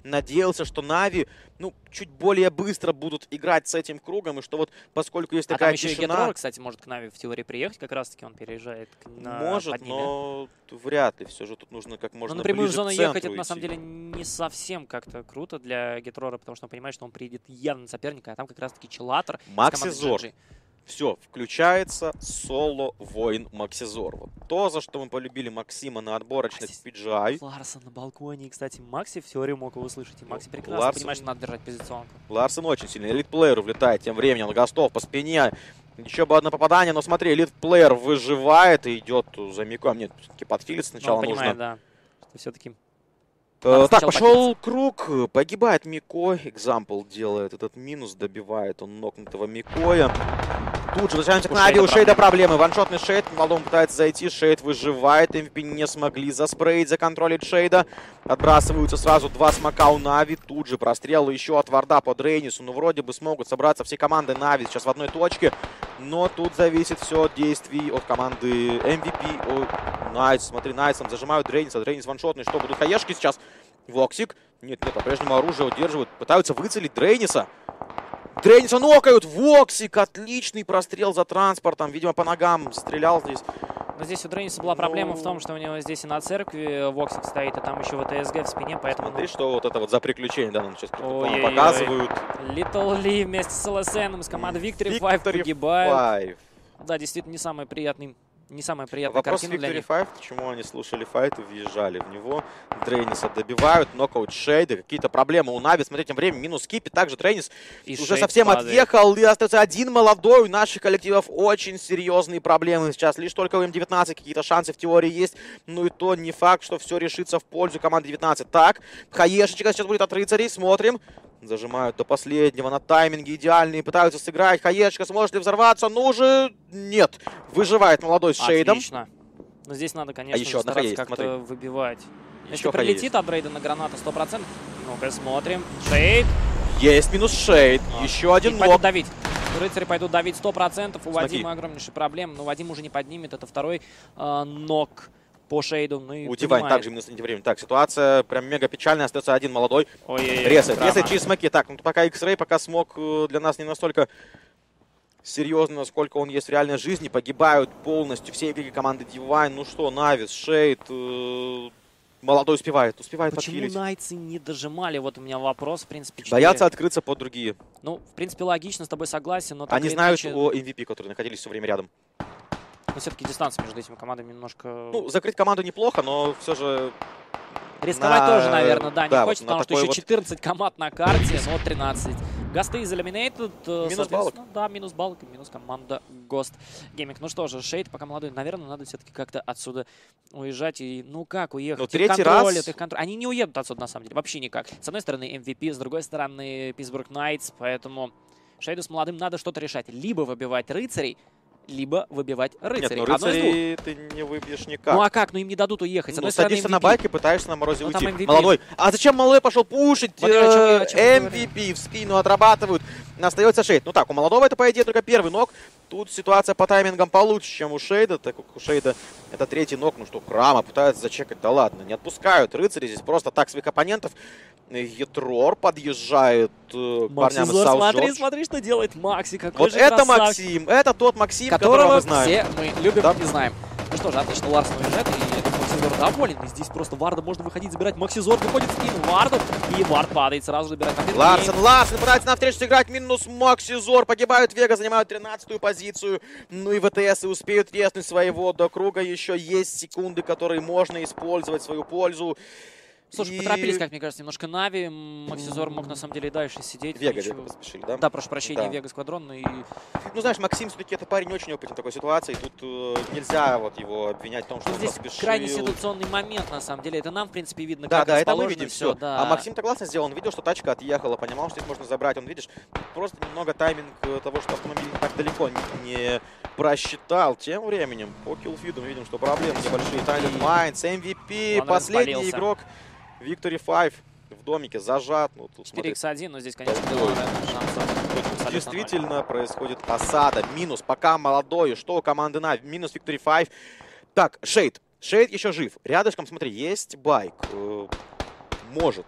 надеялся, что Нави, ну, чуть более быстро будут играть с этим кругом, и что вот, поскольку есть такая тишина... еще и Гетрор, кстати, может к Нави в теории приехать, как раз-таки он переезжает на может, но вряд ли. Все же тут нужно как можно ближе к центру. Напрямую в зону ехать, это на самом деле не совсем как-то круто для Гетрора, потому что он понимает, что он приедет явно на соперника, а там как раз-таки Челлатор. Максизор. Все, включается соло-воин Максизор. Вот то, за что мы полюбили Максима на отборочных PGI. Ларсон на балконе. И, кстати, Макси в теории мог его услышать. И Макси прекрасно понимает, что надо держать позиционку. Ларсон очень сильный. Элит-плеер влетает тем временем. Гостов по спине. Еще бы одно попадание. Но смотри, элит-плеер выживает и идет за Микоем. Нет, все-таки подхилить сначала нужно. Понимает, да. Что все-таки... Так, пошел круг. Погибает Микой. Экзампл делает этот минус. Добивает он нокнутого Микоя. Тут же возвращаемся к Нави. У Шейда проблемы. Ваншотный Шейд. Молодому пытается зайти. Шейд выживает. МВП не смогли заспреить, законтролить Шейда. Отбрасываются сразу два смока у Нави. Тут же прострел еще от Варда под Рейнису. Ну, вроде бы смогут собраться все команды Нави сейчас в одной точке. Но тут зависит все от действий от команды MVP. Найс, смотри, Найсом зажимают Рейниса. Рейнис ваншотный. Что, будут хаешки сейчас? Воксик. Нет, по-прежнему оружие удерживают. Пытаются выцелить Дрейниса. Дрейниса нокают. Воксик. Отличный прострел за транспортом. Видимо, по ногам стрелял здесь. Но здесь у Дрейниса была проблема в том, что у него здесь и на церкви Воксик стоит, а там еще ВТСГ в спине, поэтому... Смотри, что вот это вот за приключение, да, нам сейчас показывают. Литл Ли вместе с ЛСНом из команды Victory 5 погибают. Да, действительно, не самая приятная картина для них. Вопрос Victory 5, почему они слушали файт и въезжали в него. Дрейниса добивают, нокаут Шейда, какие-то проблемы у Нави. Смотрите, время минус Кипи, также Дрейнис уже совсем отъехал. И остается один молодой. У наших коллективов очень серьезные проблемы сейчас. Лишь только у М19 какие-то шансы в теории есть. Ну и то не факт, что все решится в пользу команды 19. Так, хаешечка сейчас будет от рыцарей, смотрим. Зажимают до последнего на тайминге идеальные, пытаются сыграть. Хаешка сможет ли взорваться? Ну уже нет. Выживает молодой с Шейдом. Отлично. Но здесь надо, конечно, стараться как-то выбивать. Если прилетит от Рейда на граната 100%. Ну-ка, смотрим. Шейд. Есть минус Шейд. Еще один нок. Давить. Рыцари пойдут давить 100%. У Вадима огромнейшие проблемы. Но Вадим уже не поднимет. Это второй нок по Шейду. Ну и у Дивайн также минус на время. Так, ситуация прям мега печальная. Остается один молодой. Ресает через смоки. Так, ну пока X-Ray, пока смог для нас не настолько серьезно, насколько он есть в реальной жизни. Погибают полностью все игроки команды Дивайн. Ну что, Навис, Шейд, молодой успевает Почему подхилить. Найтсы не дожимали? Вот у меня вопрос, в принципе. 4... Боятся открыться под другие. Ну, в принципе, логично, с тобой согласен. Но они знают о MVP, которые находились все время рядом. Но все-таки дистанция между этими командами немножко... Ну, закрыть команду неплохо, но все же... Рисковать тоже, наверное, да, не хочется, потому что еще 14 команд на карте, но 13. Госты из Eliminated, минус баллок. Да, минус баллок, минус команда Ghost Gaming. Ну что же, Шейд пока молодой, наверное, надо все-таки как-то отсюда уезжать. И ну как уехать? Ну, третий раз... Они не уедут отсюда, на самом деле, вообще никак. С одной стороны MVP, с другой стороны Pittsburgh Knights, поэтому Шейду с молодым надо что-то решать. Либо выбивать рыцарей, либо выбивать рыцарей. Нет, ну рыцарей ты не выбьешь никак. Ну а как? Ну им не дадут уехать. Ну, садишься на байк и пытаешься на морозе уйти. Молодой. А зачем молодой пошел пушить? MVP в спину отрабатывают. Остается Шейд. Ну так, у молодого это, по идее, только первый нок. Тут ситуация по таймингам получше, чем у Шейда. Так как у Шейда это третий нок. Ну что, Крама пытается зачекать. Да ладно, не отпускают рыцари. Здесь просто так своих оппонентов. Гетрор подъезжает парням из Саут. Смотри, что делает Макси. Какой вот же это красавчик. Максим. Это тот Максим, которого мы знаем. Все мы любим и знаем. Ну что же, отлично, Ларсон уезжает. И Максизор доволен. И здесь просто Варда можно выходить, забирать. Максизор выходит в спину Варду. И Вард падает, сразу забирает. Ларсон пытается навстречу сыграть. Минус Максизор. Погибают Вега, занимают 13-ю позицию. Ну и ВТС успеют треснуть своего до круга. Еще есть секунды, которые можно использовать в свою пользу. Слушай, поторопились, как мне кажется, немножко Нави. Максизор мог на самом деле и дальше сидеть. Вега поспешили, да? Да, прошу прощения, Вега Сквадрон. И... Ну, знаешь, Максим все-таки это парень очень опытен в такой ситуации. Тут нельзя вот его обвинять в том, что он здесь поспешил. Крайне ситуационный момент, на самом деле. Это нам, в принципе, видно, да, как да, это мы видим все. Да. А Максим-то классно сделал. Он видел, что тачка отъехала, понимал, что здесь можно забрать. Он, видишь, просто немного тайминг того, что автомобиль так далеко не просчитал. Тем временем по киллфиду мы видим, что проблемы небольшие. Тайлер Майнс, MVP, последний игрок Victory 5 в домике зажат. Ну, 4x1, но здесь, конечно, действительно происходит осада. Минус пока молодой. Что у команды Нави? Минус Victory 5. Так, Шейд. Шейд еще жив. Рядышком, смотри, есть байк. Может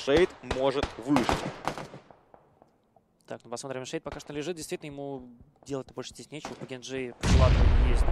Шейд может выжить. Так, ну посмотрим, Шейд пока что лежит. Действительно, ему делать-то больше здесь нечего. По Генджи ладно есть.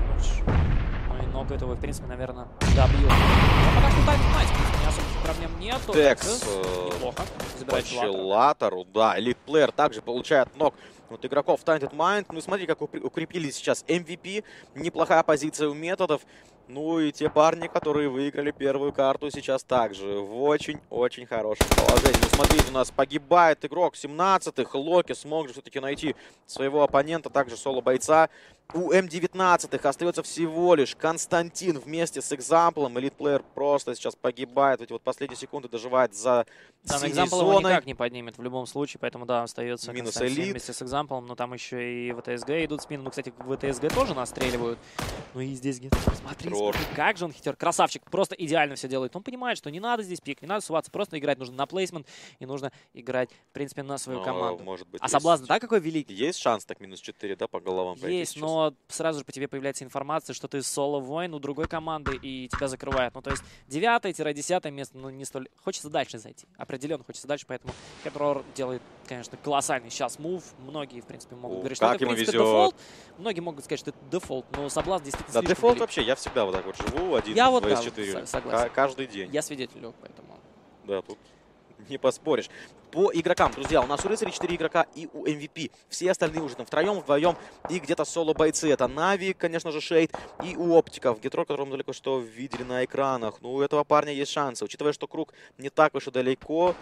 Ну и ногу этого, в принципе, наверное, добьет. Но пока что Дайнамайт, в принципе, особых проблем нету. Текс неплохо. по челлатору, да. Элит-плеер также получает ног от игроков Tainted Mind. Ну и смотри, как укрепили сейчас MVP. Неплохая позиция у методов. Ну и те парни, которые выиграли первую карту, сейчас также в очень-очень хорошем положении. Ну смотрите, у нас погибает игрок 17-х. Локи смог же все-таки найти своего оппонента, также соло-бойца. У М19 остается всего лишь Константин вместе с Экзамплом. Элит-плеер просто сейчас погибает. Эти вот последние секунды доживает за синей Экзампл его зоной. никак не поднимет в любом случае, поэтому да, остается Минус Константин Элит. вместе с Экзамплом, но там еще и ВТСГ идут в спину. Ну, кстати, ВТСГ тоже настреливают. Ну и здесь, смотри, как же он хитер. Красавчик, просто идеально все делает. Он понимает, что не надо здесь пик, не надо суваться, просто играть нужно на плейсмент и нужно играть, в принципе, на свою команду. Может быть, а соблазн, да, какой великий? Есть шанс так минус 4, да, по головам пойти Есть, сейчас? но сразу же по тебе появляется информация, что ты соло-воин у другой команды и тебя закрывают. Ну, то есть 9-10 место, ну, не столь... Хочется дальше зайти. Определенно хочется дальше, поэтому Хетрор делает, конечно, колоссальный сейчас мув. Многие, в принципе, могут говорить, что это, в принципе, дефолт. Многие могут сказать, что это дефолт, но соблазн действительно Да, слишком дефолт велик. вообще, я всегда вот так вот живу, один, я вот, 2 да, из 4. согласен. Каждый день. Я свидетель, поэтому... Да, тут не поспоришь. По игрокам, друзья, у нас у Рыцарей 4 игрока и у MVP. Все остальные уже там втроем, вдвоем и где-то соло-бойцы. Это Нави, конечно же, Шейд и у Оптиков. Гетрор, которого мы только что видели на экранах. Ну, у этого парня есть шансы. Учитывая, что круг не так уж и далеко,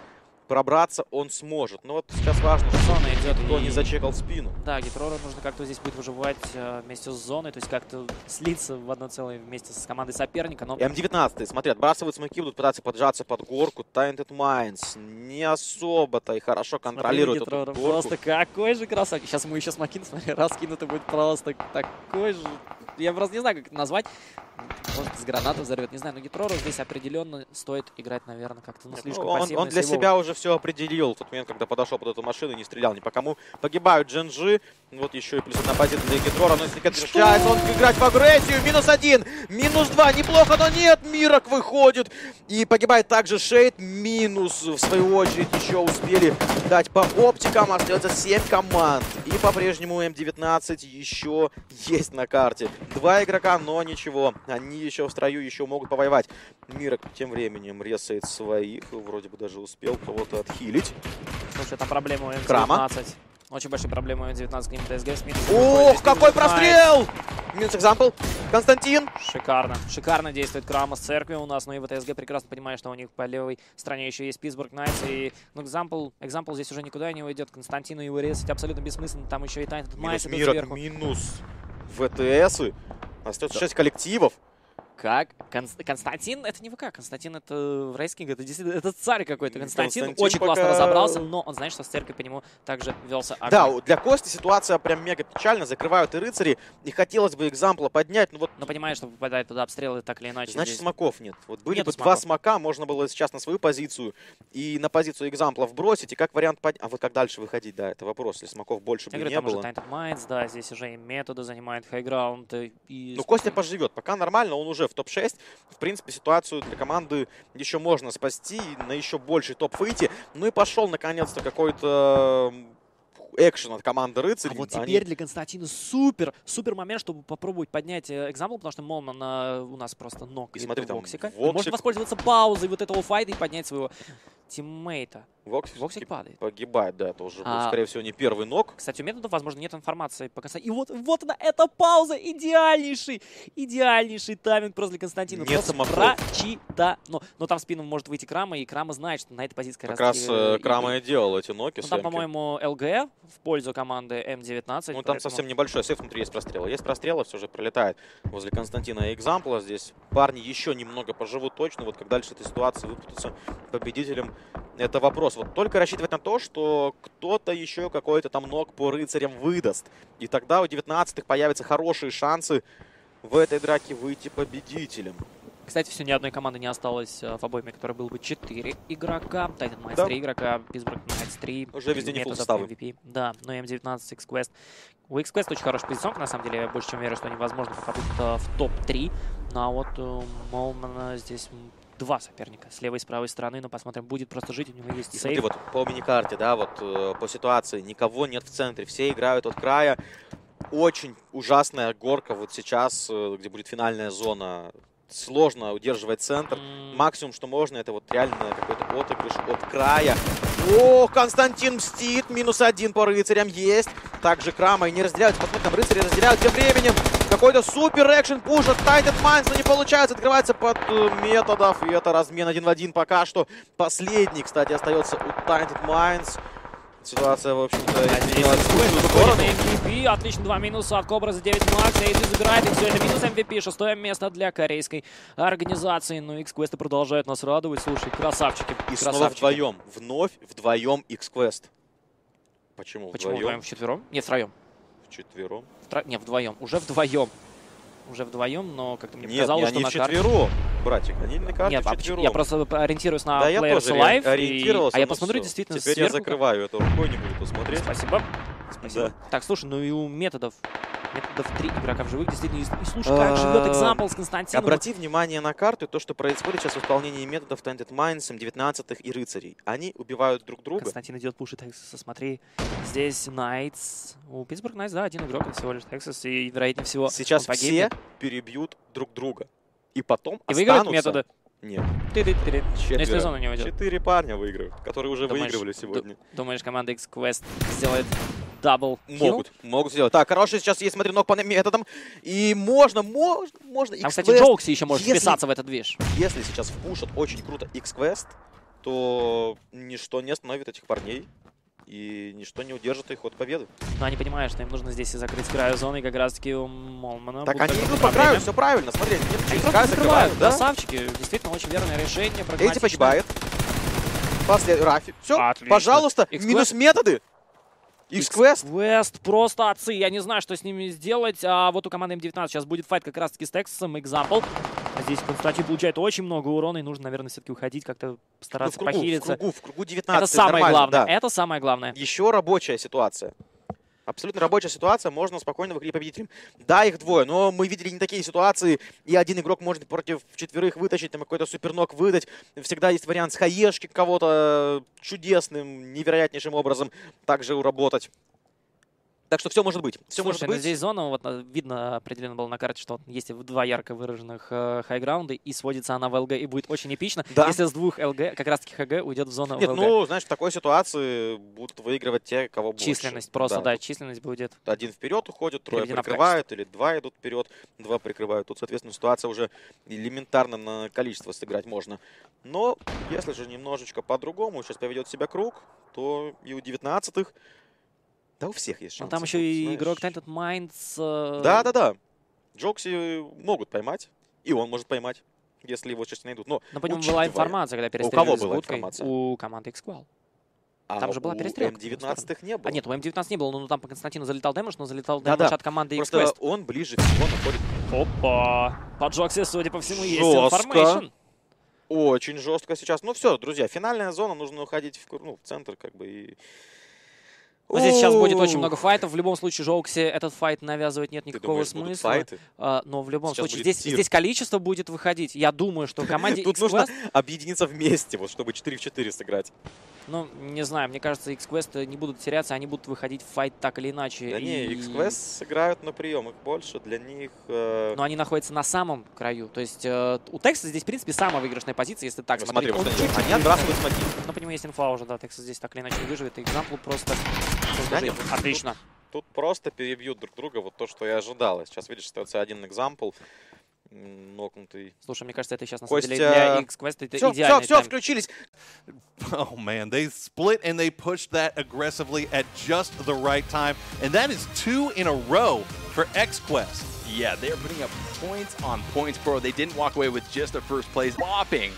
пробраться он сможет. Но вот сейчас важно, что зона идет, никто не зачекал спину. Да, Гетрору нужно как-то здесь будет выживать вместе с зоной, то есть как-то слиться в одно целое вместе с командой соперника. Но... М19, смотри, отбрасывают смоки, будут пытаться поджаться под горку. Tainted Minds не особо-то и хорошо контролирует эту горку. Просто какой же красавчик. Сейчас ему еще смоки, смотри, раскинуто будет просто такой же... Я просто не знаю, как это назвать. Может, с гранаты взорвет, не знаю. Но Гетрору здесь определенно стоит играть, наверное, как-то слишком пассивно. Он для себя уже все определил. В тот момент, когда подошел под эту машину и не стрелял ни по кому. Погибают Джинджи. Вот еще и плюс одна позиция для Гетрора. Но если не возвращается, он играть в агрессию. -1, -2. Неплохо, но нет. Мирок выходит. И погибает также Шейд. Минус, в свою очередь, еще успели дать по оптикам. Остается 7 команд. И по-прежнему М19 еще есть на карте. 2 игрока, но ничего. Они еще в строю, еще могут повоевать. Мирок тем временем ресает своих. Вроде бы даже успел кого-то отхилить. Слушай, там проблема у М19. Крама. Очень большие проблемы у М19 к ним ТСГ с минусом. Ох, какой прострел! Минус экзампл. Константин. Шикарно. Шикарно действует Крама с церкви у нас. Ну и ВТСГ прекрасно понимает, что у них по левой стороне еще есть Питтсбург Найтс. И ну, экзампл здесь уже никуда не уйдет. Константину его резать абсолютно бессмысленно. Там еще и Tainted Minds идут Мирок, сверху. минус ВТСы. Остается 6 коллективов. Как? Константин? Это не ВК. Константин это Рейскинг. Это действительно это царь какой-то. Константин очень классно разобрался, но он знает, что с церковью по нему также велся огонь. Да, для Кости ситуация прям мега печальна. Закрывают и рыцари. И хотелось бы экзампла поднять. Но, вот... но понимаешь, что попадает туда обстрелы так или иначе. Значит, здесь... смоков нет. Вот были Нету бы смоков. 2 смока, можно было сейчас на свою позицию и на позицию экзампла вбросить. И как вариант поднять. А вот как дальше выходить, да, это вопрос. Если смоков больше бы не было. Tainted Minds, да, здесь уже и методы занимает хайграунд. И... Ну, Костя поживет. Пока нормально, он уже в топ-6. В принципе, ситуацию для команды еще можно спасти, на еще больший топ выйти. Ну и пошел, наконец-то, какой-то экшен от команды рыцарей. А вот теперь для Константина супер момент, чтобы попробовать поднять экзампл, потому что Молман у нас просто ног. И смотри, там Воксика. Воксик. Может воспользоваться паузой вот этого файта и поднять своего тиммейта. Воксик падает. Погибает, да, это уже был, скорее всего, не первый нок. Кстати, у методов, возможно, нет информации по Константину. И вот она, эта пауза, идеальнейший тайминг просто для Константина. Нет просто прочитано. Но там в спину может выйти Крама, и Крама знает, что на этой позиции как раз Крама и делал эти ноки. Ну, там, по-моему, ЛГ в пользу команды М19. Ну, там совсем небольшой сейф, внутри есть прострелы. Есть прострелы, все же пролетает возле Константина и экзампла. Здесь парни еще немного поживут точно. Вот как дальше эта ситуация выпутаться победителем, это вопрос. Вот только рассчитывать на то, что кто-то еще какой-то там ног по рыцарям выдаст. И тогда у 19-х появятся хорошие шансы в этой драке выйти победителем. Кстати, все, ни одной команды не осталось в обойме, которой было бы 4 игрока. Tainted Minds да. 3 игрока, Pittsburgh Night's 3. Уже везде не фулл составы. MVP. Да, но М19, X-Quest. У X-Quest очень хорошая позиционка, на самом деле. Я больше чем верю, что они, возможно, попадут в топ-3. Ну а вот Молмана здесь два соперника с левой и с правой стороны, но посмотрим, будет просто жить, у него есть И сейв. смотри, вот по миникарте, да, вот по ситуации, никого нет в центре, все играют от края. Очень ужасная горка вот сейчас, где будет финальная зона. Сложно удерживать центр. Максимум, что можно, это вот реально какой-то отыгрыш от края. О, Константин мстит. -1 по рыцарям есть. Также Крама и не разделяются. Посмотрим, там рыцари разделяют. Тем временем какой-то супер экшен пуш от Tainted Minds, но не получается. Открывается под методов. И это размен 1 в 1 пока что. Последний, кстати, остается у Tainted Minds. Ситуация, в общем-то, изменилась в лучшую сторону. MVP. Отлично, 2 минуса от Кобры за 9 макс. Эйзи забирает, и все, это минус MVP. 6-е место для корейской организации. Но X-Quest продолжают нас радовать. Слушай, красавчики. И снова вдвоем. Вновь вдвоем X-Quest. Почему вдвоем? Почему вчетвером? Нет, втроем. Вчетвером? Нет, вдвоем. Уже вдвоем. Уже вдвоем, но как-то мне показалось, что на карте... Нет, вчетвером, братик. Они на карте вчетвером. Я просто ориентируюсь на да, Players я тоже Live. ориентировался, А я посмотрю все. действительно Теперь сверху. я закрываю эту рукой, не буду посмотреть. Спасибо. Спасибо. Да. Так, слушай, ну и у методов 3 игрока в живых, действительно. И слушай, как живет экзампл с Константином. Обрати внимание на карту, то, что происходит сейчас в исполнении методов Tainted Minds, 19-х и рыцарей. Они убивают друг друга. Константин идет пушит Texas, смотри. Здесь Найтс. У Питтсбург Найтс, да, один игрок всего лишь Texas, и, вероятнее всего, сейчас все перебьют друг друга. И потом и выиграют методы. Нет. Если зона не уйдет. 4 парня выиграют, которые уже выигрывали сегодня. Думаешь, команда X-Quest сделает дабл Могут сделать. Так, хороший сейчас есть, смотри, ног по методам. И можно. Там, кстати, Джоукси еще может вписаться в этот движ. Если сейчас впушат очень круто X-Quest, то ничто не остановит этих парней. И ничто не удержит их от победы. Но они понимают, что им нужно здесь закрыть с краю зоны, и как раз-таки у Молмана. Так они идут по краю, все правильно. Смотри, они просто закрывают. Да? Красавчики, действительно очень верное решение. Эти погибает. Рафи. Все, отлично. Пожалуйста, минус методы. X-Quest. X-Quest просто отцы. Я не знаю, что с ними сделать. А вот у команды М19 сейчас будет файт как раз-таки с Тексасом. Example. Здесь Константин получает очень много урона, и нужно, наверное, все-таки уходить, как-то стараться похилиться. В кругу 19. Это самое главное. Да. Это самое главное. Еще рабочая ситуация. Абсолютно рабочая ситуация, можно спокойно выходить победителем. Да, их двое, но мы видели не такие ситуации, и один игрок может против четверых вытащить, там какой-то супернок выдать. Всегда есть вариант с хаешки кого-то чудесным, невероятнейшим образом также уработать. Так что все может быть. Все Слушай, может быть. Здесь зона, вот видно определенно было на карте, что есть два ярко выраженных хайграунда, и сводится она в ЛГ, и будет очень эпично, да. Если с двух ЛГ, как раз таки ХГ, уйдет в зону Нет, в ЛГ. ну, знаешь, в такой ситуации будут выигрывать те, кого больше. Численность просто, да, численность будет. Один вперед уходит, трое прикрывают, или два идут вперед, два прикрывают. Тут, соответственно, ситуация уже элементарно на количество сыграть можно. Но, если же немножечко по-другому сейчас поведет себя круг, то и у 19-х да, у всех есть шансы. Там еще и игрок Tainted Minds. Да. Джокси могут поймать. И он может поймать, если его сейчас найдут. Но по нему была информация, когда перестреливали. У кого была информация? У команды X-Qual. Там же была перестрелка. У М19 не было. Нет, у М19 не было. Но там по Константину залетал дэмэдж, но залетал дэмэдж от команды X-Quest. Просто он ближе всего находит. Опа! По Джокси, судя по всему, есть информация. Очень жестко сейчас. Ну все, друзья, финальная зона. Нужно уходить в центр, как бы, и... Но здесь сейчас будет очень много файтов. В любом случае, Жоукси этот файт навязывать нет никакого смысла. Но в любом случае, здесь количество будет выходить. Я думаю, что команде Тут нужно объединиться вместе, вот, чтобы 4 в 4 сыграть. Ну, не знаю, мне кажется, X-Quest не будут теряться, они будут выходить в файт так или иначе. Да не, X-Quest сыграют на прием, их больше, для них... Но они находятся на самом краю, то есть у Текса здесь, в принципе, самая выигрышная позиция, если так смотреть. Они отбрасывают смоки. Но по нему есть инфа уже, да, Текса здесь так или иначе не выживет, и Example просто... Отлично. Тут просто перебьют друг друга, вот то, что я ожидал. Сейчас, видишь, остается один Example. Нокнутый. Слушай, мне кажется, это сейчас на самом деле для X-Quest это идеально. Все, включились. Oh man, they split and they pushed that aggressively at just the right time. And that is 2 in a row for X-Quest. Yeah, they're putting up points on points, bro. They didn't walk away with just a first place. Whopping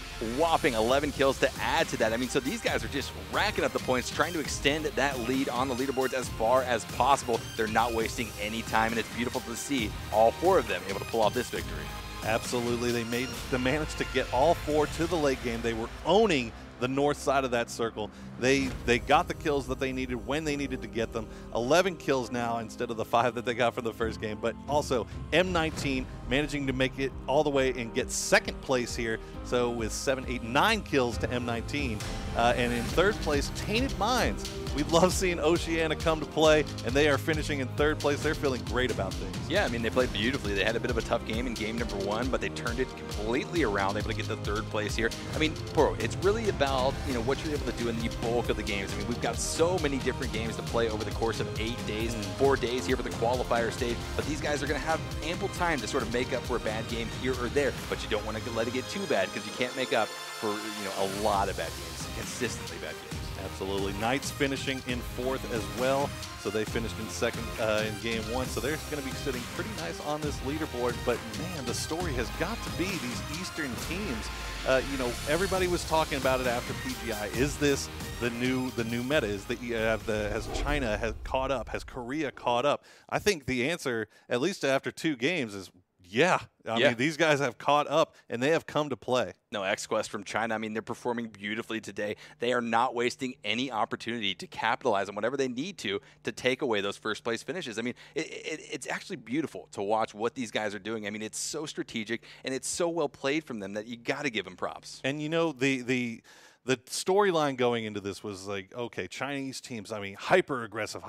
11 kills to add to that. I mean, so these guys are just racking up the points, trying to extend that lead on the leaderboards as far as possible. They're not wasting any time, and it's beautiful to see all 4 of them able to pull off this victory. Absolutely. They managed to get all 4 to the late game. They were owning the north side of that circle. They got the kills that they needed when they needed to get them. 11 kills now instead of the 5 that they got from the first game. But also, M19 managing to make it all the way and get second place here. So with 7, 8, 9 kills to M19. And in third place, Tainted Minds. We love seeing Oceania come to play, and they are finishing in third place. They're feeling great about things. Yeah, I mean, they played beautifully. They had a bit of a tough game in game number 1, but they turned it completely around, able to get the third place here. I mean, bro, it's really about, you know, what you're able to do in the bulk of the games. I mean, we've got so many different games to play over the course of 8 days, 4 days here for the qualifier stage, but these guys are going to have ample time to sort of make up for a bad game here or there, but you don't want to let it get too bad because you can't make up for, you know, a lot of bad games, consistently bad games. Absolutely. Knights finishing in 4th as well. So they finished in 2nd in game 1. So they're going to be sitting pretty nice on this leaderboard. But man, the story has got to be these Eastern teams. You know, everybody was talking about it after PGI. Is this the new meta? Has China caught up? Has Korea caught up? I think the answer, at least after 2 games, is yeah. I mean, these guys have caught up, and they have come to play. No, XQuest from China, I mean, they're performing beautifully today. They are not wasting any opportunity to capitalize on whatever they need to take away those first-place finishes. I mean, it's actually beautiful to watch what these guys are doing. I mean, it's so strategic, and it's so well played from them that you got to give them props. And, you know, the storyline going into this was like, okay, Chinese teams, I mean, hyper aggressive.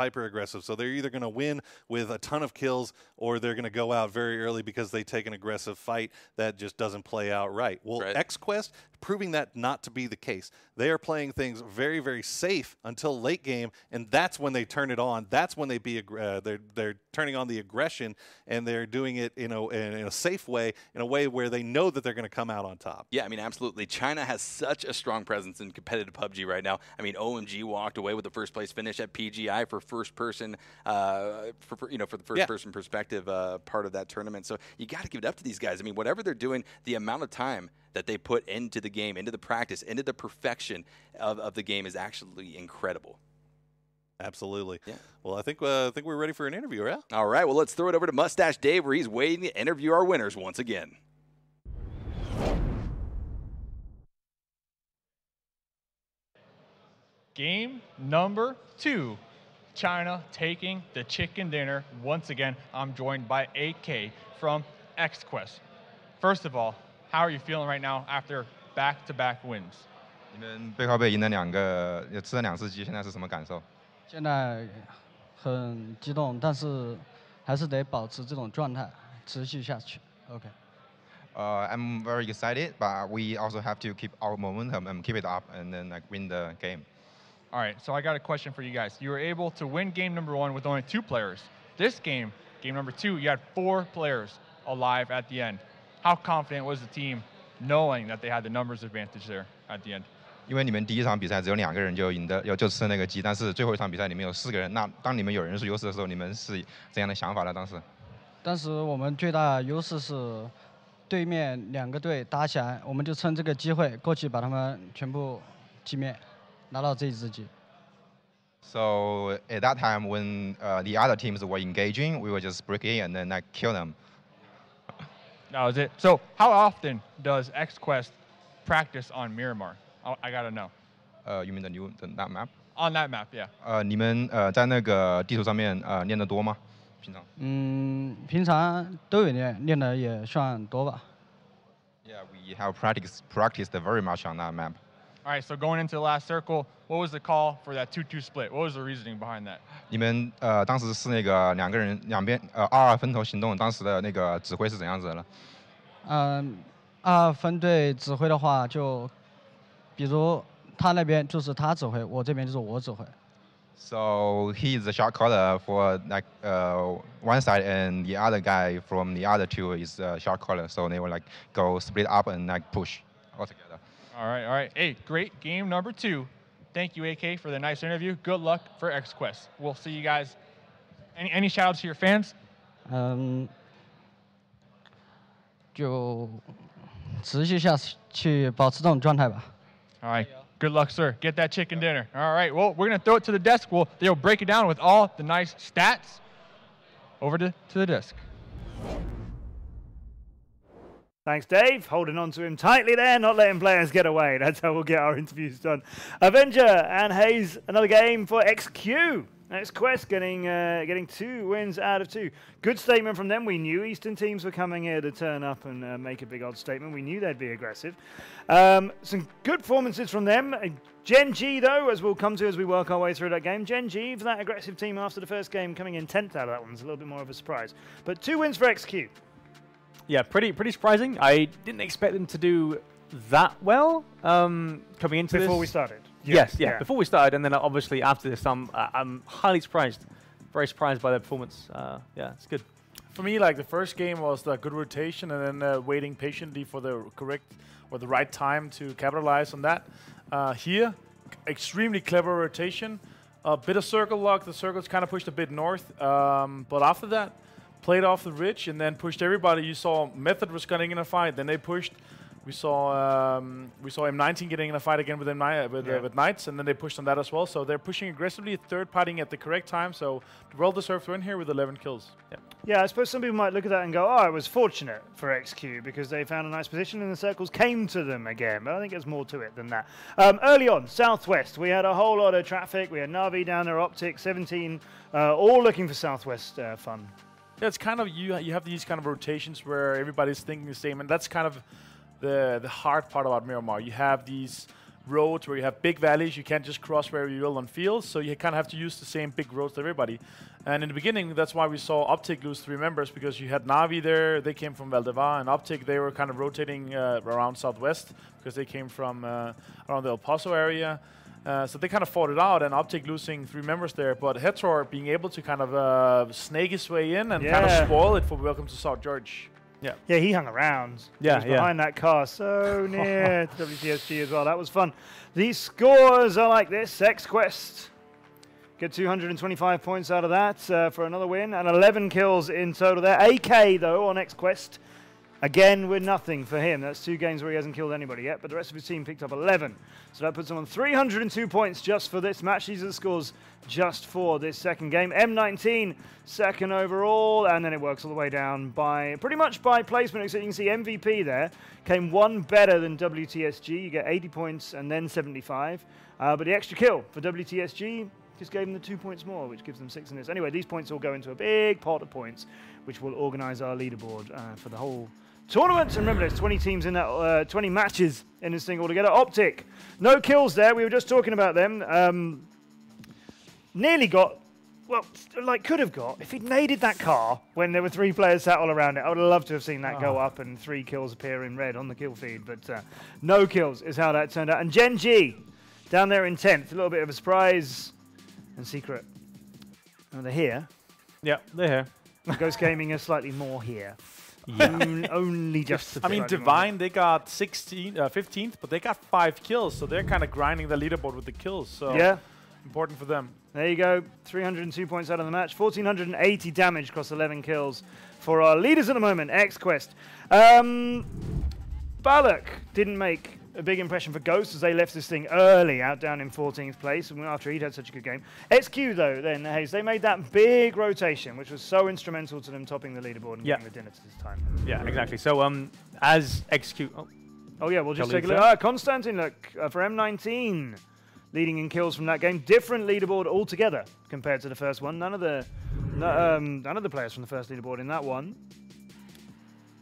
So they're either going to win with a ton of kills or they're going to go out very early because they take an aggressive fight that just doesn't play out right. Well, XQuest proving that not to be the case. They are playing things very, very safe until late game, and that's when they turn it on. That's when they they're turning on the aggression, and they're doing it, you know, in a safe way, in a way where they know that they're going to come out on top. Yeah, I mean, absolutely. China has such a strong presence in competitive PUBG right now. I mean, OMG walked away with the first place finish at PGI for first person, for the first person perspective part of that tournament. So you got to give it up to these guys. I mean, whatever they're doing, the amount of time that they put into the game, into the practice, into the perfection of the game is actually incredible. Absolutely. Yeah. Well, I think we're ready for an interview, right? All right. Well, let's throw it over to Mustache Dave, where he's waiting to interview our winners once again. Game number 2, China taking the chicken dinner. Once again, I'm joined by AK from XQuest. First of all, how are you feeling right now after back-to-back wins? 你们背靠背赢了吃了2次鸡，现在是什么感受？现在很激动，但是还是得保持这种状态，持续下去。OK。I'm very excited, but we also have to keep our momentum and keep it up, and then like win the game. All right, so I got a question for you guys. You were able to win game number 1 with only 2 players. This game, game number 2, you had 4 players alive at the end. How confident was the team knowing that they had the numbers advantage there at the end? 因为你们第一场比赛只有2个人就吃那个鸡，但是最后一场比赛你们有4个人。那当你们有人数优势的时候，你们是怎样的想法呢？当时？当时我们最大优势是对面2个队打起来，我们就趁这个机会过去把他们全部击灭，拿到这一只鸡。So at that time, when the other teams were engaging, we would just break in and then like kill them. That was it. So how often does XQuest practice on Miramar? I gotta know. You mean that map? On that map, yeah. 你们在那个地图上面练得多吗？平常？平常都有练的也算多吧。Yeah, we have practiced very much on that map. All right, so going into the last circle, what was the call for that 2-2 split? What was the reasoning behind that? 你们当时是那个两边2-2分头行动，当时的那个指挥是怎样子的呢？2分队指挥的话，就比如他那边就是他指挥，我这边就是我指挥。So he is the shot caller for like one side, and the other guy from the other 2 is the shot caller. So they will like go split up and like push all together. All right. Hey, great game number 2. Thank you, AK, for the nice interview. Good luck for XQuest. We'll see you guys. Any shout-outs to your fans? 就持续下去，保持这种状态吧。All right. Good luck, sir. Get that chicken dinner. All right. Well, we're going to throw it to the desk. They'll break it down with all the nice stats. Over to the desk. Thanks, Dave. Holding on to him tightly there, not letting players get away. That's how we'll get our interviews done. Avenger and Hayes, another game for XQ. Next Quest getting 2 wins out of 2. Good statement from them. We knew Eastern teams were coming here to turn up and make a big odd statement. We knew they'd be aggressive. Some good performances from them. Gen G, though, as we'll come to as we work our way through that game. Gen G, for that aggressive team after the first game, coming in 10th out of that one's a little bit more of a surprise. But 2 wins for XQ. Yeah, pretty surprising. I didn't expect them to do that well coming into Before this. we started. Yes, before we started, and then obviously after this, I'm highly surprised, very surprised by their performance. Yeah, it's good. For me, like the first game was the good rotation, and then waiting patiently for the correct or the right time to capitalize on that. Here, extremely clever rotation, a bit of circle luck. The circles kind of pushed a bit north, but after that, played off the ridge and then pushed everybody. You saw Method was getting in a fight, then they pushed. We saw M19 getting in a fight again with with Knights, and then they pushed on that as well. So they're pushing aggressively, third partying at the correct time. So well-deserved win here with 11 kills. Yeah, I suppose some people might look at that and go, oh, it was fortunate for XQ because they found a nice position and the circles came to them again. But I think there's more to it than that. Early on, Southwest, we had a whole lot of traffic. We had Na'Vi down there, Optic, 17, all looking for Southwest fun. Yeah, it's kind of, you have these kind of rotations where everybody's thinking the same, and that's kind of the hard part about Miramar. You have these roads where you have big valleys. You can't just cross wherever you will on fields, so you kind of have to use the same big roads to everybody. And in the beginning, that's why we saw Optic lose 3 members, because you had Na'Vi there. They came from Valdeva, and Optic, they were kind of rotating around Southwest because they came from around the El Paso area. So they kind of fought it out, and Optic losing 3 members there, but Hetor being able to kind of snake his way in and kind of spoil it for Welcome to South George. Yeah, he hung around. Yeah, he was behind that car, so near to WTSG as well. That was fun. These scores are like this. XQuest get 225 points out of that for another win, and 11 kills in total there. AK, though, on XQuest, again with nothing for him. That's 2 games where he hasn't killed anybody yet, but the rest of his team picked up 11. So that puts him on 302 points just for this match. These are the scores just for this second game. M19, second overall, and then it works all the way down by pretty much by placement. So you can see MVP there came 1 better than WTSG. You get 80 points and then 75. But the extra kill for WTSG just gave them the 2 points more, which gives them 6 in this. Anyway, these points all go into a big pot of points, which will organize our leaderboard for the whole tournament. And remember, there's 20 teams in that, 20 matches in this thing altogether. Optic, no kills there. We were just talking about them. Nearly got, well, like could have got, if he'd naded that car when there were 3 players sat all around it. I would have loved to have seen that go up and 3 kills appear in red on the kill feed. But no kills is how that turned out. And Gen G down there in 10th, a little bit of a surprise and secret. Oh, they're here. Yeah, they're here. Ghost Gaming are slightly more here. Only just. I mean, Divine, they got 15th, but they got 5 kills, so they're kind of grinding the leaderboard with the kills. So yeah, important for them. There you go, 302 points out of the match, 1,480 damage across 11 kills for our leaders at the moment. XQuest. Balak didn't make a big impression for Ghost as they left this thing early out down in 14th place after he'd had such a good game. XQ though, then Hayes, they made that big rotation, which was so instrumental to them topping the leaderboard and getting the dinner to this time. Yeah, exactly. So as XQ, oh yeah, we'll just take a look. Konstantin, look for M19, leading in kills from that game. Different leaderboard altogether compared to the first one. None of the players from the first leaderboard in that one,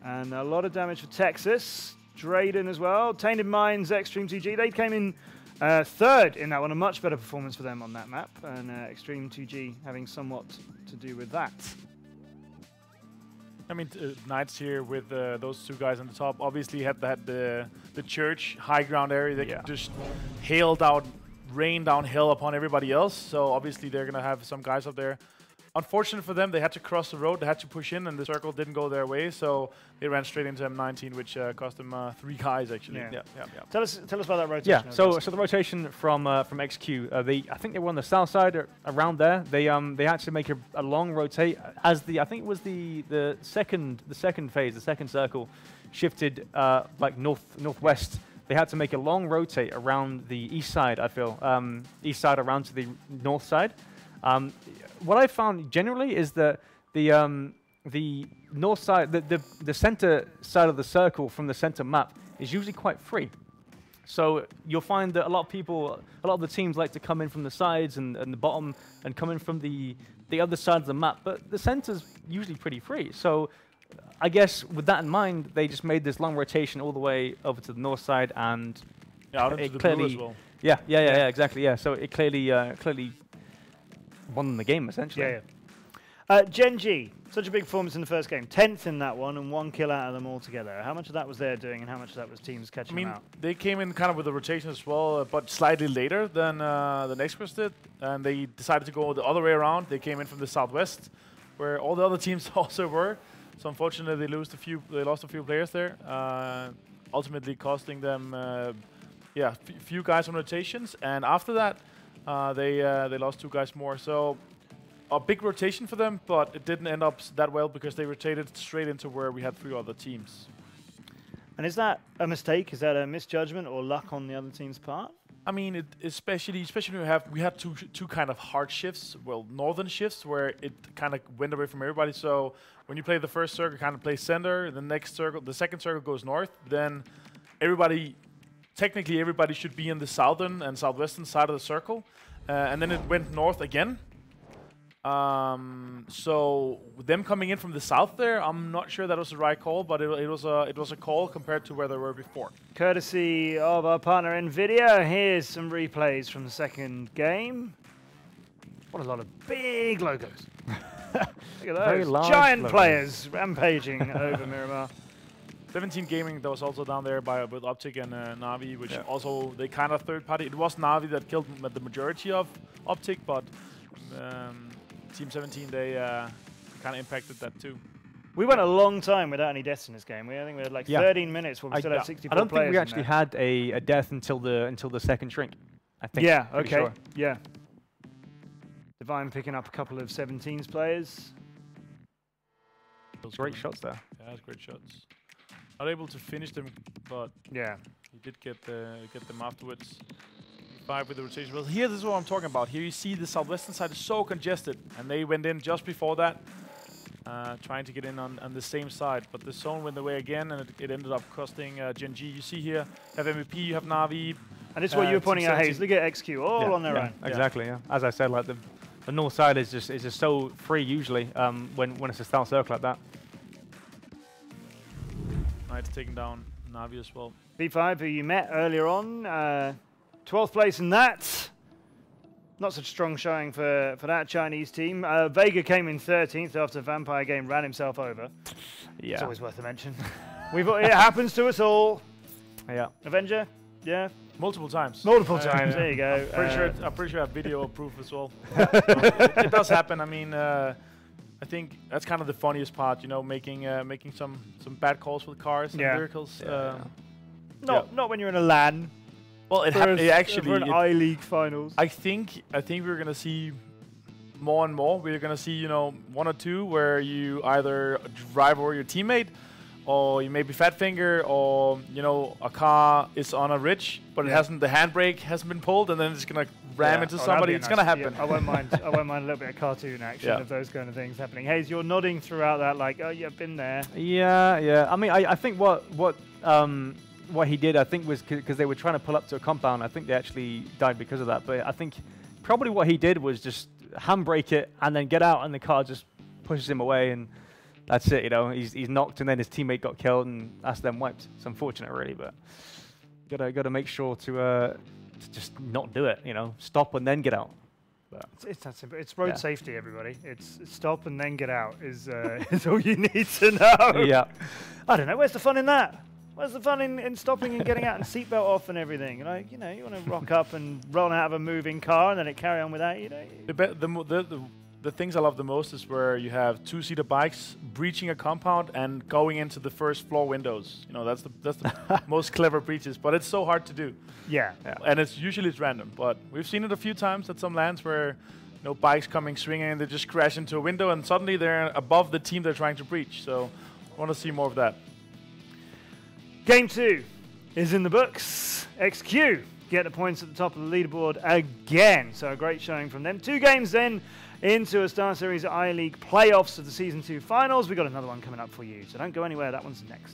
and a lot of damage for Texas. Drayden as well. Tainted Minds, Extreme 2G. They came in 3rd in that one. A much better performance for them on that map. And Extreme 2G having somewhat to do with that. I mean, Knights here with those 2 guys on the top. Obviously had the church high ground area. They could just rain down hell upon everybody else. So obviously they're going to have some guys up there. Unfortunate for them, they had to cross the road, they had to push in, and the circle didn't go their way, so they ran straight into M19, which cost them 3 guys, actually. Yeah. Tell us about that rotation. Yeah, so the rotation from XQ, I think they were on the south side, around there. They actually make a long rotate, as I think it was the second phase, the second circle, shifted like northwest. They had to make a long rotate around the east side, I feel, east side around to the north side. What I found generally is that the north side, the center side of the circle from the center map is usually quite free. So you'll find that a lot of the teams like to come in from the sides and the bottom and come in from the other side of the map, but the center's usually pretty free. So I guess with that in mind, they just made this long rotation all the way over to the north side, and out into it the clearly, blue as well. Yeah, exactly, yeah. So it clearly won them the game, essentially. Gen.G, such a big performance in the first game. 10th in that one and 1 kill out of them altogether. How much of that was their doing and how much of that was teams catching them out? They came in kind of with a rotation as well, but slightly later than the Express did. And they decided to go the other way around. They came in from the southwest, where all the other teams also were. So unfortunately, they lost a few players there, ultimately costing them few guys on rotations. And after that, they lost 2 guys more. So a big rotation for them, but it didn't end up that well because they rotated straight into where we had 3 other teams. And is that a mistake? Is that a misjudgment or luck on the other team's part? I mean, especially when we had two kind of hard shifts, well, northern shifts, where it kind of went away from everybody. So when you play the first circle, kind of play center, the second circle goes north, then technically everybody should be in the southern and southwestern side of the circle, and then it went north again. So them coming in from the south there, I'm not sure that was the right call, but it was a call compared to where they were before. Courtesy of our partner NVIDIA, here's some replays from the second game. What a lot of big logos. Look at those giant players rampaging over Miramar. 17 Gaming, that was also down there with Optic and Na'Vi, which also they kind of third party. It was Na'Vi that killed the majority of Optic, but Team 17, they kind of impacted that too. We went a long time without any deaths in this game. I think we had like 13 minutes where we still had 64 players. I don't think we actually had a death until the second shrink, I think. Yeah, okay. Sure. Yeah. Divine picking up a couple of 17's players. Those great shots there. Yeah, that's great shots. Not able to finish them, but yeah, he did get them afterwards. 5 with the rotation. Well, here, this is what I'm talking about. Here you see the southwestern side is so congested, and they went in just before that, trying to get in on the same side. But the zone went away again, and it ended up costing Gen.G. You see here, you have MVP, you have Na'Vi. And it's what you were pointing out, Hayes. Look at XQ, all on their own. Exactly, yeah. As I said, like the north side is just so free usually when it's a style circle like that. Knight's taking down Na'Vi as well. B5, who you met earlier on, 12th place in that. Not such strong showing for that Chinese team. Vega came in 13th after Vampire Game ran himself over. Yeah. It's always worth a mention. It happens to us all. Yeah. Avenger? Yeah. Multiple times. Multiple times, there you go. I'm pretty sure I have video proof as well. So it does happen. I mean, I think that's kind of the funniest part, you know, making some bad calls with cars and vehicles. Not when you're in a LAN. Well, it actually for an I-League finals. I think we're gonna see more and more. We're gonna see, you know, 1 or 2 where you either drive over your teammate, or you maybe fat finger, or you know, a car is on a ridge, but the handbrake hasn't been pulled, and then it's gonna ram into somebody. It's gonna happen. I won't mind. I won't mind a little bit of cartoon action of those kind of things happening. Hayes, you're nodding throughout that, like, oh, yeah, I've been there. Yeah. I mean, I think what he did, I think, was because they were trying to pull up to a compound. I think they actually died because of that. But I think probably what he did was just handbrake it and then get out, and the car just pushes him away, and that's it. You know, he's knocked, and then his teammate got killed, and that's them wiped. It's unfortunate, really, but gotta make sure to just not do it. You know, stop and then get out. But it's that simple. It's road safety, everybody. It's stop and then get out is all you need to know. Yeah. I don't know. Where's the fun in that? Where's the fun in stopping and getting out and seatbelt off and everything? Like, you know, you want to rock up and run out of a moving car and then it carry on without you. The things I love the most is where you have 2-seater bikes breaching a compound and going into the first floor windows. You know, that's the most clever breaches, but it's so hard to do. Yeah. And it's random, but we've seen it a few times at some lands where, you know, bikes coming swinging and they just crash into a window and suddenly they're above the team they're trying to breach. So I want to see more of that. Game 2 is in the books. XQ get the points at the top of the leaderboard again. So a great showing from them. 2 games then into a StarSeries I-League playoffs of the Season 2 finals. We've got another one coming up for you, so don't go anywhere. That one's next.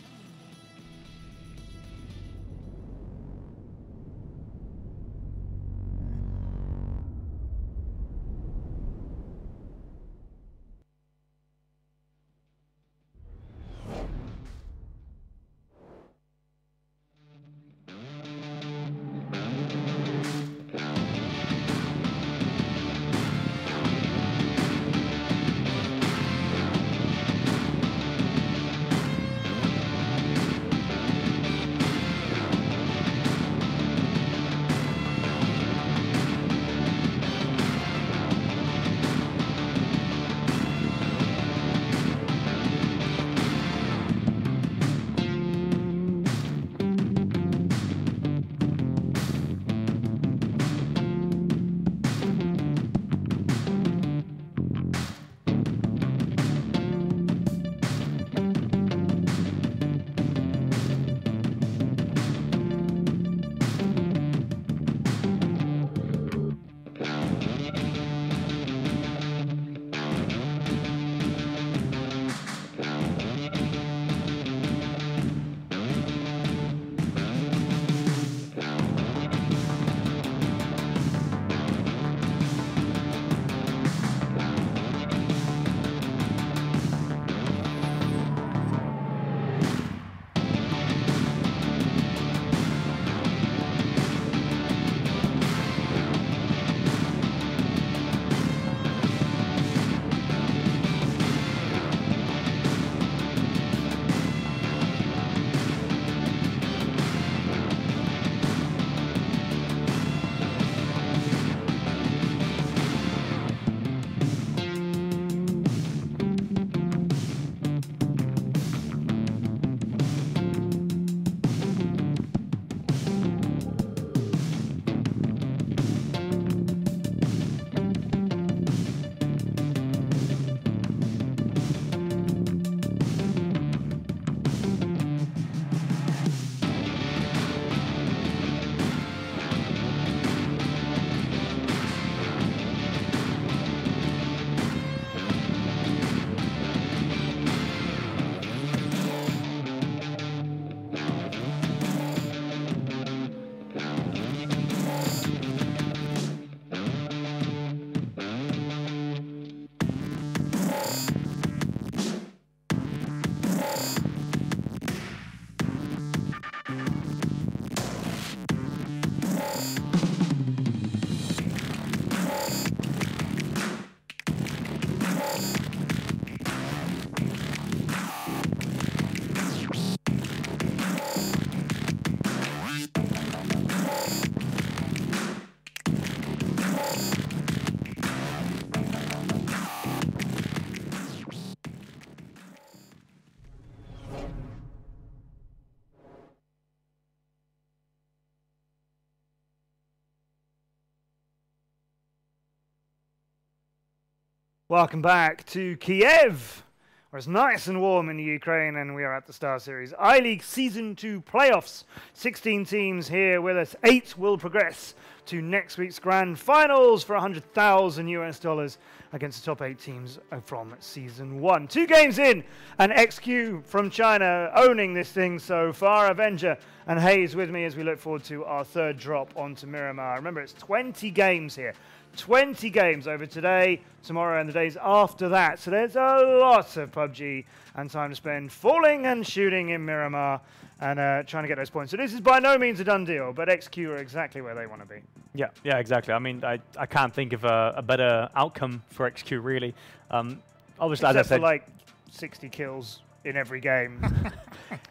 Welcome back to Kiev, where it's nice and warm in the Ukraine, and we are at the StarSeries I-League Season 2 playoffs. 16 teams here with us. 8 will progress to next week's grand finals for $100,000 against the top 8 teams from Season 1. 2 games in, and XQ from China owning this thing so far. Avenger and Hayes with me as we look forward to our third drop onto Miramar. Remember, it's 20 games here. 20 games over today, tomorrow, and the days after that. So there's a lot of PUBG and time to spend falling and shooting in Miramar and trying to get those points. So this is by no means a done deal, but XQ are exactly where they want to be. Yeah, exactly. I mean, I can't think of a better outcome for XQ, really. Obviously, Except as I said, for like 60 kills in every game.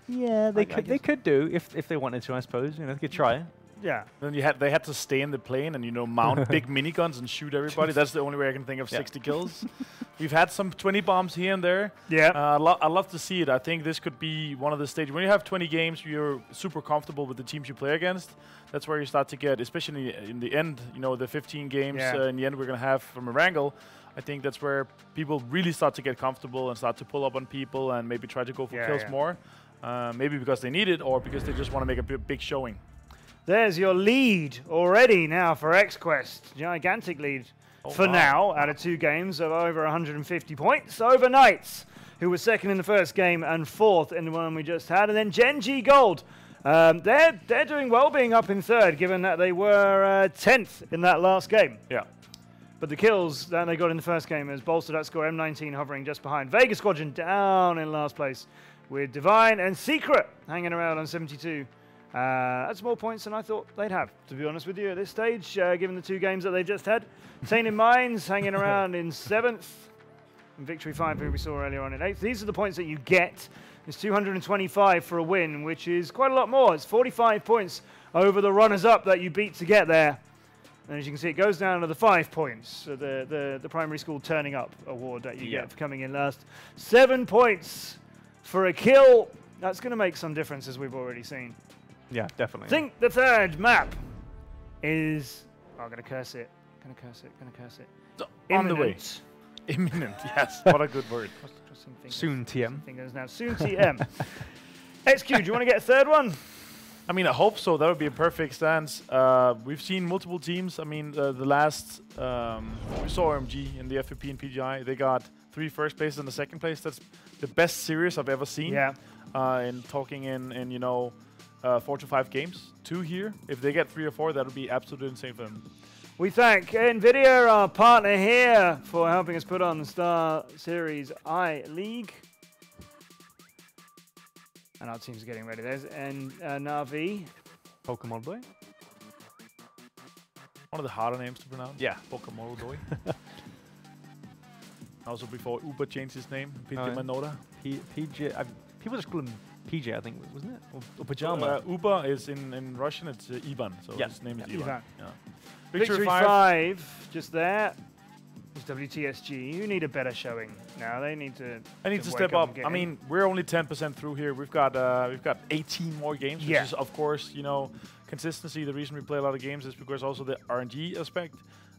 yeah, they could do if they wanted to, I suppose. You know, they could try. Yeah. Then they had to stay in the plane and, you know, mount big miniguns and shoot everybody. That's the only way I can think of 60 kills. We've had some 20 bombs here and there. Yeah. I'd love to see it. I think this could be one of the stages. When you have 20 games, you're super comfortable with the teams you play against. That's where you start to get, especially in the end, you know, the 15 games in the end we're going to have from a wrangle. I think that's where people really start to get comfortable and start to pull up on people and maybe try to go for kills more. Maybe because they need it or because they just want to make a big showing. There's your lead already now for XQuest. Gigantic lead for now out of 2 games of over 150 points over Knights, who was second in the first game and 4th in the one we just had. And then Gen.G Gold. They're doing well being up in 3rd, given that they were 10th in that last game. Yeah. But the kills that they got in the first game has bolstered that score. M19 hovering just behind. Vega Squadron down in last place with Divine and Secret hanging around on 72. That's more points than I thought they'd have, to be honest with you, at this stage, given the 2 games that they just had. Tainted Minds hanging around in 7th. And Victory 5, who we saw earlier on in 8th. These are the points that you get. It's 225 for a win, which is quite a lot more. It's 45 points over the runners-up that you beat to get there. And as you can see, it goes down to the 5 points, so the primary school turning up award that you get for coming in last. 7 points for a kill. That's going to make some difference, as we've already seen. Yeah, definitely. I think the third map is... Oh, I'm going to curse it. Going to curse it. So on the way. Imminent, yes. What a good word. Soon TM. Fingers now. Soon TM. XQ, do you want to get a third one? I mean, I hope so. That would be a perfect stance. We've seen multiple teams. I mean, the last... we saw RMG in the FVP and PGI. They got 3 first places and the 2nd place. That's the best series I've ever seen. Yeah. In talking in you know... 4 to 5 games, 2 here. If they get 3 or 4, that would be absolutely insane for them. We thank NVIDIA, our partner here, for helping us put on the StarSeries I-League. And our team's getting ready. There's Navi. Pokemon Boy. One of the harder names to pronounce. Yeah. Pokemon Boy. Also before Uber changed his name. PJ. People just call him PJ, I think, wasn't it? Or Pajama. Uber is in Russian, it's Ivan. So his name is Ivan. Yeah. Victory 5, just there. It's WTSG. You need a better showing now. They need to. I need to step up. I mean, we're only 10% through here. We've got 18 more games, which is, of course, you know, consistency. The reason we play a lot of games is because also the RNG aspect.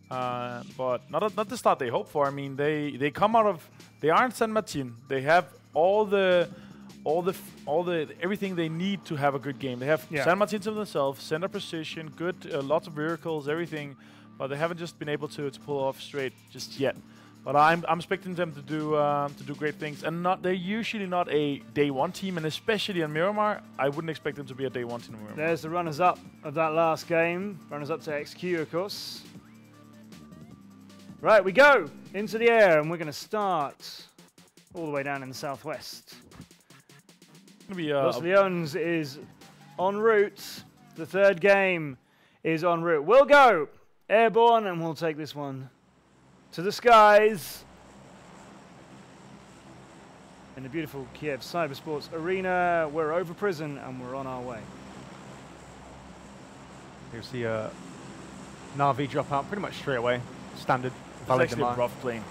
But not the start they hope for. I mean, they come out of. They aren't San Martin. They have all the everything they need to have a good game. They have San Martin to themselves, center position, good, lots of vehicles, everything, but they haven't just been able to pull off straight just yet. But I'm expecting them to do great things, and they're usually not a day 1 team, and especially in Miramar, I wouldn't expect them to be a day 1 team in Miramar. There's the runners-up of that last game. Runners-up to XQ, of course. Right, we go into the air, and we're going to start all the way down in the southwest. Los Leones is en route. The third game is en route. We'll go airborne, and we'll take this one to the skies in the beautiful Kiev Cybersports Arena. We're over prison, and we're on our way. You'll see Na'Vi drop out pretty much straight away. Standard. It's actually a rough plane.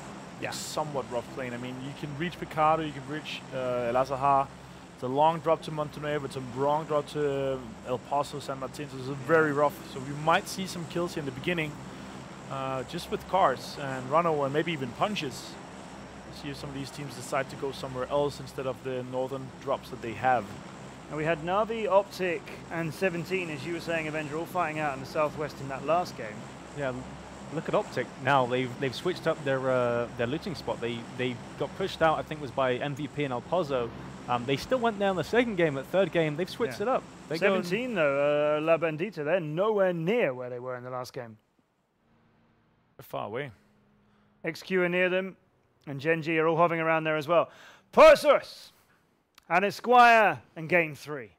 Yeah, somewhat rough plane. I mean, you can reach Picardo, you can reach El Azahar. It's a long drop to Montenegro, it's a long drop to El Paso, San Martin. So it's very rough. So we might see some kills here in the beginning. just with cars and Runo and maybe even punches. See if some of these teams decide to go somewhere else instead of the northern drops that they have. And we had Navi, Optic, and 17, as you were saying, Avenger, all fighting out in the southwest in that last game. Yeah, look at Optic now. They've switched up their looting spot. They got pushed out. I think it was by MVP and El Pozo. They still went down the second game. At third game, they've switched it up. 17 though, La Bandita, they're nowhere near where they were in the last game. They're far away. XQ are near them, and Gen.G are all hovering around there as well. Perseus and Esquire and game 3.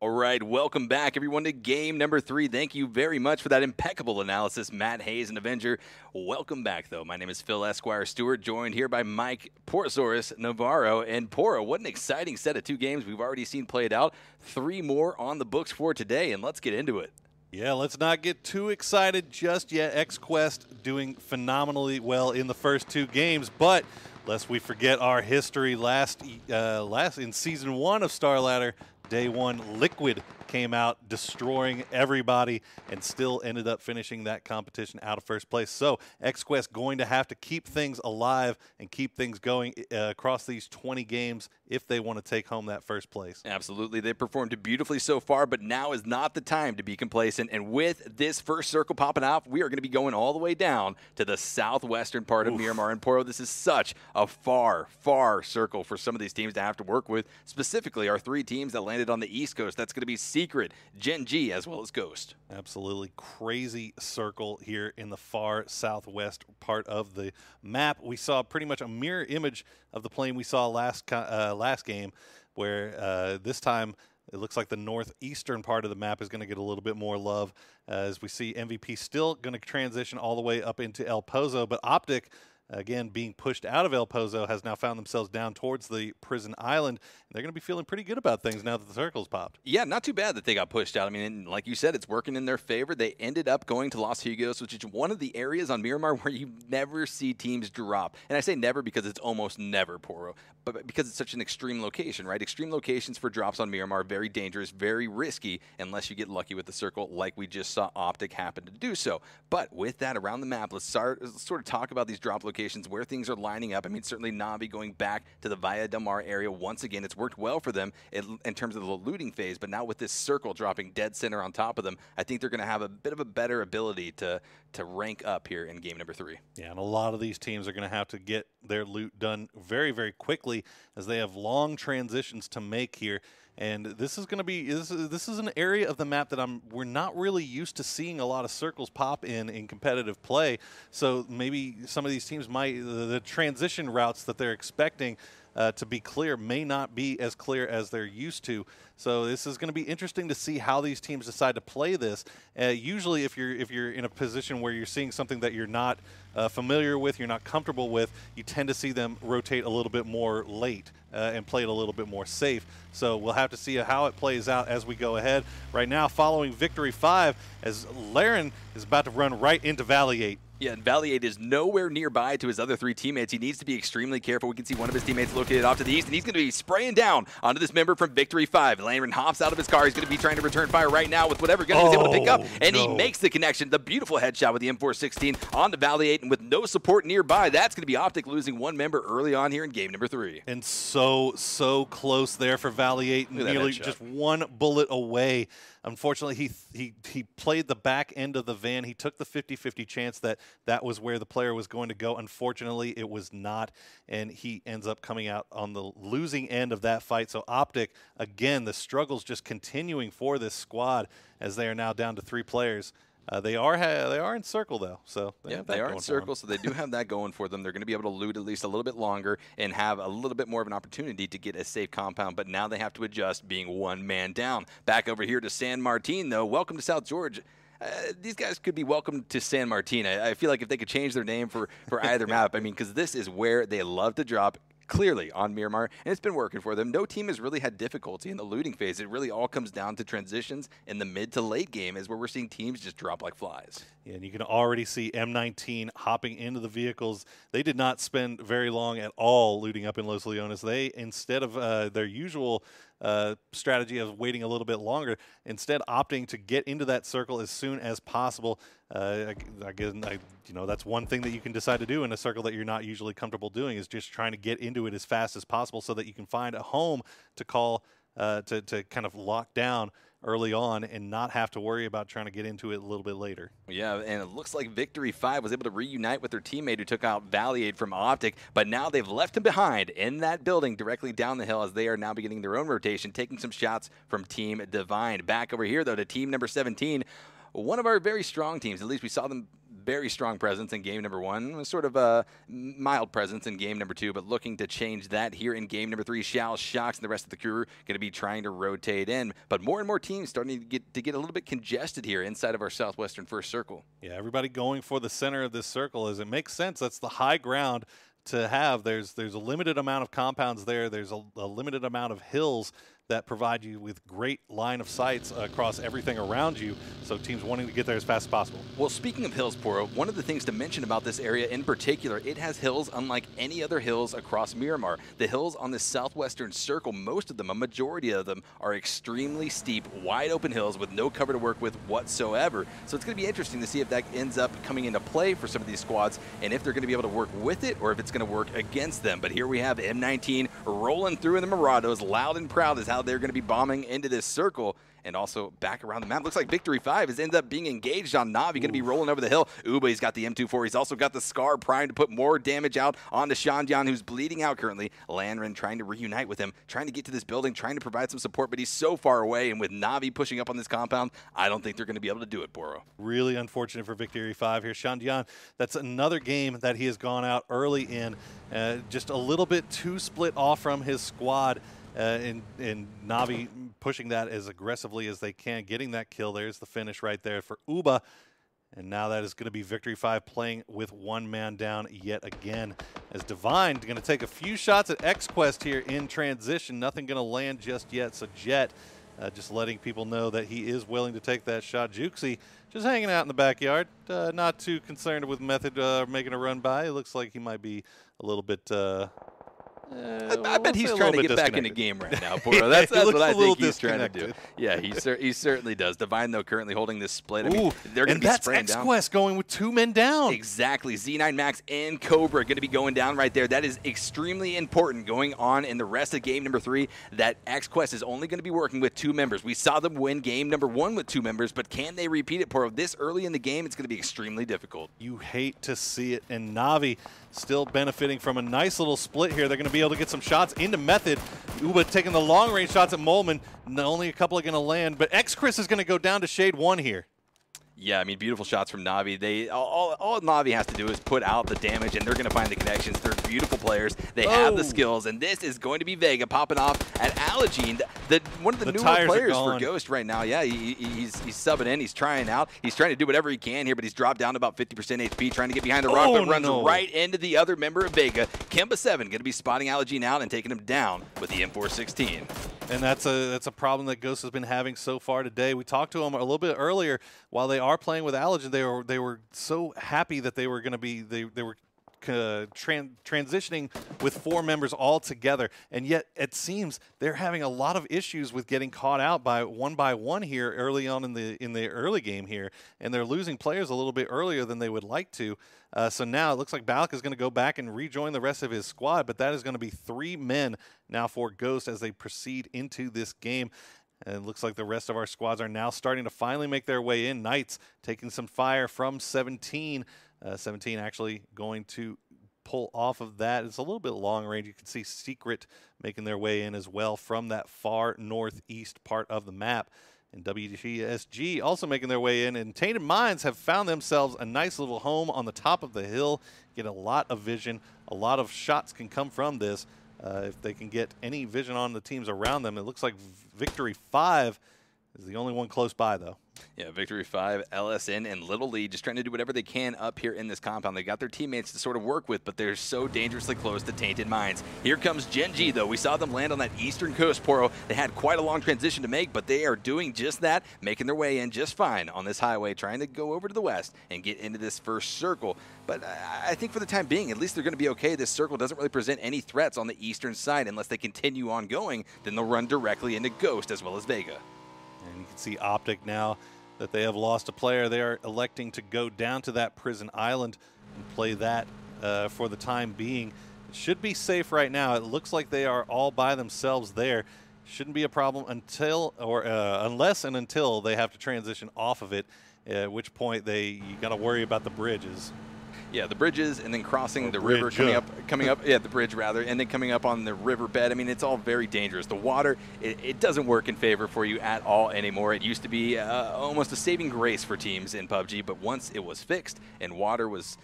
All right, welcome back, everyone, to game number 3. Thank you very much for that impeccable analysis, Matt Hayes and Avenger. Welcome back, though. My name is Phil Esquire Stewart, joined here by Mike Porzoris Navarro. And Poro, what an exciting set of 2 games we've already seen played out. 3 more on the books for today, and let's get into it. Yeah, let's not get too excited just yet. XQuest doing phenomenally well in the first 2 games, but lest we forget our history last in Season 1 of StarLadder, Day 1, Liquid came out destroying everybody and still ended up finishing that competition out of first place. So XQuest going to have to keep things alive and keep things going across these 20 games if they want to take home that first place. Absolutely. They performed beautifully so far, but now is not the time to be complacent. And with this first circle popping off, we are going to be going all the way down to the southwestern part of Miramar. And Poro, this is such a far, far circle for some of these teams to have to work with, specifically our 3 teams that landed on the East Coast. That's going to be Secret, Gen.G, as well as Ghost. Absolutely crazy circle here in the far southwest part of the map. We saw pretty much a mirror image of the plane we saw last game, where this time it looks like the northeastern part of the map is going to get a little bit more love, as we see MVP still going to transition all the way up into El Pozo, but Optic, again, being pushed out of El Pozo, has now found themselves down towards the prison island. And they're going to be feeling pretty good about things now that the circle's popped. Yeah, not too bad that they got pushed out. I mean, like you said, it's working in their favor. They ended up going to Los Higos, which is one of the areas on Miramar where you never see teams drop. And I say never because it's almost never, Poro, but because it's such an extreme location, right? Extreme locations for drops on Miramar, very dangerous, very risky, unless you get lucky with the circle like we just saw Optic happen to do so. But with that around the map, let's sort of talk about these drop locations, where things are lining up. I mean, certainly Navi going back to the Valle del Mar area once again. It's worked well for them in terms of the looting phase, but now with this circle dropping dead center on top of them, I think they're going to have a bit of a better ability to rank up here in game number 3. Yeah, and a lot of these teams are going to have to get their loot done very, very quickly, as they have long transitions to make here. And this is going to be this is an area of the map that we're not really used to seeing a lot of circles pop in competitive play. So maybe some of these teams might the transition routes that they're expecting to be clear may not be as clear as they're used to. So this is going to be interesting to see how these teams decide to play this. Usually, if you're in a position where you're seeing something that you're not familiar with, you're not comfortable with, you tend to see them rotate a little bit more late and play it a little bit more safe. So we'll have to see how it plays out as we go ahead. Right now, following Victory 5, as Laren is about to run right into Valley 8. Yeah, and Valley 8 is nowhere nearby to his other 3 teammates. He needs to be extremely careful. We can see one of his teammates located off to the east, and he's going to be spraying down onto this member from Victory 5. Laren hops out of his car. He's going to be trying to return fire right now with whatever gun he's able to pick up, and he makes the connection. The beautiful headshot with the M416 on the Valley 8, and with no support nearby, that's going to be Optic losing 1 member early on here in game number 3. And so close there for Valley 8, nearly just 1 bullet away. Unfortunately, he played the back end of the van. He took the 50-50 chance that was where the player was going to go. Unfortunately, it was not, and he ends up coming out on the losing end of that fight. So Optic, again, the struggle's just continuing for this squad as they are now down to 3 players. They are in circle, though. So they are in circle, so they do have that going for them. They're going to be able to loot at least a little bit longer and have a little bit more of an opportunity to get a safe compound, but now they have to adjust being 1 man down. Back over here to San Martin, though. Welcome to South Georgia. These guys could be welcome to San Martin. I feel like if they could change their name for either map, I mean, because this is where they love to drop. clearly on Miramar, and it's been working for them. No team has really had difficulty in the looting phase. It really all comes down to transitions in the mid to late game is where we're seeing teams just drop like flies. Yeah, and you can already see M19 hopping into the vehicles. They did not spend very long at all looting up in Los Leones. They, instead of their usual strategy of waiting a little bit longer, instead opting to get into that circle as soon as possible. Again, you know, that's one thing that you can decide to do in a circle that you're not usually comfortable doing, is just trying to get into it as fast as possible so that you can find a home to call to kind of lock down early on and not have to worry about trying to get into it a little bit later. Yeah, and it looks like Victory 5 was able to reunite with their teammate who took out Valiate from Optic, but now they've left him behind in that building directly down the hill as they are now beginning their own rotation, taking some shots from Team Divine. Back over here, though, to team number 17. One of our very strong teams, at least we saw them very strong presence in game number 1, sort of a mild presence in game number 2, but looking to change that here in game number 3. Shao, Shocks, and the rest of the crew are going to be trying to rotate in, but more and more teams starting to get a little bit congested here inside of our southwestern first circle. Yeah, everybody going for the center of this circle, as it makes sense. That's the high ground to have. There's a limited amount of compounds there. There's a limited amount of hills that provide you with great line of sights across everything around you, so teams wanting to get there as fast as possible. Well, speaking of hills, Poro, one of the things to mention about this area in particular, it has hills unlike any other hills across Miramar. The hills on this southwestern circle, most of them, a majority of them, are extremely steep, wide open hills with no cover to work with whatsoever. So it's going to be interesting to see if that ends up coming into play for some of these squads, and if they're going to be able to work with it or if it's going to work against them. But here we have M19 rolling through in the Marados, loud and proud is how they're going to be bombing into this circle. And also back around the map. Looks like Victory 5 has ended up being engaged on Navi. Going to be rolling over the hill. Uba, he's got the M24. He's also got the Scar primed to put more damage out onto Shandian, who's bleeding out currently. Lanren trying to reunite with him, trying to get to this building, trying to provide some support, but he's so far away. And with Navi pushing up on this compound, I don't think they're going to be able to do it, Boro. Really unfortunate for Victory 5 here. Shandian, that's another game that he has gone out early in. Just a little bit too split off from his squad. And Navi pushing that as aggressively as they can, getting that kill. There's the finish right there for Uba. And now that is going to be Victory 5 playing with one man down yet again. As Divine going to take a few shots at XQuest here in transition. Nothing going to land just yet. So Jet just letting people know that he is willing to take that shot. Juxi just hanging out in the backyard. Not too concerned with Method making a run by. It looks like he might be a little bit... I bet he's trying to get back in the game right now, Poro. That's what I think he's trying to do. Yeah, he certainly does. Divine, though, currently holding this split. I mean, they're going to be spraying down. And that's XQuest going with 2 men down. Exactly. Z9 Max and Cobra going to be going down right there. That is extremely important going on in the rest of game number 3, that XQuest is only going to be working with 2 members. We saw them win game number 1 with 2 members, but can they repeat it, Poro? This early in the game, it's going to be extremely difficult. You hate to see it. And Navi still benefiting from a nice little split here. They're going to be able to get some shots into Method. Uba taking the long-range shots at Molman. Only a couple are going to land, but X-Chris is going to go down to Shade 1 here. Yeah, I mean, beautiful shots from Navi. All Navi has to do is put out the damage, and they're going to find the connections. They're beautiful players. They have the skills, and this is going to be Vega popping off at Allogene, one of the newer players for Ghost right now. Yeah, he's subbing in. He's trying out. He's trying to do whatever he can here, but he's dropped down to about 50% HP, trying to get behind the rock, but runs right into the other member of Vega. Kemba7 going to be spotting Allogene out and taking him down with the M416. And that's a problem that Ghost has been having so far today. We talked to him a little bit earlier. While they are playing with Allergen, they were so happy that they were going to be they were transitioning with 4 members all together, and yet it seems they're having a lot of issues with getting caught out by one here early on in the early game here, and they're losing players a little bit earlier than they would like to. So now it looks like Balak is going to go back and rejoin the rest of his squad, but that is going to be 3 men now for Ghost as they proceed into this game. And it looks like the rest of our squads are now starting to finally make their way in. Knights taking some fire from 17. 17 actually going to pull off of that. It's a little bit long range. You can see Secret making their way in as well from that far northeast part of the map. And WGSG also making their way in. And Tainted Minds have found themselves a nice little home on the top of the hill. Get a lot of vision. A lot of shots can come from this. If they can get any vision on the teams around them. It looks like Victory 5 is the only one close by, though. Yeah, Victory 5, LSN, and Little League just trying to do whatever they can up here in this compound. They got their teammates to sort of work with, but they're so dangerously close to Tainted Minds. Here comes Gen G, though. We saw them land on that eastern coast, Poro. They had quite a long transition to make, but they are doing just that, making their way in just fine on this highway, trying to go over to the west and get into this first circle. But I think for the time being, at least they're going to be okay. This circle doesn't really present any threats on the eastern side. Unless they continue on going, then they'll run directly into Ghost as well as Vega. And you can see Optic now that they have lost a player. They are electing to go down to that prison island and play that for the time being. It should be safe right now. It looks like they are all by themselves there. Shouldn't be a problem until, or unless and until they have to transition off of it, at which point you got to worry about the bridges. Yeah, the bridges and then crossing the river, coming up, yeah, the bridge rather, and then coming up on the riverbed. I mean, it's all very dangerous. The water, it doesn't work in favor for you at all anymore. It used to be almost a saving grace for teams in PUBG, but once it was fixed and water was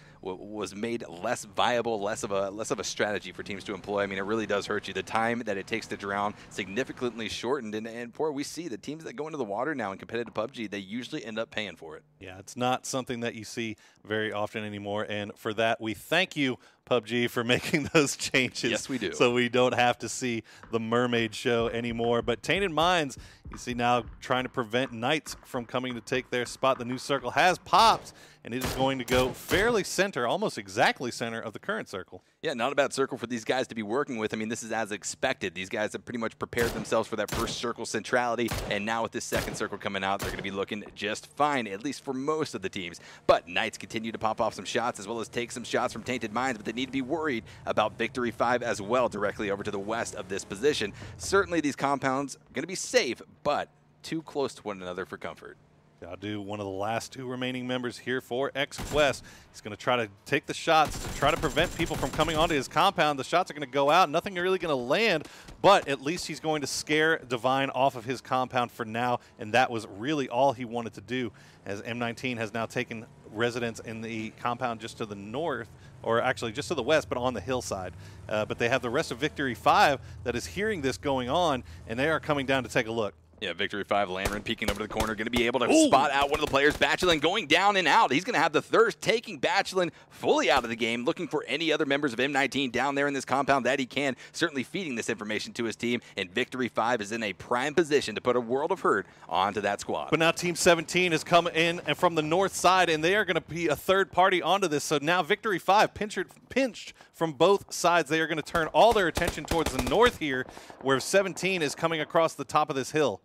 made less viable, less of a strategy for teams to employ. I mean, it really does hurt you. The time that it takes to drown significantly shortened, and poor, we see the teams that go into the water now in competitive PUBG, they usually end up paying for it. Yeah, it's not something that you see very often anymore, and for that, we thank you, PUBG, for making those changes. Yes, we do. So we don't have to see the mermaid show anymore. But Tainted Minds, you see now trying to prevent Knights from coming to take their spot. The new circle has popped, and it is going to go fairly center, almost exactly center of the current circle. Yeah, not a bad circle for these guys to be working with. I mean, this is as expected. These guys have pretty much prepared themselves for that first circle centrality, and now with this second circle coming out, they're going to be looking just fine, at least for most of the teams. But Knights continue to pop off some shots as well as take some shots from Tainted Minds, but they need to be worried about Victory 5 as well, directly over to the west of this position. Certainly these compounds are going to be safe, but too close to one another for comfort. Yadu, one of the last two remaining members here for X-Quest. He's going to try to take the shots to try to prevent people from coming onto his compound. The shots are going to go out. Nothing really going to land, but at least he's going to scare Divine off of his compound for now, and that was really all he wanted to do, as M19 has now taken residence in the compound just to the north, or actually just to the west, but on the hillside. But they have the rest of Victory 5 that is hearing this going on, and they are coming down to take a look. Yeah, Victory 5, Landrin peeking over the corner, going to be able to spot out one of the players. Bachelin going down and out. He's going to have the thirst, taking Bachelin fully out of the game, looking for any other members of M19 down there in this compound that he can, certainly feeding this information to his team, and Victory 5 is in a prime position to put a world of hurt onto that squad. But now Team 17 has come in and from the north side, and they are going to be a third party onto this. So now Victory 5, pinched from both sides. They are going to turn all their attention towards the north here, where 17 is coming across the top of this hill.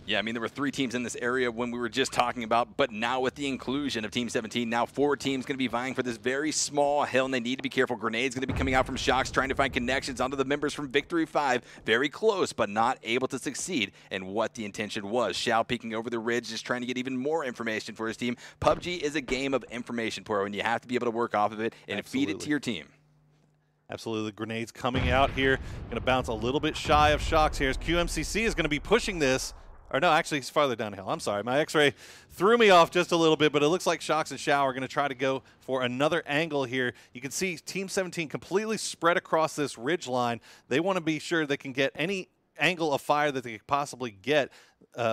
Yeah, I mean, there were 3 teams in this area when we were just talking about, but now with the inclusion of Team 17, now 4 teams going to be vying for this very small hill, and they need to be careful. Grenades going to be coming out from Shocks, trying to find connections onto the members from Victory 5. Very close, but not able to succeed in what the intention was. Shao peeking over the ridge, just trying to get even more information for his team. PUBG is a game of information, Poro, and you have to be able to work off of it and feed it to your team. Absolutely. Grenades coming out here. Going to bounce a little bit shy of Shocks here, as QMCC is going to be pushing this. Or no, actually, he's farther downhill. I'm sorry. My X-ray threw me off just a little bit, but it looks like Shocks and Shao are going to try to go for another angle here. You can see Team 17 completely spread across this ridge line. They want to be sure they can get any angle of fire that they could possibly get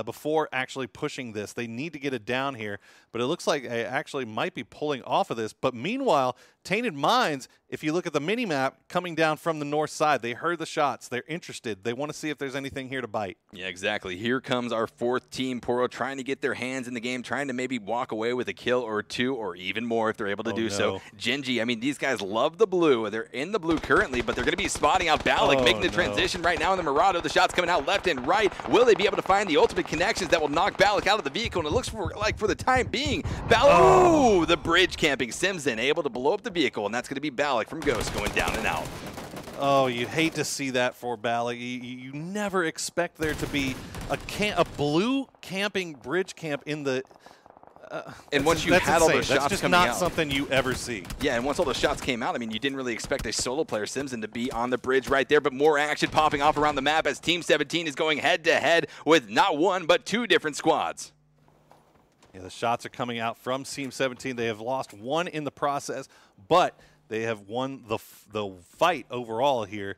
before actually pushing this. They need to get it down here, but it looks like they actually might be pulling off of this. But meanwhile, Tainted Minds, if you look at the mini-map coming down from the north side, they heard the shots. They're interested. They want to see if there's anything here to bite. Yeah, exactly. Here comes our 4th team, Poro, trying to get their hands in the game, trying to maybe walk away with a kill or 2 or even more if they're able to do so. Genji, I mean, these guys love the blue. They're in the blue currently, but they're going to be spotting out Balak, making the transition right now in the Murado. The shots coming out left and right. Will they be able to find the ultimate connections that will knock Balak out of the vehicle? And it looks like for the time being, Balak, the bridge camping Simson able to blow up the vehicle, and that's going to be Balak from Ghost going down and out. Oh, you hate to see that for Balak. You never expect there to be a blue camping bridge camp in the... and once you had all those shots coming out. That's just not something you ever see. Yeah, and once all those shots came out, I mean, you didn't really expect a solo player, Simpson, to be on the bridge right there, but more action popping off around the map as Team 17 is going head-to-head with not 1, but 2 different squads. Yeah, the shots are coming out from Team 17. They have lost 1 in the process, but they have won the fight overall here,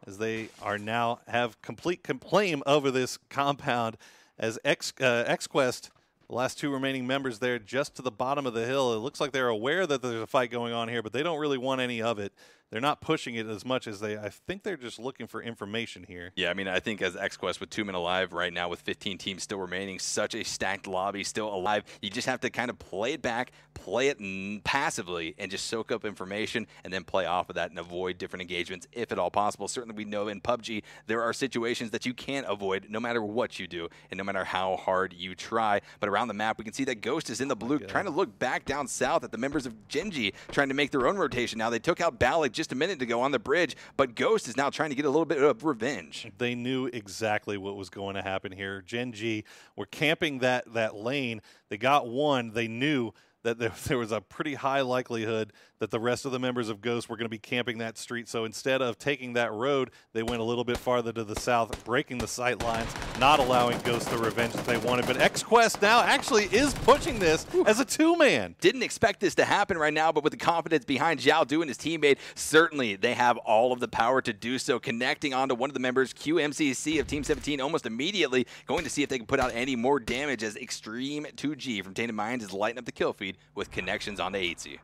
as they are now have complete claim over this compound. as XQuest, the last 2 remaining members there just to the bottom of the hill. It looks like they're aware that there's a fight going on here, but they don't really want any of it. They're not pushing it as much as I think they're just looking for information here. Yeah, I mean, I think as XQuest with 2 men alive right now with 15 teams still remaining, such a stacked lobby still alive, you just have to kind of play it back, play it passively, and just soak up information and then play off of that and avoid different engagements if at all possible. Certainly we know in PUBG there are situations that you can't avoid no matter what you do and no matter how hard you try. But around the map, we can see that Ghost is in the blue, trying to look back down south at the members of Genji, trying to make their own rotation. Now, they took out Balak just a minute ago on the bridge, but Ghost is now trying to get a little bit of revenge. They knew exactly what was going to happen here. Genji were camping that lane. They got one. They knew that there was a pretty high likelihood that the rest of the members of Ghost were going to be camping that street. So instead of taking that road, they went a little bit farther to the south, breaking the sight lines, not allowing Ghost the revenge that they wanted. But XQuest now actually is pushing this as a 2-man. Didn't expect this to happen right now, but with the confidence behind Zhao Du and his teammate, certainly they have all of the power to do so. Connecting onto one of the members, QMCC of Team 17, almost immediately going to see if they can put out any more damage as Extreme 2G from Tainted Minds is lighting up the kill feed with connections onto 8C.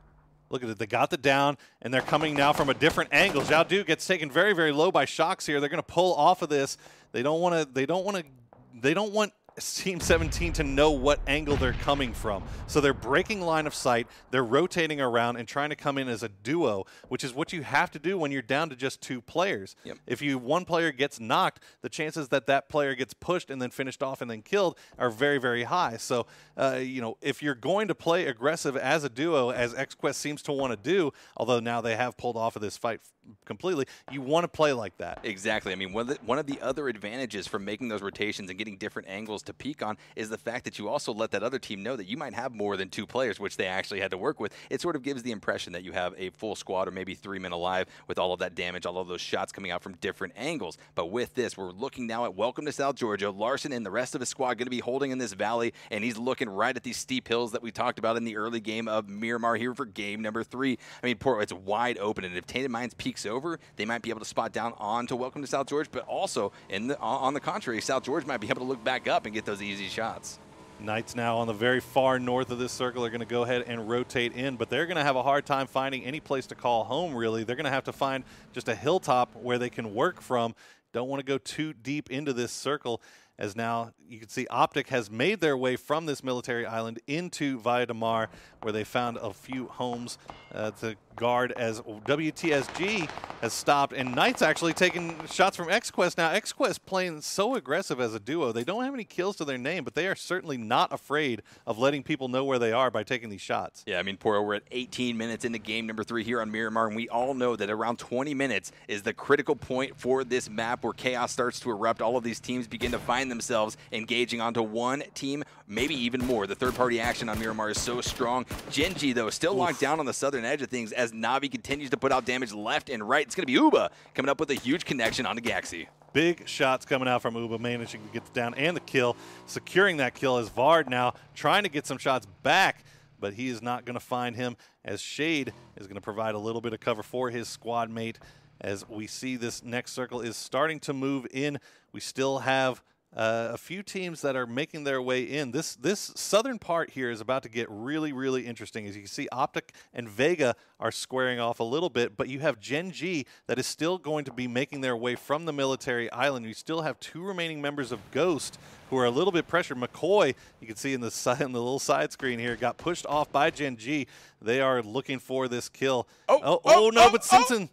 Look at it. They got the down, and they're coming now from a different angle. Zhao Du gets taken very, very low by Shocks here. They're going to pull off of this. They don't want Team 17 to know what angle they're coming from. So they're breaking line of sight, they're rotating around and trying to come in as a duo, which is what you have to do when you're down to just 2 players. Yep. If one player gets knocked, the chances that player gets pushed and then finished off and then killed are very, very high. So, if you're going to play aggressive as a duo, as XQuest seems to want to do, although now they have pulled off of this fight completely, you want to play like that. Exactly. I mean, one of the other advantages from making those rotations and getting different angles to peak on is the fact that you also let that other team know that you might have more than 2 players, which they actually had to work with. It sort of gives the impression that you have a full squad or maybe 3 men alive with all of that damage, all of those shots coming out from different angles. But with this, we're looking now at Welcome to South Georgia. Larson and the rest of his squad going to be holding in this valley, and he's looking right at these steep hills that we talked about in the early game of Miramar here for game number 3. I mean, it's wide open, and if Tainted Minds peeks over, they might be able to spot down onto Welcome to South George, but also on the contrary, South George might be able to look back up and get those easy shots. Knights now on the very far north of this circle are going to go ahead and rotate in, but they're going to have a hard time finding any place to call home, really. They're going to have to find just a hilltop where they can work from. Don't want to go too deep into this circle, as now you can see Optic has made their way from this military island into Via de Mar, where they found a few homes to guard as WTSG has stopped, and Knights actually taking shots from XQuest. Now, XQuest playing so aggressive as a duo. They don't have any kills to their name, but they are certainly not afraid of letting people know where they are by taking these shots. Yeah, I mean, Poro, we're at 18 minutes into game number 3 here on Miramar, and we all know that around 20 minutes is the critical point for this map where chaos starts to erupt. All of these teams begin to find themselves engaging onto one team, maybe even more. The third-party action on Miramar is so strong. Genji, though, still locked down on the southern edge of things as Na'Vi continues to put out damage left and right. It's going to be Uba coming up with a huge connection onto Gaxi. Big shots coming out from Uba, managing to get the down and the kill, securing that kill as Vard now trying to get some shots back, but he is not going to find him, as Shade is going to provide a little bit of cover for his squad mate. As we see this next circle is starting to move in, we still have a few teams that are making their way in. This southern part here is about to get really, really interesting. As you can see, Optic and Vega are squaring off a little bit, but you have Genji that is still going to be making their way from the military island. You still have 2 remaining members of Ghost who are a little bit pressured. McCoy, you can see in the little side screen here, got pushed off by Genji. They are looking for this kill. But Simpson...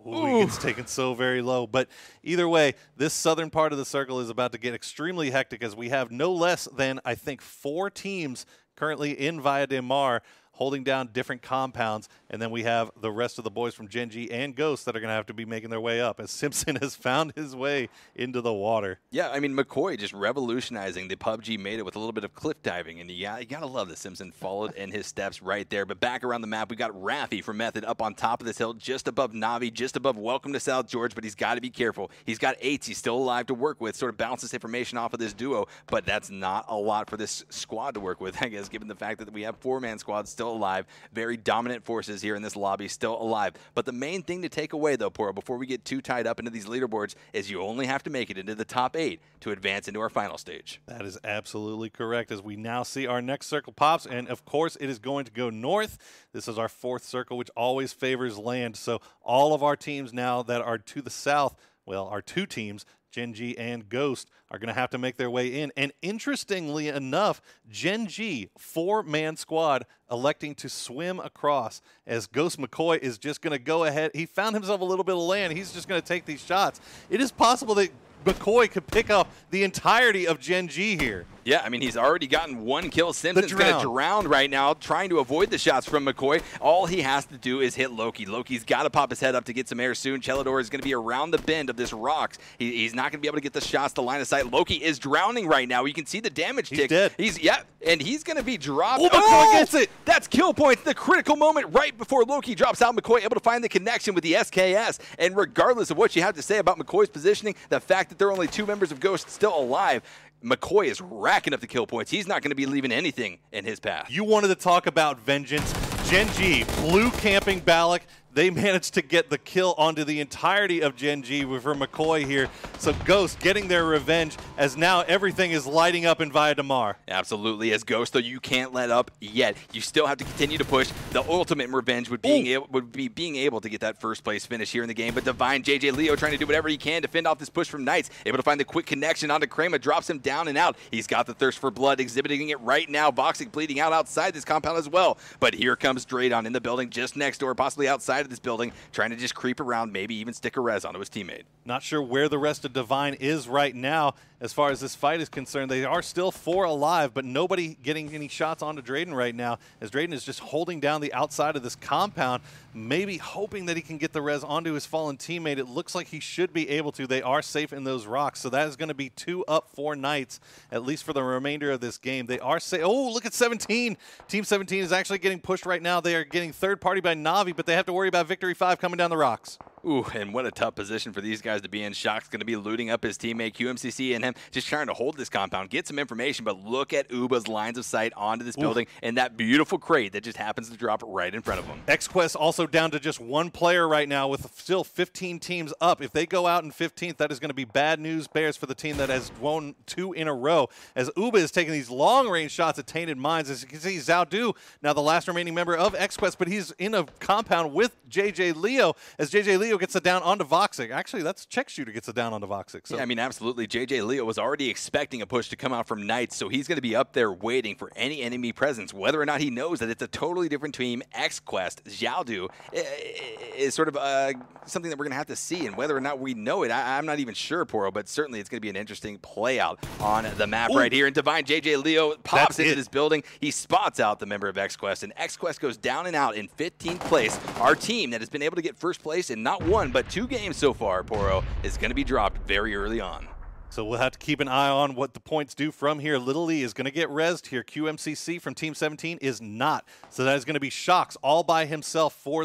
Ooh, he gets taken so very low. But either way, this southern part of the circle is about to get extremely hectic, as we have no less than, I think, 4 teams currently in Via de Mar holding down different compounds, and then we have the rest of the boys from Genji and Ghost that are going to have to be making their way up, as Simpson has found his way into the water. Yeah, I mean, McCoy just revolutionizing the PUBG made it with a little bit of cliff diving, and you got to love that Simpson followed in his steps right there. But back around the map, we got Rafi from Method up on top of this hill, just above Na'Vi, just above Welcome to South George, but he's got to be careful. He's got 8s, he's still alive to work with, sort of bounces information off of this duo, but that's not a lot for this squad to work with, I guess, given the fact that we have 4-man squads still still alive. Very dominant forces here in this lobby, still alive. But the main thing to take away, though, Poro, before we get too tied up into these leaderboards, is you only have to make it into the top 8 to advance into our final stage. That is absolutely correct, as we now see our next circle pops, and of course it is going to go north. This is our 4th circle, which always favors land. So all of our teams now that are to the south, well, our 2 teams, Gen G and Ghost, are going to have to make their way in. And interestingly enough, Gen G, 4-man squad, electing to swim across, as Ghost McCoy is just going to go ahead. He found himself a little bit of land. He's just going to take these shots. It is possible that McCoy could pick up the entirety of Gen G here. Yeah, I mean, he's already gotten 1 kill. Simpson's going to drown right now, trying to avoid the shots from McCoy. All he has to do is hit Loki. Loki's got to pop his head up to get some air soon. Chelador is going to be around the bend of this rocks. He's not going to be able to get the shots to line of sight. Loki is drowning right now. You can see the damage tick. He's dead. Yeah, and he's going to be dropped. Oh, McCoy gets it. That's kill points. The critical moment right before Loki drops out. McCoy able to find the connection with the SKS. And regardless of what you have to say about McCoy's positioning, the fact that there are only 2 members of Ghost still alive, McCoy is racking up the kill points. He's not going to be leaving anything in his path. You wanted to talk about vengeance. Gen G, blue camping Balak. They managed to get the kill onto the entirety of Gen G for McCoy here. So Ghost getting their revenge, as now everything is lighting up in Via Damar. Absolutely. As Ghost, though, you can't let up yet. You still have to continue to push. The ultimate revenge would be being able to get that first place finish here in the game. But Divine JJ Leo trying to do whatever he can to fend off this push from Knights. Able to find the quick connection onto Krema, drops him down and out. He's got the thirst for blood, exhibiting it right now. Voxic bleeding out outside this compound as well. But here comes Draydon in the building just next door, possibly outside of this building, trying to just creep around, maybe even stick a res onto his teammate. Not sure where the rest of Divine is right now as far as this fight is concerned. They are still 4 alive, but nobody getting any shots onto Drayden right now, as Drayden is just holding down the outside of this compound, maybe hoping that he can get the res onto his fallen teammate. It looks like he should be able to. They are safe in those rocks, so that is going to be 2 up for Knights, at least for the remainder of this game. They are safe. Oh, look at 17. Team 17 is actually getting pushed right now. They are getting third party by Na'Vi, but they have to worry about Victory 5 coming down the rocks. Ooh, and what a tough position for these guys to be in. Shock's going to be looting up his teammate QMCC and him, just trying to hold this compound, get some information, but look at Uba's lines of sight onto this building and that beautiful crate that just happens to drop right in front of him. XQuest also down to just 1 player right now with still 15 teams up. If they go out in 15th, that is going to be bad news bears for the team that has won 2 in a row, as Uba is taking these long-range shots at Tainted Minds. As you can see, Zhaodu, now the last remaining member of XQuest, but he's in a compound with JJ Leo, as JJ Leo gets a down onto Voxic. Actually, that's Check Shooter gets a down onto Voxic. So. Yeah, I mean, absolutely. JJ Leo was already expecting a push to come out from Knights, so he's going to be up there waiting for any enemy presence. Whether or not he knows that it's a totally different team, XQuest, Zhaodu, is sort of something that we're going to have to see, and whether or not we know it, I'm not even sure, Poro, but certainly it's going to be an interesting play out on the map right here. And Divine JJ Leo pops into this building. He spots out the member of XQuest, and XQuest goes down and out in 15th place. Our team that has been able to get first place in not 1, but 2 games so far, Poro, is going to be dropped very early on. So we'll have to keep an eye on what the points do from here. Little Lee is going to get rezzed here. QMCC from Team 17 is not. So that is going to be Shocks all by himself for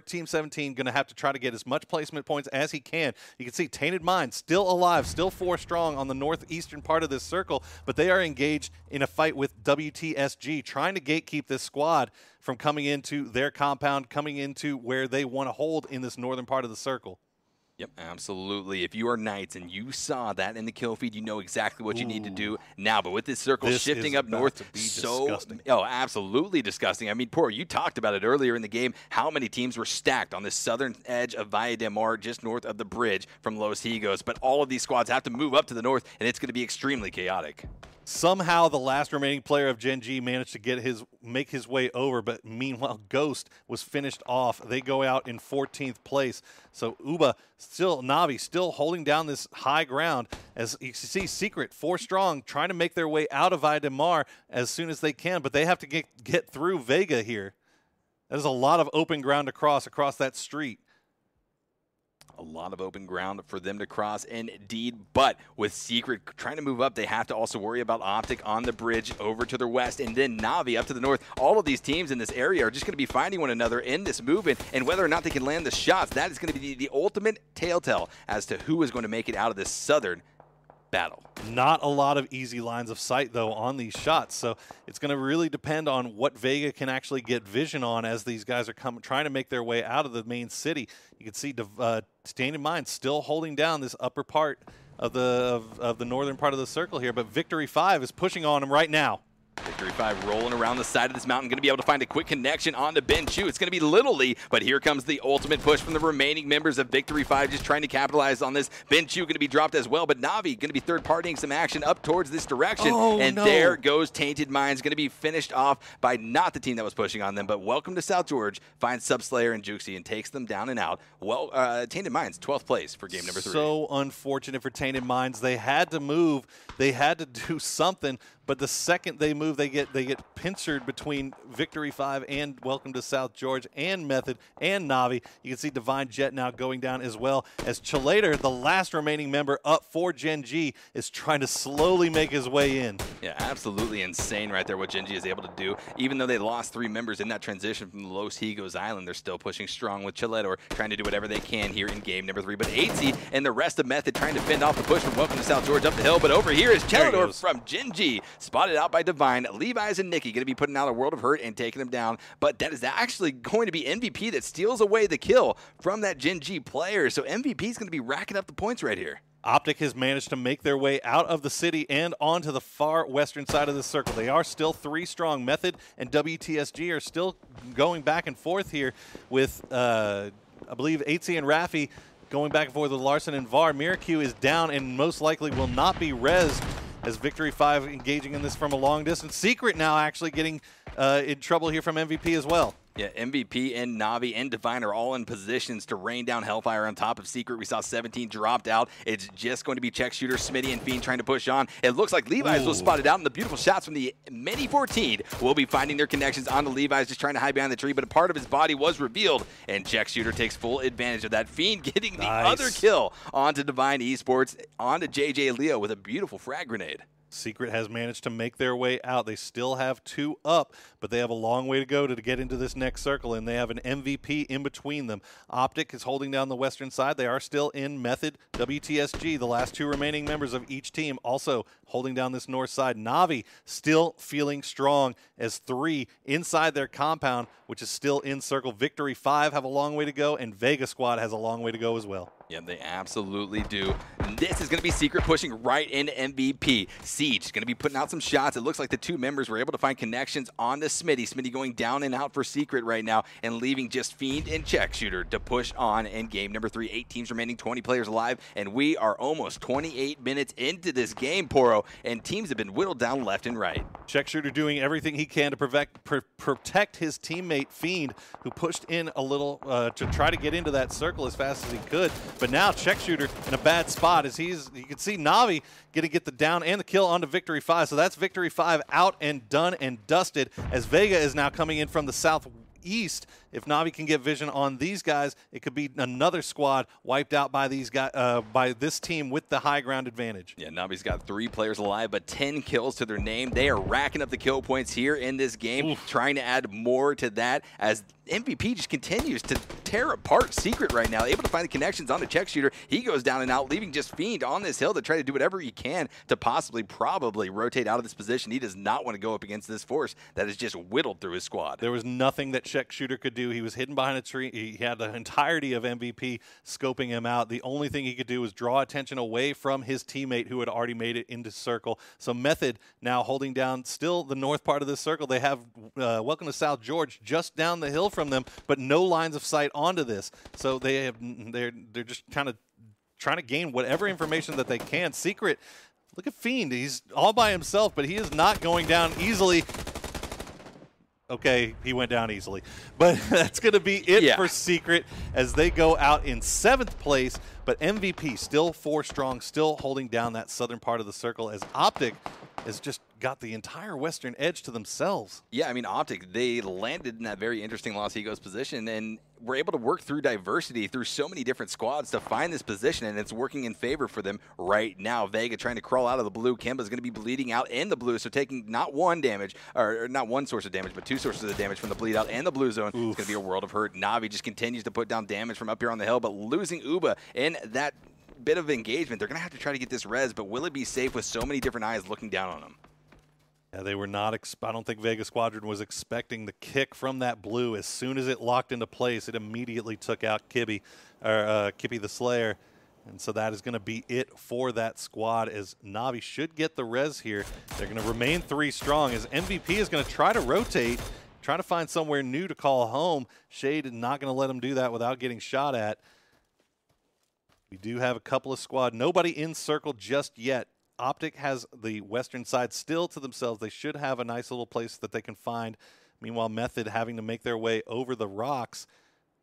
Team 17. Going to have to try to get as much placement points as he can. You can see Tainted Mind still alive, still 4 strong on the northeastern part of this circle, but they are engaged in a fight with WTSG, trying to gatekeep this squad from coming into their compound, coming into where they want to hold in this northern part of the circle. Yep, absolutely. If you are Knights and you saw that in the kill feed, you know exactly what you need to do now. But with this circle shifting up north, oh, absolutely disgusting. I mean, you talked about it earlier in the game, how many teams were stacked on the southern edge of Valle de Mar, just north of the bridge from Los Higos. But all of these squads have to move up to the north, and it's going to be extremely chaotic. Somehow the last remaining player of Gen G managed to make his way over, but meanwhile Ghost was finished off. They go out in 14th place. So Uba, Na'Vi still holding down this high ground. As you see, Secret, 4 strong, trying to make their way out of Valle de Mar as soon as they can, but they have to get through Vega here. That is a lot of open ground to cross across that street. A lot of open ground for them to cross, indeed. But with Secret trying to move up, they have to also worry about Optic on the bridge over to the west, and then Na'Vi up to the north. All of these teams in this area are just going to be finding one another in this movement, and whether or not they can land the shots, that is going to be the ultimate telltale as to who is going to make it out of this southern battle. Not a lot of easy lines of sight, though, on these shots. So it's going to really depend on what Vega can actually get vision on as these guys are trying to make their way out of the main city. You can see Tainted Minds still holding down this upper part of the northern part of the circle here, but Victory 5 is pushing on them right now. Victory 5 rolling around the side of this mountain, going to be able to find a quick connection onto Ben Chu. It's going to be Little Lee, but here comes the ultimate push from the remaining members of Victory 5, just trying to capitalize on this. Ben Chu going to be dropped as well, but Na'Vi going to be third-partying some action up towards this direction. And there goes Tainted Minds, going to be finished off by not the team that was pushing on them, but Welcome to South George finds Subslayer and Juxi and takes them down and out. Well, Tainted Minds, 12th place for game number 3. So unfortunate for Tainted Minds. They had to move. They had to do something. But the second they move, they get pincered between Victory 5 and Welcome to South George and Method and Na'Vi. You can see Divine Jet now going down as well as Chilater, the last remaining member up for Gen G, is trying to slowly make his way in. Yeah, absolutely insane right there what Gen G is able to do. Even though they lost 3 members in that transition from Los Higos Island, they're still pushing strong with Chilater, trying to do whatever they can here in game number 3. But 8Z and the rest of Method trying to fend off the push from Welcome to South George up the hill. But over here is Chilater from Gen G. Spotted out by Divine. Levi's and Nikki going to be putting out a World of Hurt and taking them down. But that is actually going to be MVP that steals away the kill from that Gen G player. So MVP is going to be racking up the points right here. Optic has managed to make their way out of the city and onto the far western side of the circle. They are still 3 strong. Method and WTSG are still going back and forth here with, I believe, 8C and Raffi going back and forth with Larson and VAR. Miracu is down and most likely will not be rezzed as Victory 5 engaging in this from a long distance. Secret now actually getting in trouble here from MVP as well. Yeah, MVP and Na'Vi and Divine are all in positions to rain down Hellfire on top of Secret. We saw 17 dropped out. It's just going to be Check Shooter, Smitty, and Fiend trying to push on. It looks like Levi's was spotted out, and the beautiful shots from the Many 14 will be finding their connections onto Levi's, just trying to hide behind the tree, but a part of his body was revealed, and Check Shooter takes full advantage of that. Fiend getting the other kill onto Divine Esports, onto JJ Leo with a beautiful frag grenade. Secret has managed to make their way out. They still have 2 up, but they have a long way to go to get into this next circle, and they have an MVP in between them. Optic is holding down the western side. They are still in Method. WTSG, the last 2 remaining members of each team, also holding down this north side. Na'Vi still feeling strong as 3 inside their compound, which is still in circle. Victory 5 have a long way to go, and Vega Squad has a long way to go as well. Yeah, they absolutely do. This is going to be Secret pushing right into MVP. Siege going to be putting out some shots. It looks like the 2 members were able to find connections on the Smitty. Smitty going down and out for Secret right now and leaving just Fiend and Check Shooter to push on in game number 3. 8 teams remaining, 20 players alive, and we are almost 28 minutes into this game, Poro, and teams have been whittled down left and right. Check Shooter doing everything he can to protect his teammate Fiend, who pushed in a little to try to get into that circle as fast as he could. But now Check Shooter in a bad spot as you can see Na'Vi going to get the down and the kill onto Victory 5. So that's Victory 5 out and done and dusted as Vega is now coming in from the southeast. If Na'Vi can get vision on these guys, it could be another squad wiped out by these guys, by this team with the high ground advantage. Yeah, Na'Vi's got 3 players alive, but 10 kills to their name. They are racking up the kill points here in this game, trying to add more to that as MVP just continues to tear apart Secret right now. Able to find the connections on the Check Shooter. He goes down and out, leaving just Fiend on this hill to try to do whatever he can to probably rotate out of this position. He does not want to go up against this force that is just whittled through his squad. There was nothing that Check Shooter could do. He was hidden behind a tree. He had the entirety of MVP scoping him out. The only thing he could do was draw attention away from his teammate who had already made it into circle. So Method now holding down still the north part of this circle. They have Welcome to South George just down the hill from them, but no lines of sight onto this. So they're just kind of trying to gain whatever information that they can. Secret, look at Fiend. He's all by himself, but he is not going down easily. Okay, he went down easily. But that's going to be it for Secret as they go out in 7th place. But MVP still 4 strong, still holding down that southern part of the circle as Optic has just got the entire western edge to themselves. Yeah, I mean, Optic, they landed in that very interesting Los Higos position and were able to work through diversity through so many different squads to find this position, and it's working in favor for them right now. Vega trying to crawl out of the blue. Kimba's going to be bleeding out in the blue, so taking not 1 damage, or not 1 source of damage, but 2 sources of damage from the bleed out and the blue zone. It's going to be a world of hurt. Na'Vi just continues to put down damage from up here on the hill, but losing Uba in that bit of engagement. They're going to have to try to get this res, but will it be safe with so many different eyes looking down on them? Yeah, they were not. I don't think Vega Squadron was expecting the kick from that blue. As soon as it locked into place, it immediately took out Kippy the Slayer. And so that is going to be it for that squad, as Na'Vi should get the res here. They're going to remain 3 strong, as MVP is going to try to rotate, try to find somewhere new to call home. Shade is not going to let him do that without getting shot at. We do have a couple of squad. Nobody in circle just yet. Optic has the western side still to themselves. They should have a nice little place that they can find. Meanwhile, Method having to make their way over the rocks.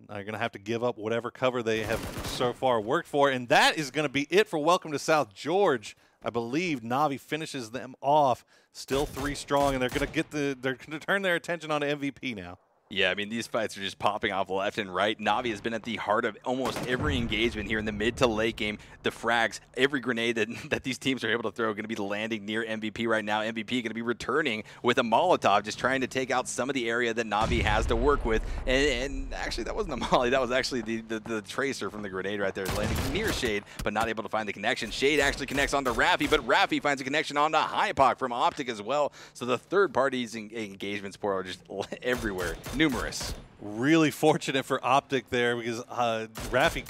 They're going to have to give up whatever cover they have so far worked for. And that is going to be it for Welcome to South George. I believe Na'Vi finishes them off. Still 3 strong, and they're going to turn their attention on MVP now. Yeah, I mean, these fights are just popping off left and right. Na'Vi has been at the heart of almost every engagement here in the mid to late game. The frags, every grenade that these teams are able to throw are going to be landing near MVP right now. MVP going to be returning with a Molotov, just trying to take out some of the area that Na'Vi has to work with. And actually, that wasn't a molly. That was actually the tracer from the grenade right there, landing near Shade, but not able to find the connection. Shade actually connects onto Raffi, but Raffi finds a connection onto Hypoc from Optic as well. So the third party's engagements are just everywhere. Numerous. Really fortunate for Optic there, because Raffi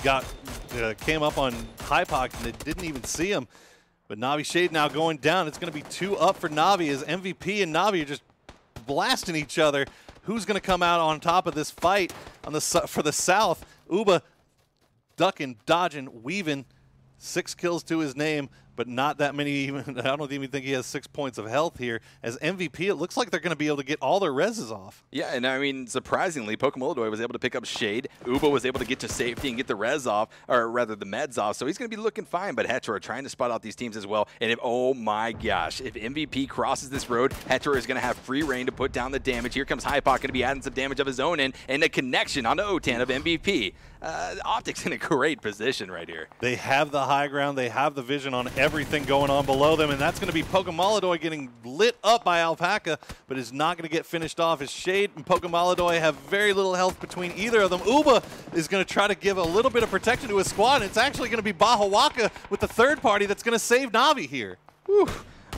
came up on Hypoc and they didn't even see him. But Na'Vi Shade now going down. It's going to be 2 up for Na'Vi, as MVP and Na'Vi are just blasting each other. Who's going to come out on top of this fight for the South? Uba ducking, dodging, weaving. 6 kills to his name, but not that many even. I don't even think he has 6 points of health here. As MVP, it looks like they're going to be able to get all their reses off. Yeah, and I mean, surprisingly, Pokemolodoy was able to pick up Shade. Uba was able to get to safety and get the res off, or rather the meds off, so he's going to be looking fine. But Hetra trying to spot out these teams as well. And oh my gosh, if MVP crosses this road, Hetra is going to have free reign to put down the damage. Here comes Hypoc, going to be adding some damage of his own in, and a connection onto Otan of MVP. Optic's in a great position right here. They have the high ground. They have the vision on everything going on below them, and that's going to be Pokemolodoy getting lit up by Alpaca, but is not going to get finished off, as Shade and Pokemolodoy have very little health between either of them. Uba is going to try to give a little bit of protection to his squad, and it's actually going to be Bahawaka with the third party that's going to save Na'Vi here. Whew.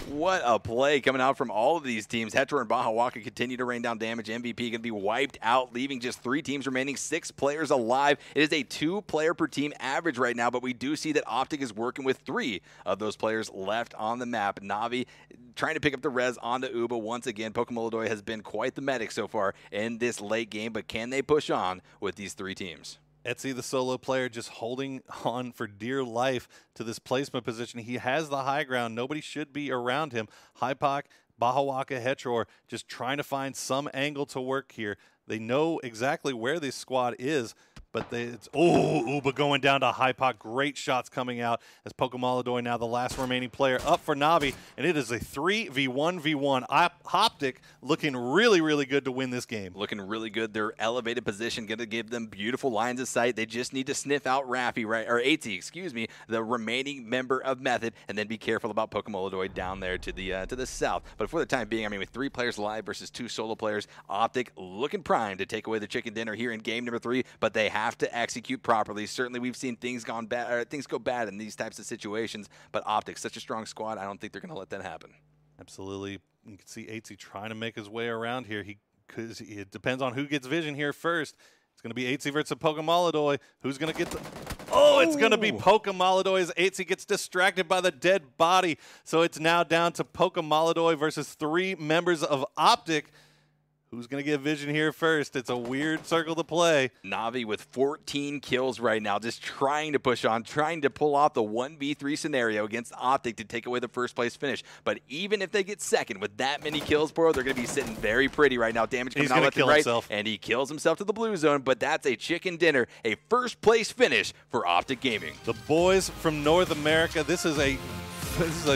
What a play coming out from all of these teams. Hetra and Bahawaka continue to rain down damage. MVP going to be wiped out, leaving just 3 teams remaining, 6 players alive. It is a 2-player per team average right now, but we do see that Optic is working with 3 of those players left on the map. Na'Vi trying to pick up the res onto Uba once again. Pokemolodoy has been quite the medic so far in this late game, but can they push on with these 3 teams? Etsy, the solo player, just holding on for dear life to this placement position. He has the high ground. Nobody should be around him. Hypoc, Bahawaka, Hetror just trying to find some angle to work here. They know exactly where this squad is, but Uba going down to Hypoc. Great shots coming out as Pokemolodoy now the last remaining player up for Na'Vi, and it is a 3v1v1. Optic looking really, really good to win this game. Looking really good. Their elevated position going to give them beautiful lines of sight. They just need to sniff out Raffi, right, or AT, excuse me, the remaining member of Method, and then be careful about Pokemolodoy down there to the south. But for the time being, I mean, with 3 players alive versus 2 solo players, Optic looking primed to take away the chicken dinner here in game number 3, but they have to execute properly. Certainly, we've seen things go bad in these types of situations, but Optic, such a strong squad, I don't think they're going to let that happen. Absolutely. You can see Atesy trying to make his way around here. It depends on who gets vision here first. It's going to be Atesy versus Pokemolodoy. Who's going to get the... Oh, it's going to be Pokemolodoy as Atesy gets distracted by the dead body. So it's now down to Pokemolodoy versus 3 members of Optic. Who's going to get vision here first? It's a weird circle to play. Na'Vi with 14 kills right now, just trying to push on, trying to pull off the 1v3 scenario against Optic to take away the first place finish. But even if they get second with that many kills, bro, they're going to be sitting very pretty right now. Damage coming out left and right, and he kills himself to the blue zone, but that's a chicken dinner, a first place finish for Optic Gaming. The boys from North America, this is a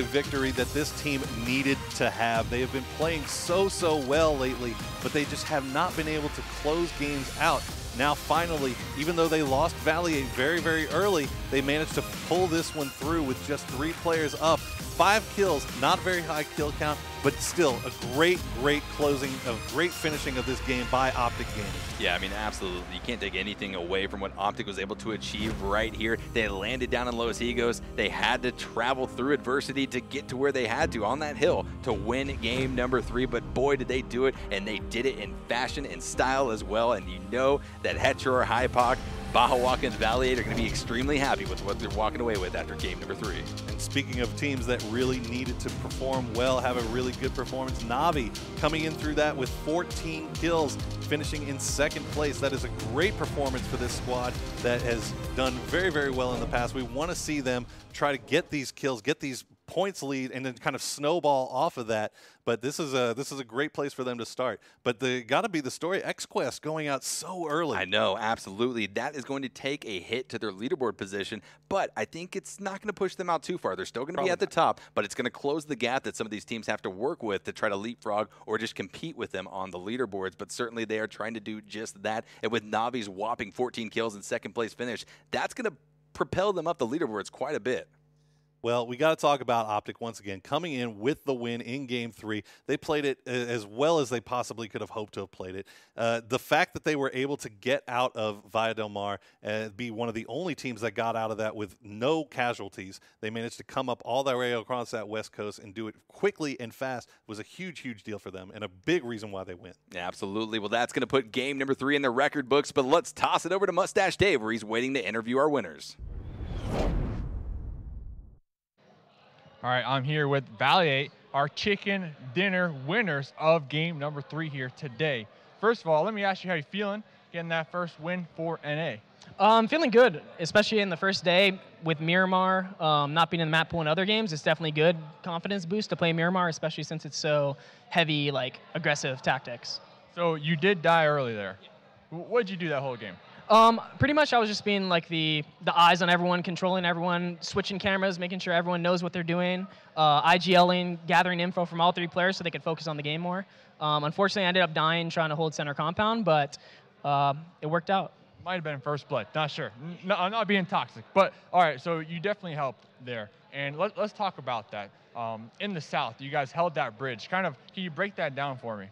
victory that this team needed to have. They have been playing so well lately, but they just have not been able to close games out. Now finally, even though they lost Valley very early, they managed to pull this one through with just 3 players up. 5 kills, not a very high kill count, but still a great closing, a great finishing of this game by Optic Gaming. Yeah, I mean, absolutely. You can't take anything away from what Optic was able to achieve right here. They landed down in Los Higos. They had to travel through adversity to get to where they had to on that hill to win game number 3, but boy, did they do it, and they did it in fashion and style as well, and you know that Hetcher or Hypoc, Baja Watkins Valley are going to be extremely happy with what they're walking away with after game number 3. And speaking of teams that really needed to perform well, have a really good performance, Navi coming in through that with 14 kills, finishing in 2nd place. That is a great performance for this squad that has done very well in the past. We want to see them try to get these kills, get these points lead, and then kind of snowball off of that. But this is a great place for them to start. But the got to be the story. XQuest going out so early. I know, absolutely. That is going to take a hit to their leaderboard position, but I think it's not going to push them out too far. They're still going to be at the top, but it's going to close the gap that some of these teams have to work with to try to leapfrog or just compete with them on the leaderboards. But certainly they are trying to do just that. And with Navi's whopping 14 kills and 2nd place finish, that's going to propel them up the leaderboards quite a bit. Well, we got to talk about Optic once again. Coming in with the win in Game 3, they played it as well as they possibly could have hoped to have played it. The fact that they were able to get out of Villa del Mar and be one of the only teams that got out of that with no casualties, they managed to come up all the way across that West Coast and do it quickly and fast, was a huge deal for them and a big reason why they win. Yeah, absolutely. Well, that's going to put game number 3 in the record books, but let's toss it over to Mustache Dave where he's waiting to interview our winners. All right, I'm here with Valiate, our chicken dinner winners of game number 3 here today. First of all, let me ask you how you're feeling getting that first win for NA. I'm feeling good, especially in the first day with Miramar not being in the map pool in other games. It's definitely good confidence boost to play Miramar, especially since it's so heavy, like aggressive tactics. So you did die early there. What did you do that whole game? Pretty much I was just being like the eyes on everyone, controlling everyone, switching cameras, making sure everyone knows what they're doing, IGLing, gathering info from all 3 players so they could focus on the game more. Unfortunately, I ended up dying trying to hold center compound, but it worked out. Might have been first blood, not sure. No, I'm not being toxic, but all right, so you definitely helped there. And let's talk about that. In the South, you guys held that bridge. Can you break that down for me?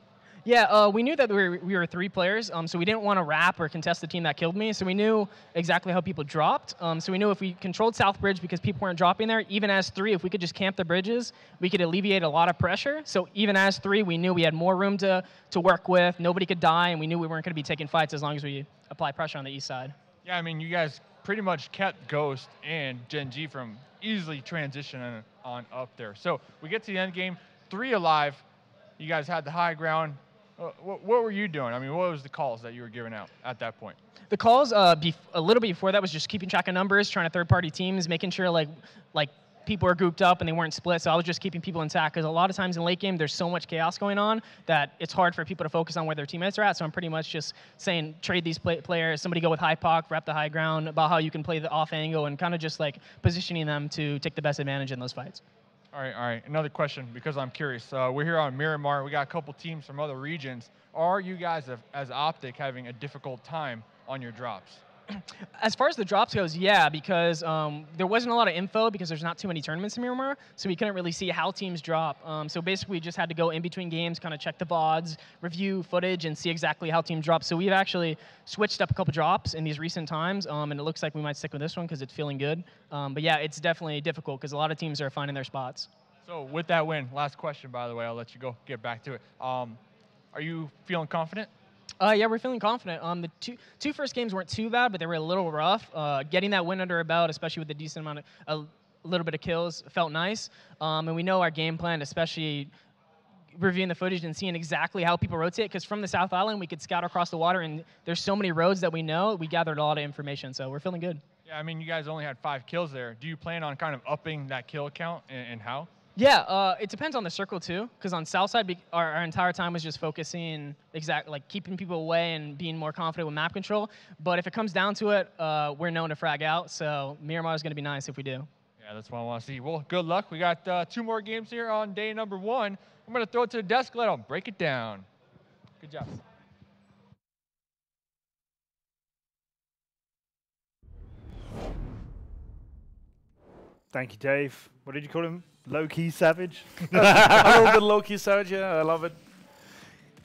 Yeah, we knew that we were 3 players, so we didn't want to wrap or contest the team that killed me. So we knew exactly how people dropped. So we knew if we controlled South Bridge because people weren't dropping there, even as 3, if we could just camp the bridges, we could alleviate a lot of pressure. So even as 3, we knew we had more room to work with. Nobody could die, and we knew we weren't going to be taking fights as long as we apply pressure on the east side. Yeah, I mean, you guys pretty much kept Ghost and Gen G from easily transitioning on up there. So we get to the end game, 3 alive. You guys had the high ground. What were you doing? I mean, what was the calls that you were giving out at that point? The calls a little bit before that was just keeping track of numbers, trying to third-party teams, making sure like people were grouped up and they weren't split. So I was just keeping people intact because a lot of times in late game there's so much chaos going on that it's hard for people to focus on where their teammates are at. So I'm pretty much just saying trade these players. Somebody go with high poc, rep the high ground, about how you can play the off angle and kind of just like positioning them to take the best advantage in those fights. All right. Another question, because I'm curious. We're here on Miramar. We got a couple teams from other regions. Are you guys, as Optic, having a difficult time on your drops? As far as the drops goes, yeah, because there wasn't a lot of info because there's not too many tournaments in Miramar, so we couldn't really see how teams drop. So basically, we just had to go in between games, kind of check the VODs, review footage, and see exactly how teams drop. So we've actually switched up a couple drops in these recent times, and it looks like we might stick with this one because it's feeling good. But yeah, it's definitely difficult because a lot of teams are finding their spots. So with that win, last question, by the way, I'll let you go get back to it. Are you feeling confident? Yeah, we're feeling confident. The two first games weren't too bad, but they were a little rough. Getting that win under our belt, especially with a decent amount of a little bit of kills, felt nice. And we know our game plan, especially reviewing the footage and seeing exactly how people rotate. Because from the South Island, we could scout across the water, and there's so many roads that we know. We gathered a lot of information, so we're feeling good. Yeah, I mean, you guys only had 5 kills there. Do you plan on kind of upping that kill count, and how? Yeah, it depends on the circle too, because on Southside, our entire time was just focusing like keeping people away and being more confident with map control. But if it comes down to it, we're known to frag out, so Miramar is going to be nice if we do. Yeah, that's what I want to see. Well, good luck. We got 2 more games here on day number 1. I'm going to throw it to the desk, let them break it down. Good job. Thank you, Dave. What did you call him? Low-key savage. A little bit low-key savage, yeah, I love it.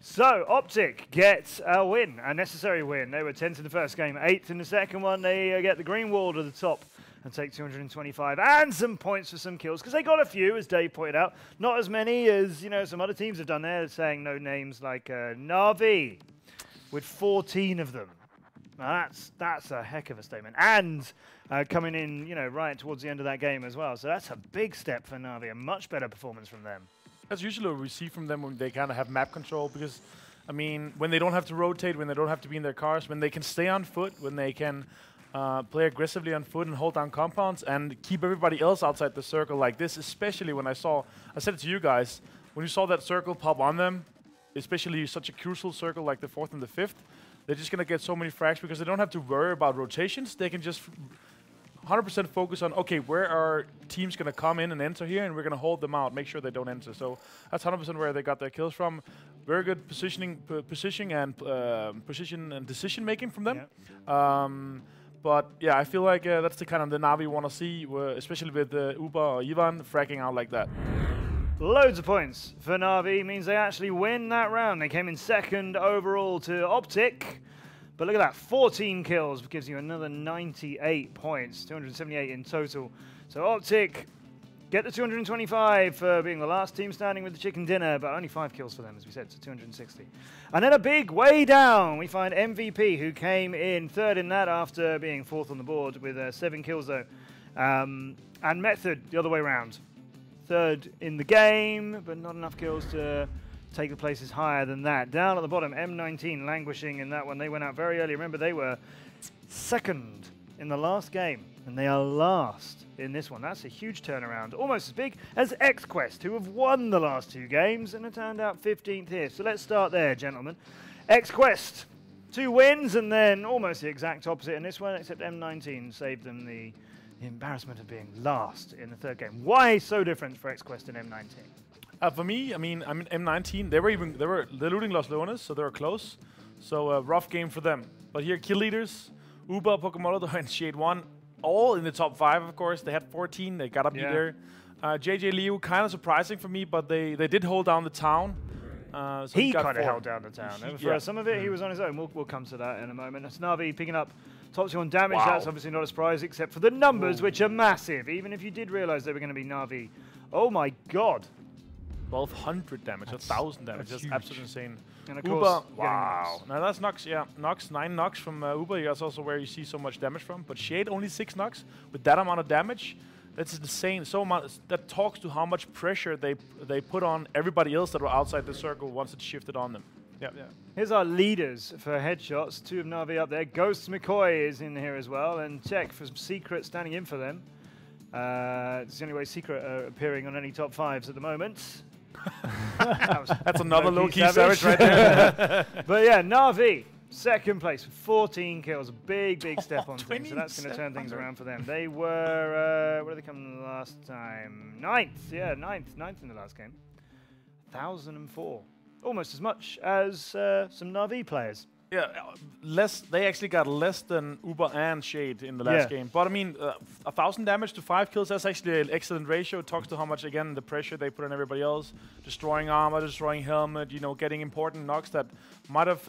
So, Optic gets a win, a necessary win. They were 10th in the first game, 8th in the second one. They get the green wall to the top and take 225 and some points for some kills, because they got a few, as Dave pointed out. Not as many as, you know, some other teams have done there, saying no names like Na'Vi with 14 of them. Now that's a heck of a statement. And coming in, you know, right towards the end of that game as well. So that's a big step for Na'Vi, a much better performance from them. That's usually what we see from them when they kind of have map control, because, I mean, when they don't have to rotate, when they don't have to be in their cars, when they can stay on foot, when they can play aggressively on foot and hold down compounds and keep everybody else outside the circle like this, especially when I said it to you guys, when you saw that circle pop on them, especially such a crucial circle like the 4th and the 5th, they're just going to get so many frags because they don't have to worry about rotations. They can just 100% focus on, okay, where are teams going to come in and enter here, and we're going to hold them out, make sure they don't enter. So that's 100% where they got their kills from. Very good position and decision making from them. Yeah. But yeah, I feel like that's the kind of the Na'Vi want to see, especially with Uber or Ivan fragging out like that. Loads of points for Na'Vi means they actually win that round. They came in 2nd overall to Optic. But look at that, 14 kills gives you another 98 points, 278 in total. So Optic get the 225 for being the last team standing with the chicken dinner, but only 5 kills for them, as we said, so 260. And then a big way down, we find MVP, who came in 3rd in that after being 4th on the board with 7 kills, though. And Method, the other way around. 3rd in the game, but not enough kills to take the places higher than that. Down at the bottom, M19 languishing in that one. They went out very early. Remember, they were 2nd in the last game, and they are last in this one. That's a huge turnaround, almost as big as XQuest, who have won the last 2 games and have turned out 15th here. So let's start there, gentlemen. XQuest, 2 wins, and then almost the exact opposite in this one, except M19 saved them the embarrassment of being last in the 3rd game. Why so different for XQuest and M19? For me, I mean M19. They're looting Los Leones, so they were close. So a rough game for them. But here, kill leaders, Uber, Pokemon, and Shade 1, all in the top 5. Of course, they had 14. They got up there. JJ Liu, kind of surprising for me, but they did hold down the town. So he kind of held down the town. For some of it, he was on his own. We'll come to that in a moment. It's Na'Vi picking up top 2 on damage. Wow. That's obviously not a surprise, except for the numbers, which are massive. Even if you did realize they were going to be Na'Vi. Oh my god. 1,200 damage, 1,000 damage. That's absolutely insane. And of course, Uber, wow. Now that's knocks, yeah. Knocks, 9 knocks from Uber. That's also where you see so much damage from. But Shade, only 6 knocks. With that amount of damage, that's insane. So much, that talks to how much pressure they put on everybody else that were outside the circle once it shifted on them. Yeah. Here's our leaders for headshots. 2 of Na'Vi up there. Ghost McCoy is in here as well. And Tech for some Secret standing in for them. It's the only way Secret are appearing on any top 5s at the moment. That's another low-key savage right there. But yeah, Na'Vi, 2nd place with 14 kills. A big step on things. So that's going to turn things around for them. They were, where did they come last time? 9th. Yeah, 9th in the last game. 1,004. Almost as much as some Na'Vi players. Yeah, less. They actually got less than Uber and Shade in the last game. But I mean, 1,000 damage to 5 kills, that's actually an excellent ratio. It talks to how much, again, the pressure they put on everybody else. Destroying armor, destroying helmet, you know, getting important knocks that might have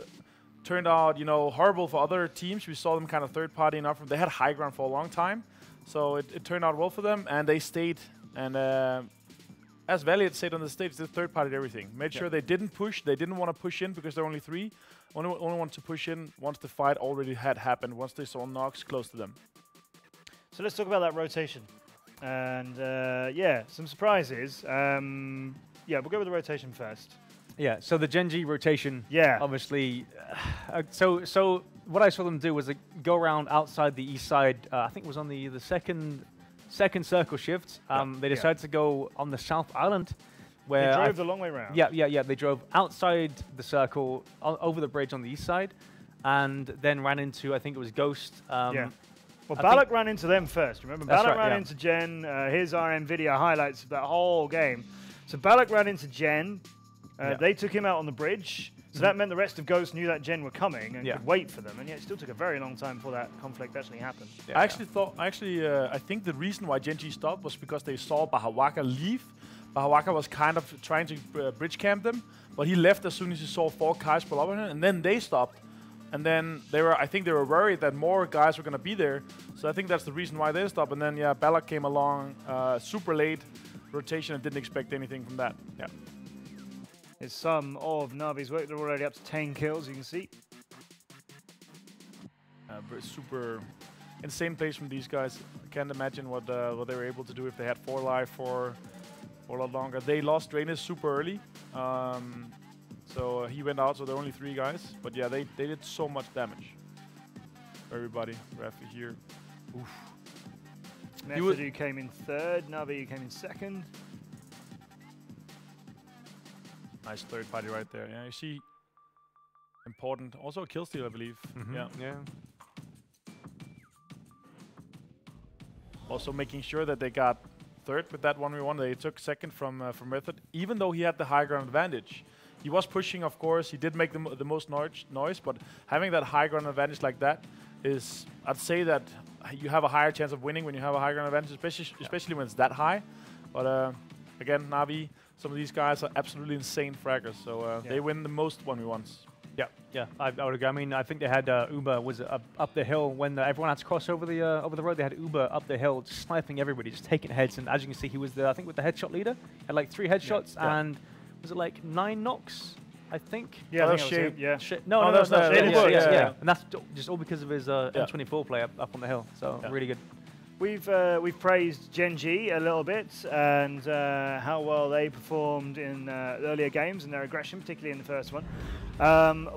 turned out, you know, horrible for other teams. We saw them kind of third party enough. They had high ground for a long time. So it turned out well for them, and they stayed. And as Valiant stayed on the stage, they third partied everything. Made sure they didn't push. They didn't want to push in because there were only 3. Only want to push in once the fight already had happened, once they saw knocks close to them. So let's talk about that rotation. And yeah, some surprises. Yeah, we'll go with the rotation first. Yeah, so the Genji rotation, obviously. So what I saw them do was go around outside the east side. I think it was on the second circle shift. They decided to go on the South Island. Where they drove the long way around. Yeah. They drove outside the circle, over the bridge on the east side, and then ran into, I think it was Ghost. Well, Balak ran into them first. Remember, Balak ran into Gen. Here's our NVIDIA highlights of that whole game. So Balak ran into Gen, They took him out on the bridge, so that meant the rest of Ghost knew that Gen were coming and could wait for them, and yet it still took a very long time before that conflict actually happened. I think the reason why Gen G stopped was because they saw Bahawaka leave. Bahawaka was kind of trying to bridge camp them, but he left as soon as he saw 4 guys pull up on him, and then they stopped. And then I think they were worried that more guys were going to be there, so I think that's the reason why they stopped. And then Balak came along super late rotation and didn't expect anything from that. Yeah. Is some of Navi's work. They're already up to 10 kills, you can see. Super insane plays from these guys. I can't imagine what they were able to do if they had 4 life for a lot longer. They lost Drainus super early, so he went out, so there are only 3 guys. But yeah, they did so much damage. Everybody, Rafi here. Oof. Method came in 3rd, Navi came in 2nd. Nice 3rd party right there. Yeah, you see, important. Also a kill steal, I believe. Yeah. Also making sure that they got 3rd with that 1v1. They took 2nd from Method, even though he had the high ground advantage. He was pushing, of course. He did make the most noise, but having that high ground advantage like that is, I'd say that you have a higher chance of winning when you have a high ground advantage, especially when it's that high. But again, Navi, some of these guys are absolutely insane fraggers, so they win the most 1v1s. Yeah, I would agree. I mean, I think they had Uber was up the hill when everyone had to cross over the road. They had Uber up the hill, just sniping everybody, just taking heads. And as you can see, he was I think with the headshot leader, had like 3 headshots and was it like 9 knocks? I think. Yeah, that was Shade. Yeah. No, that's not Shade. Yeah, and that's just all because of his M24 play up on the hill. So really good. We've praised Gen G a little bit and how well they performed in earlier games and their aggression, particularly in the first one.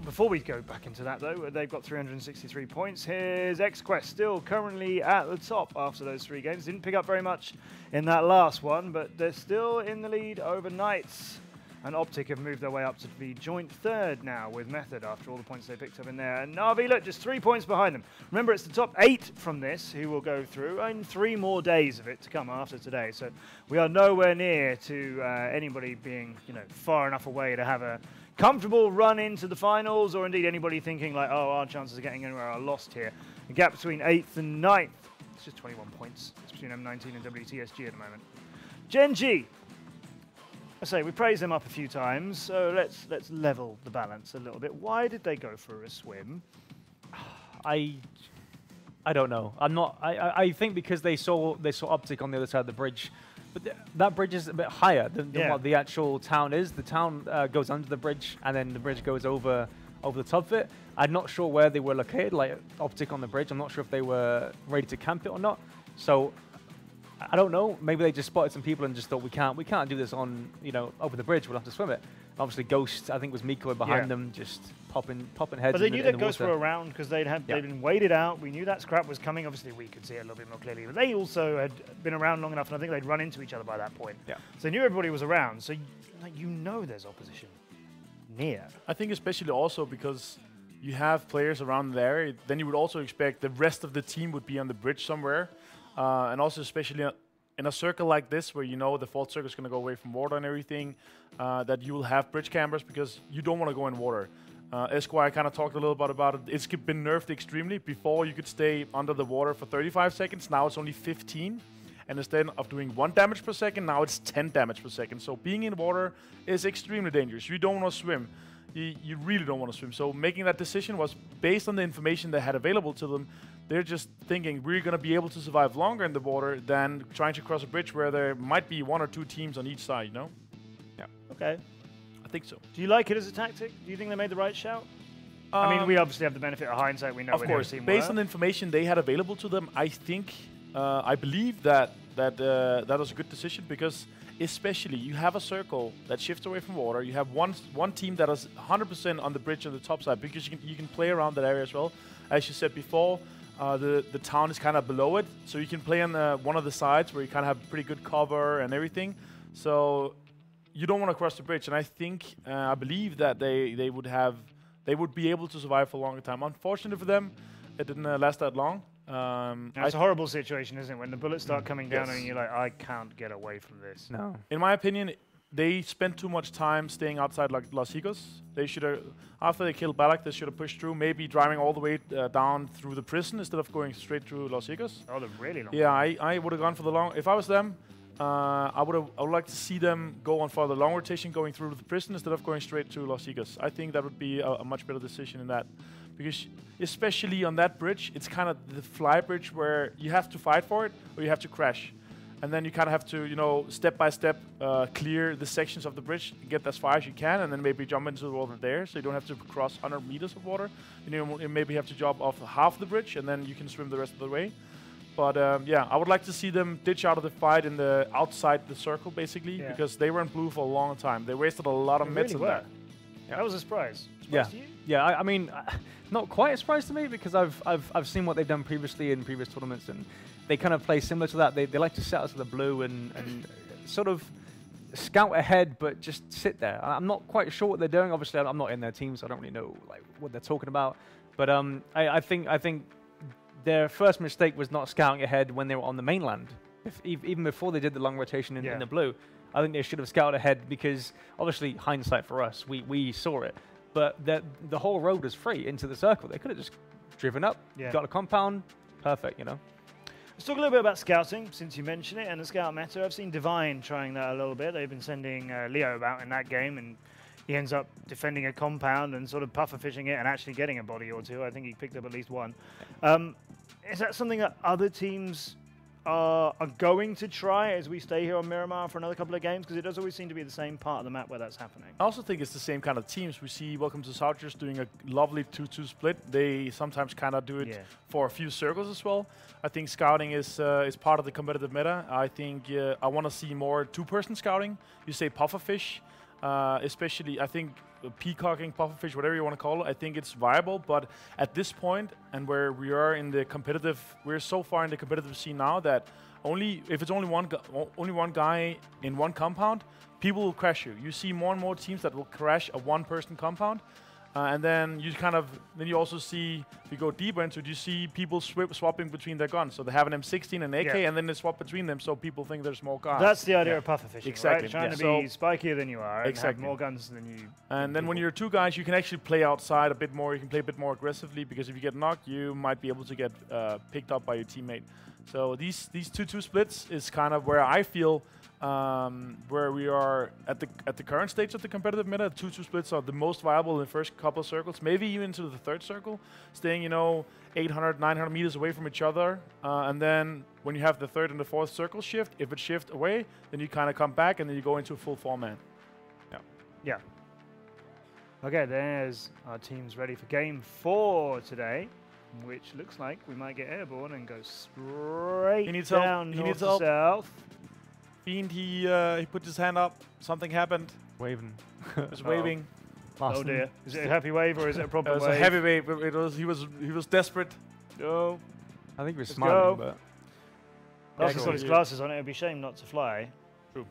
Before we go back into that, though, they've got 363 points. Here's XQuest still currently at the top after those 3 games. Didn't pick up very much in that last one, but they're still in the lead over Knights. And Optic have moved their way up to be joint 3rd now with Method after all the points they picked up in there. And Na'Vi, look, just 3 points behind them. Remember, it's the top 8 from this who will go through, and 3 more days of it to come after today. So we are nowhere near to anybody being, far enough away to have a comfortable run into the finals, or indeed anybody thinking like, oh, our chances of getting anywhere are lost here. The gap between 8th and 9th, it's just 21 points. It's between M19 and WTSG at the moment. Gen G. I say we praised them up a few times, so let's level the balance a little bit. Why did they go for a swim? I don't know. I think because they saw Optic on the other side of the bridge, but that bridge is a bit higher than what the actual town is. The town goes under the bridge, and then the bridge goes over the top of it. I'm not sure where they were located, like Optic on the bridge. I'm not sure if they were ready to camp it or not. So I don't know. Maybe they just spotted some people and just thought we can't do this on over the bridge. We'll have to swim it. Obviously, Ghost, I think, was Miko behind them, just popping heads. But they knew that Ghosts were around because they'd been waited out. We knew that scrap was coming. Obviously, we could see it a little bit more clearly. But they also had been around long enough, and I think they'd run into each other by that point. Yeah. So they knew everybody was around. So there's opposition near. I think especially also because you have players around there, then you would also expect the rest of the team would be on the bridge somewhere. And also especially in a circle like this where the fourth circle is going to go away from water and everything, that you will have bridge campers because you don't want to go in water. Esquire kind of talked a little bit about it. It's been nerfed extremely. Before you could stay under the water for 35 seconds, now it's only 15. And instead of doing 1 damage per second, now it's 10 damage per second. So being in water is extremely dangerous. You don't want to swim. You really don't want to swim. So making that decision was based on the information they had available to them. They're just thinking we're going to be able to survive longer in the water than trying to cross a bridge where there might be 1 or 2 teams on each side, Yeah. Okay. I think so. Do you like it as a tactic? Do you think they made the right shout? I mean, we obviously have the benefit of hindsight. We know of course, based on the information they had available to them, I think, I believe that was a good decision because especially you have a circle that shifts away from water. You have one team that is 100% on the bridge on the top side because you can play around that area as well. As you said before, the town is kind of below it, so you can play on one of the sides where you kind of have pretty good cover and everything. So you don't want to cross the bridge, and I think I believe that they would be able to survive for a longer time. Unfortunately for them, it didn't last that long. It's a horrible situation, isn't it? When the bullets start coming down and you're like, I can't get away from this. No. In my opinion, they spent too much time staying outside like Los Higos. They should have, after they killed Balak, they should have pushed through, maybe driving all the way down through the prison instead of going straight through Los Higos. Oh, they're really long. Yeah, I would have gone for the long. If I was them, I would like to see them go on for the long rotation, going through the prison instead of going straight to Los Higos. I think that would be a much better decision in that, because especially on that bridge, it's kind of the fly bridge where you have to fight for it or you have to crash. And then you kind of have to, you know, step by step clear the sections of the bridge, get as far as you can, and then maybe jump into the water there, so you don't have to cross 100 meters of water. You maybe have to jump off half the bridge, and then you can swim the rest of the way. But yeah, I would like to see them ditch out of the fight in the outside the circle, basically, because they were in blue for a long time. They wasted a lot of meds on that. Yeah. That was a surprise. Yeah, to you? yeah. I mean, not quite a surprise to me, because I've seen what they've done previously in previous tournaments, and they kind of play similar to that. They like to set us to the blue and sort of scout ahead, but just sit there. I'm not quite sure what they're doing. Obviously, I'm not in their team, so I don't really know like what they're talking about. But I think their first mistake was not scouting ahead when they were on the mainland. Even before they did the long rotation in the blue, I think they should have scouted ahead, because obviously hindsight for us, we saw it. But the whole road was free into the circle. They could have just driven up, got a compound, perfect, you know. Let's talk a little bit about scouting, since you mentioned it, and the scout meta. I've seen Divine trying that a little bit. They've been sending Leo about in that game, and he ends up defending a compound and sort of puffer fishing it and actually getting a body or two. I think he picked up at least one. Is that something that other teams are going to try as we stay here on Miramar for another couple of games? Because it does always seem to be the same part of the map where that's happening. I also think it's the same kind of teams. We see Welcome to Southers doing a lovely 2-2 split. They sometimes kind of do it for a few circles as well. I think scouting is part of the competitive meta. I think I want to see more two-person scouting. You say pufferfish, especially I think peacocking, pufferfish, whatever you want to call it. I think it's viable, but at this point and where we are in the competitive, we're so far in the competitive scene now that if it's only one guy in one compound, people will crash you. You see more and more teams that will crash a one-person compound. And then you also see, if you go deeper into it, you see people swapping between their guns. So they have an M16 and AK, and then they swap between them, so people think there's more guns. That's the idea of puffer fishing, exactly. Right? Trying to be spikier than you are, and have more guns than you. And then when you're two guys, you can actually play outside a bit more. You can play a bit more aggressively, because if you get knocked, you might be able to get picked up by your teammate. So these 2-2 splits is kind of where I feel. Where we are at the current stage of the competitive meta, 2-2 splits are the most viable in the first couple of circles, maybe even to the third circle, staying 800, 900 meters away from each other, and then when you have the third and the fourth circle shift, if it shifts away, then you kind of come back and then you go into a full 4-man. Yeah. Okay, there's our teams ready for game 4 today, which looks like we might get airborne and go straight down north to south. Fiend, he put his hand up. Something happened. Waving. He was waving. Oh dear. Is it a happy wave or is it a problem wave? It was a heavy wave. He was desperate. No. I think he was smiling, but. Plus he's got his glasses on. It would be a shame not to fly. True.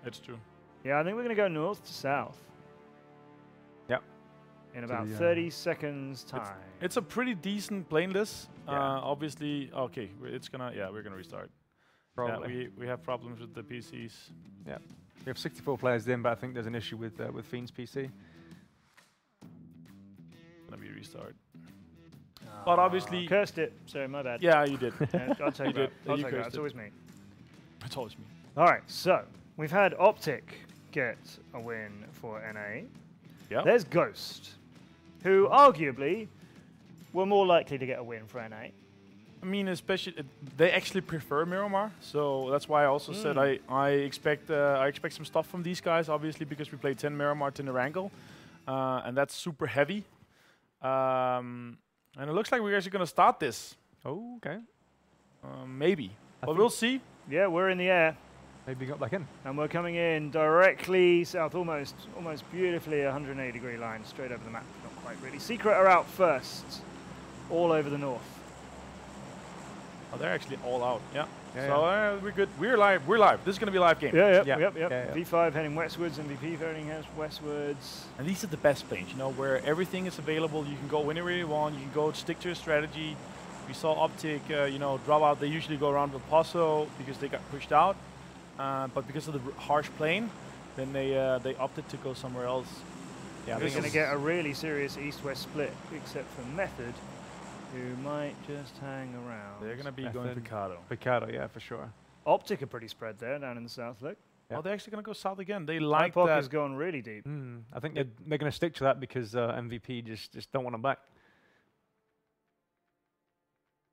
It's true. Yeah, I think we're going to go north to south. Yep. In about 30 seconds time. It's a pretty decent plane list. Obviously, okay, we're gonna restart. Probably. Yeah, we have problems with the PCs. Yeah, we have 64 players in, but I think there's an issue with Fiend's PC. Let me restart. But obviously, cursed it. Sorry, my bad. Yeah, you did. I'll take that. I'll take that. It's always me. It's always me. All right, so we've had Optic get a win for NA. Yeah. There's Ghost, who arguably were more likely to get a win for NA. I mean, especially they actually prefer Miramar, so that's why I also said I expect some stuff from these guys. Obviously, because we played 10 Miramar, 10 Erangel, and that's super heavy. And it looks like we're actually going to start this. Oh, okay. Maybe, but we'll see. Yeah, we're in the air. Maybe got back in. And we're coming in directly south, almost beautifully 180-degree line straight over the map. Not quite really. Secret are out first, all over the north. Oh, they're actually all out. Yeah. So we're good. We're live. This is going to be a live game. Yep. V5 heading westwards, MVP heading westwards. And these are the best planes, where everything is available. You can go anywhere you want. You can go stick to your strategy. We saw Optic, drop out. They usually go around with Pozo because they got pushed out. But because of the harsh plane, then they opted to go somewhere else. Yeah, we're going to get a really serious east-west split, except for Method, who might just hang around. They're going to be going Picado. Picado, yeah, for sure. Optic are pretty spread there down in the south, look. Yeah. Oh, they're actually going to go south again. They like that. that. Has gone really deep. I think they're going to stick to that because MVP just don't want them back.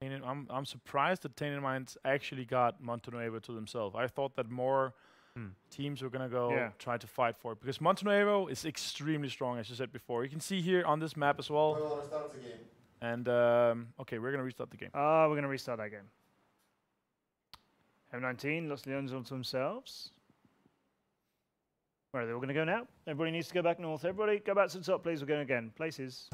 I'm surprised that Tainted Minds actually got Montenegro to themselves. I thought that more teams were going to go try to fight for it, because Montenegro is extremely strong, as you said before. You can see here on this map as well. We want to start the game. And, okay, we're going to restart the game. We're going to restart that game. M19, Los Leones onto themselves. Where are they all going to go now? Everybody needs to go back north. Everybody, go back to the top, please. We're going again. Places.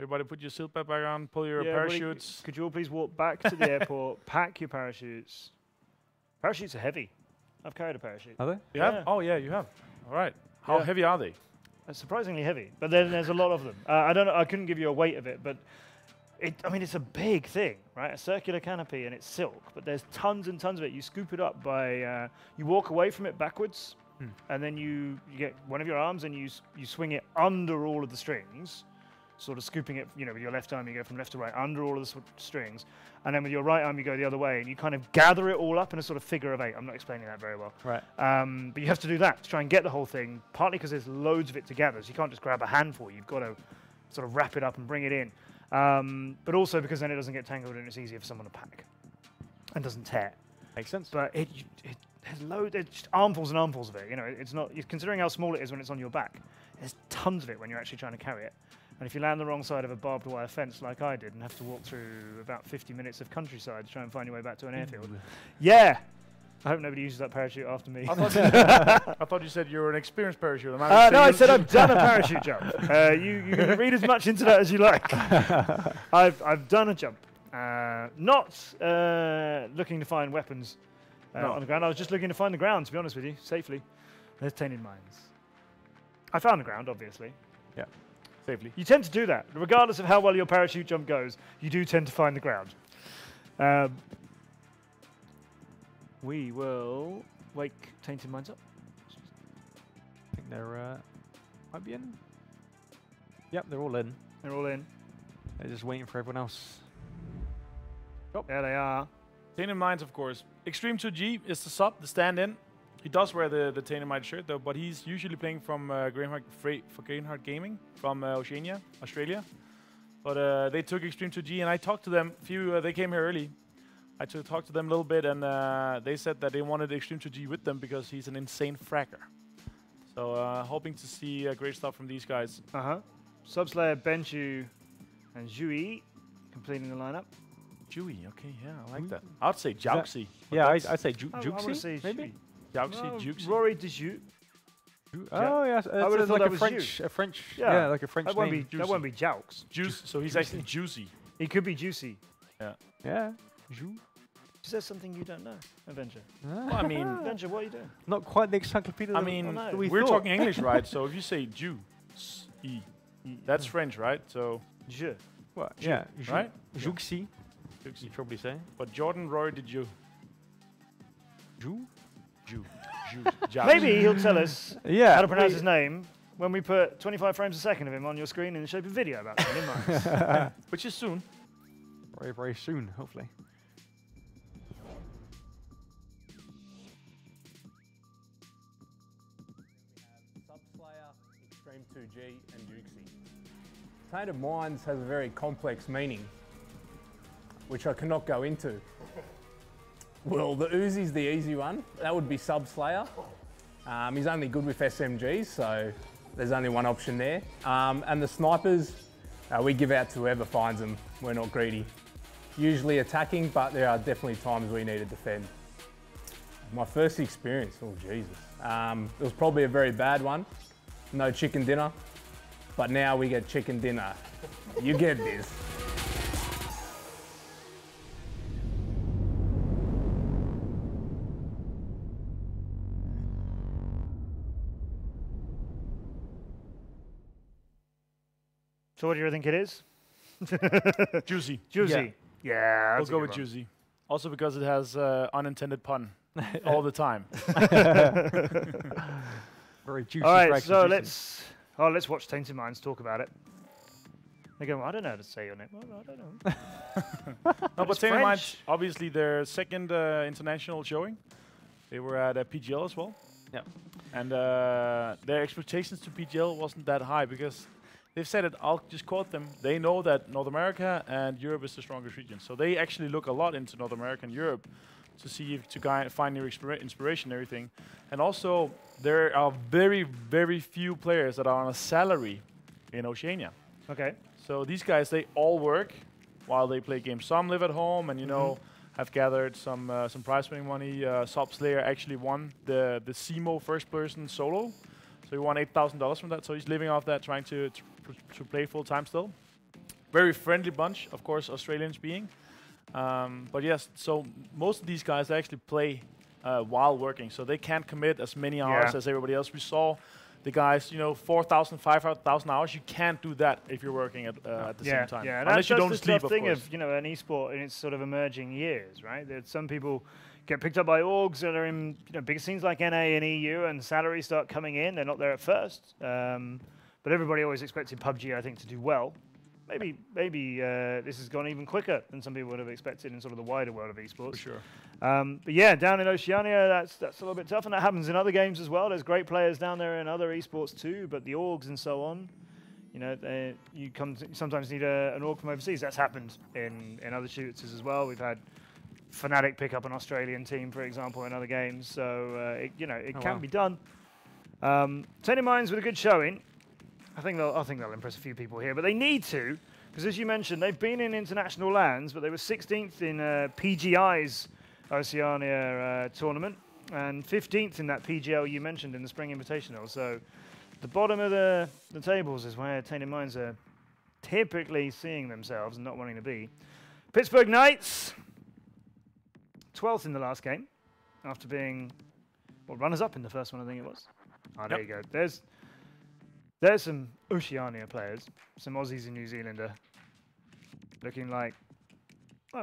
Everybody put your seatbelt back on, pull your parachutes. Could you all please walk back to the airport, pack your parachutes. Parachutes are heavy. I've carried a parachute. Are they? You have? Oh, yeah, you have. All right. How heavy are they? Surprisingly heavy, but then there's a lot of them. I don't know, I couldn't give you a weight of it, but I mean, it's a big thing, right? A circular canopy and it's silk, but there's tons and tons of it. You scoop it up by, you walk away from it backwards, and then you get one of your arms and you swing it under all of the strings, sort of scooping it, you know, with your left arm, you go from left to right, under all of the strings, and then with your right arm, you go the other way, and you kind of gather it all up in a sort of figure of 8. I'm not explaining that very well. Right. But you have to do that to try and get the whole thing, partly because there's loads of it together, so you can't just grab a handful. You've got to sort of wrap it up and bring it in. But also because then it doesn't get tangled and it's easier for someone to pack and doesn't tear. Makes sense. But it has loads, there's just armfuls and armfuls of it. You know, it's not, considering how small it is when it's on your back, there's tons of it when you're actually trying to carry it. And if you land the wrong side of a barbed wire fence like I did and have to walk through about 50 minutes of countryside to try and find your way back to an airfield. Yeah! I hope nobody uses that parachute after me. I thought you said you were an experienced parachute. No, I said I've done a parachute jump. You can read as much into that as you like. I've done a jump. Not looking to find weapons on the ground. I was just looking to find the ground, to be honest with you, safely. There's Tainted Minds. I found the ground, obviously. Yeah. Safely. You tend to do that. Regardless of how well your parachute jump goes, you do tend to find the ground. We will wake Tainted Minds up. I think they're might be in. Yep, they're all in. They're all in. They're just waiting for everyone else. Oh. There they are. Tainted Minds, of course. Extreme 2G is the sub, the stand-in. He does wear the Tainted Mind shirt, though, but he's usually playing from Greenheart Gaming from Oceania, Australia. But they took Extreme 2G, and I talked to them. They came here early. I talked to them a little bit, and they said that they wanted Extreme 2G with them because he's an insane fracker. So hoping to see great stuff from these guys. Subslayer, Benchu, and Jui completing the lineup. Jui, okay, yeah, I like that. I'd say Jouxie. Yeah, I'd say I would say maybe. Jouxie. Rory Dejoux. Oh yes, I would have thought like that was a French, yeah, like a French name. That won't be Jaux. Juice. So he's actually juicy. He could be juicy. Yeah. Yeah. Jou. Is there something you don't know, Avenger? Well, I mean, Avenger, what are you doing? Not quite the encyclopedia. I mean, we're talking English, right? So if you say Jew, that's French, right? So Je. What? Yeah. Right? Jouxie. You probably say. But Jordan Roy did you? Jew? Maybe he'll tell us how to pronounce his name when we put 25 frames a second of him on your screen in the shape of a video about him. Which is soon. Very, very soon, hopefully. Subslayer, Extreme 2G, and Jouxie. Tainted Minds has a very complex meaning, which I cannot go into. Well, the Uzi's the easy one. That would be Subslayer. He's only good with SMGs, so there's only one option there. And the snipers, we give out to whoever finds them. We're not greedy. Usually attacking, but there are definitely times we need to defend. My first experience, oh Jesus. It was probably a very bad one. No chicken dinner, but now we get chicken dinner. You get this. So what do you think it is? Juicy. Juicy. Yeah, we'll go with juicy. Also because it has unintended pun. all the time. Very juicy. All right, so let's watch Tainted Minds talk about it. They go, I don't know how to say your name. Well, I don't know. No, but Tainted Minds, obviously their second international showing. They were at PGL as well. Yeah. And their expectations to PGL wasn't that high because they've said it, I'll just quote them, they know that North America and Europe is the strongest region. So they actually look a lot into North America and Europe to see if find new inspiration and everything. And also, there are very, very few players that are on a salary in Oceania. Okay. So these guys, they all work while they play games. Some live at home and, you know, have gathered some prize winning money. Subslayer actually won the CMO first person solo. So he won $8,000 from that. So he's living off that, trying to play full time still. Very friendly bunch, of course, Australians being. But yes, so most of these guys actually play while working. So they can't commit as many hours as everybody else. We saw the guys, you know, 4,000, 5,000 hours. You can't do that if you're working at the same time. Yeah, unless you don't that's sleep, the of thing course. of, you know, an esport in its sort of emerging years, right? That some people get picked up by orgs that are in, you know, bigger scenes like NA and EU, and salaries start coming in. They're not there at first. But everybody always expected PUBG, I think, to do well. Maybe this has gone even quicker than some people would have expected in sort of the wider world of esports. For sure. But yeah, down in Oceania, that's a little bit tough, and that happens in other games as well. There's great players down there in other esports too, but the orgs and so on, you know, you sometimes need an org from overseas. That's happened in other shooters as well. We've had Fnatic pick up an Australian team, for example, in other games. So it can be done. Tainted Minds with a good showing. I think they'll impress a few people here, but they need to, because as you mentioned, they've been in international lands, but they were 16th in PGI's Oceania tournament, and 15th in that PGL you mentioned in the Spring Invitational. So the bottom of the tables is where Tainted Minds are typically seeing themselves and not wanting to be. Pittsburgh Knights, 12th in the last game, after being, well, runners-up in the first one, I think it was. Ah, there you go. There's some Oceania players, some Aussies and New Zealander, looking like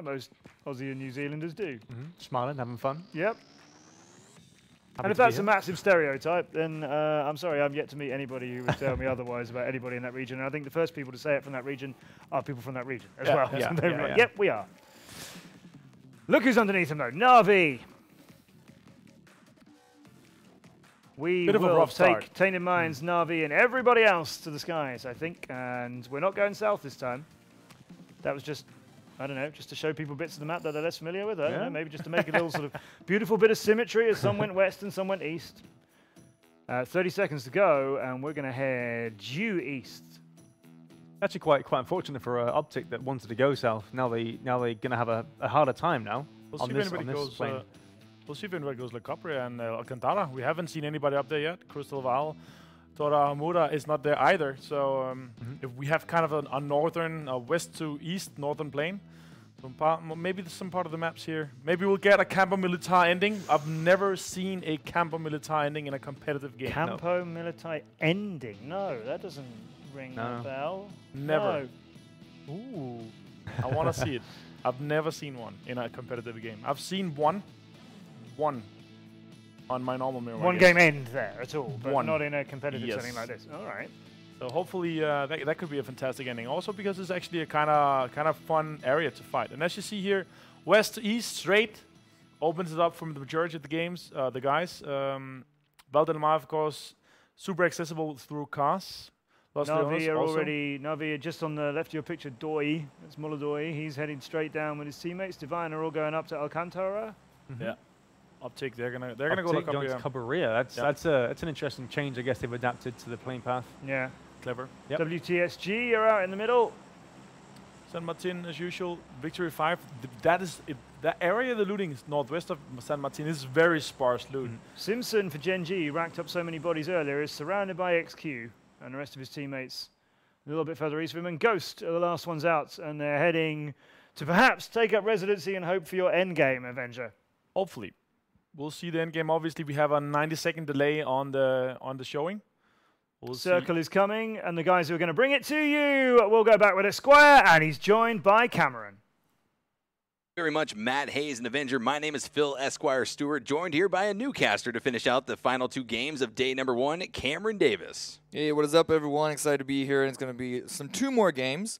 most Aussie and New Zealanders do. Smiling, having fun. Yep. Happy And if to be that's a here. massive stereotype, then I'm sorry, I'm yet to meet anybody who would tell me otherwise about anybody in that region. And I think the first people to say it from that region are people from that region as well. Yeah, So they're yeah, like, yeah. Yep, we are. Look who's underneath them though, Na'Vi. We Bit of a will rough start. take Tainted Minds, Na'Vi, and everybody else to the skies, I think. And we're not going south this time. That was just, I don't know, just to show people bits of the map that they're less familiar with. I don't know, maybe just to make a little sort of beautiful bit of symmetry as some went west and some went east. 30 seconds to go, and we're going to head due east. Actually, quite unfortunate for Optic that wanted to go south. Now they're going to have a harder time now. We'll on see this, if anybody on this goes. plane. We'll see if anybody goes like Capri and Alcantara. We haven't seen anybody up there yet. Crystal Val, Tora Hamura is not there either. So if we have kind of a northern, west to east northern plane, maybe there's some part of the maps here. Maybe we'll get a Campo Militar ending. I've never seen a Campo Militar ending in a competitive game. Campo Militar ending? No, that doesn't ring a bell. Never. No. Ooh. I want to see it. I've never seen one in a competitive game. I've seen one on my normal mirror. One game end there at all, but One. not in a competitive Yes. setting like this. All right. So hopefully that could be a fantastic ending. Also because it's actually a kind of fun area to fight. And as you see here, west to east straight opens it up from the majority of the games. The guys, Val del Mar, of course, super accessible through cars. Na'Vi are just on the left of your picture. Doi, that's Mulla Doi. He's heading straight down with his teammates. Divine are all going up to Alcantara. Yeah. Optic, they're gonna go Optic look up going to here. Cabrera. That's an interesting change. I guess they've adapted to the plane path. Yeah. Clever. Yep. WTSG are out in the middle. San Martin, as usual, Victory 5. That is that area the looting is northwest of San Martin is very sparse loot. Simpson for Gen G, racked up so many bodies earlier, is surrounded by XQ and the rest of his teammates a little bit further east of him. And Ghost are the last ones out, and they're heading to perhaps take up residency and hope for your end game, Avenger. Hopefully. We'll see the end game. Obviously, we have a 90-second delay on the showing. We'll Circle is coming, and the guys who are going to bring it to you will go back with Esquire, and he's joined by Cameron. Very much Matt Hayes and Avenger. My name is Phil Esquire Stewart, joined here by a new caster to finish out the final 2 games of day number 1, Cameron Davis. Hey, what is up, everyone? Excited to be here, and it's going to be 2 more games.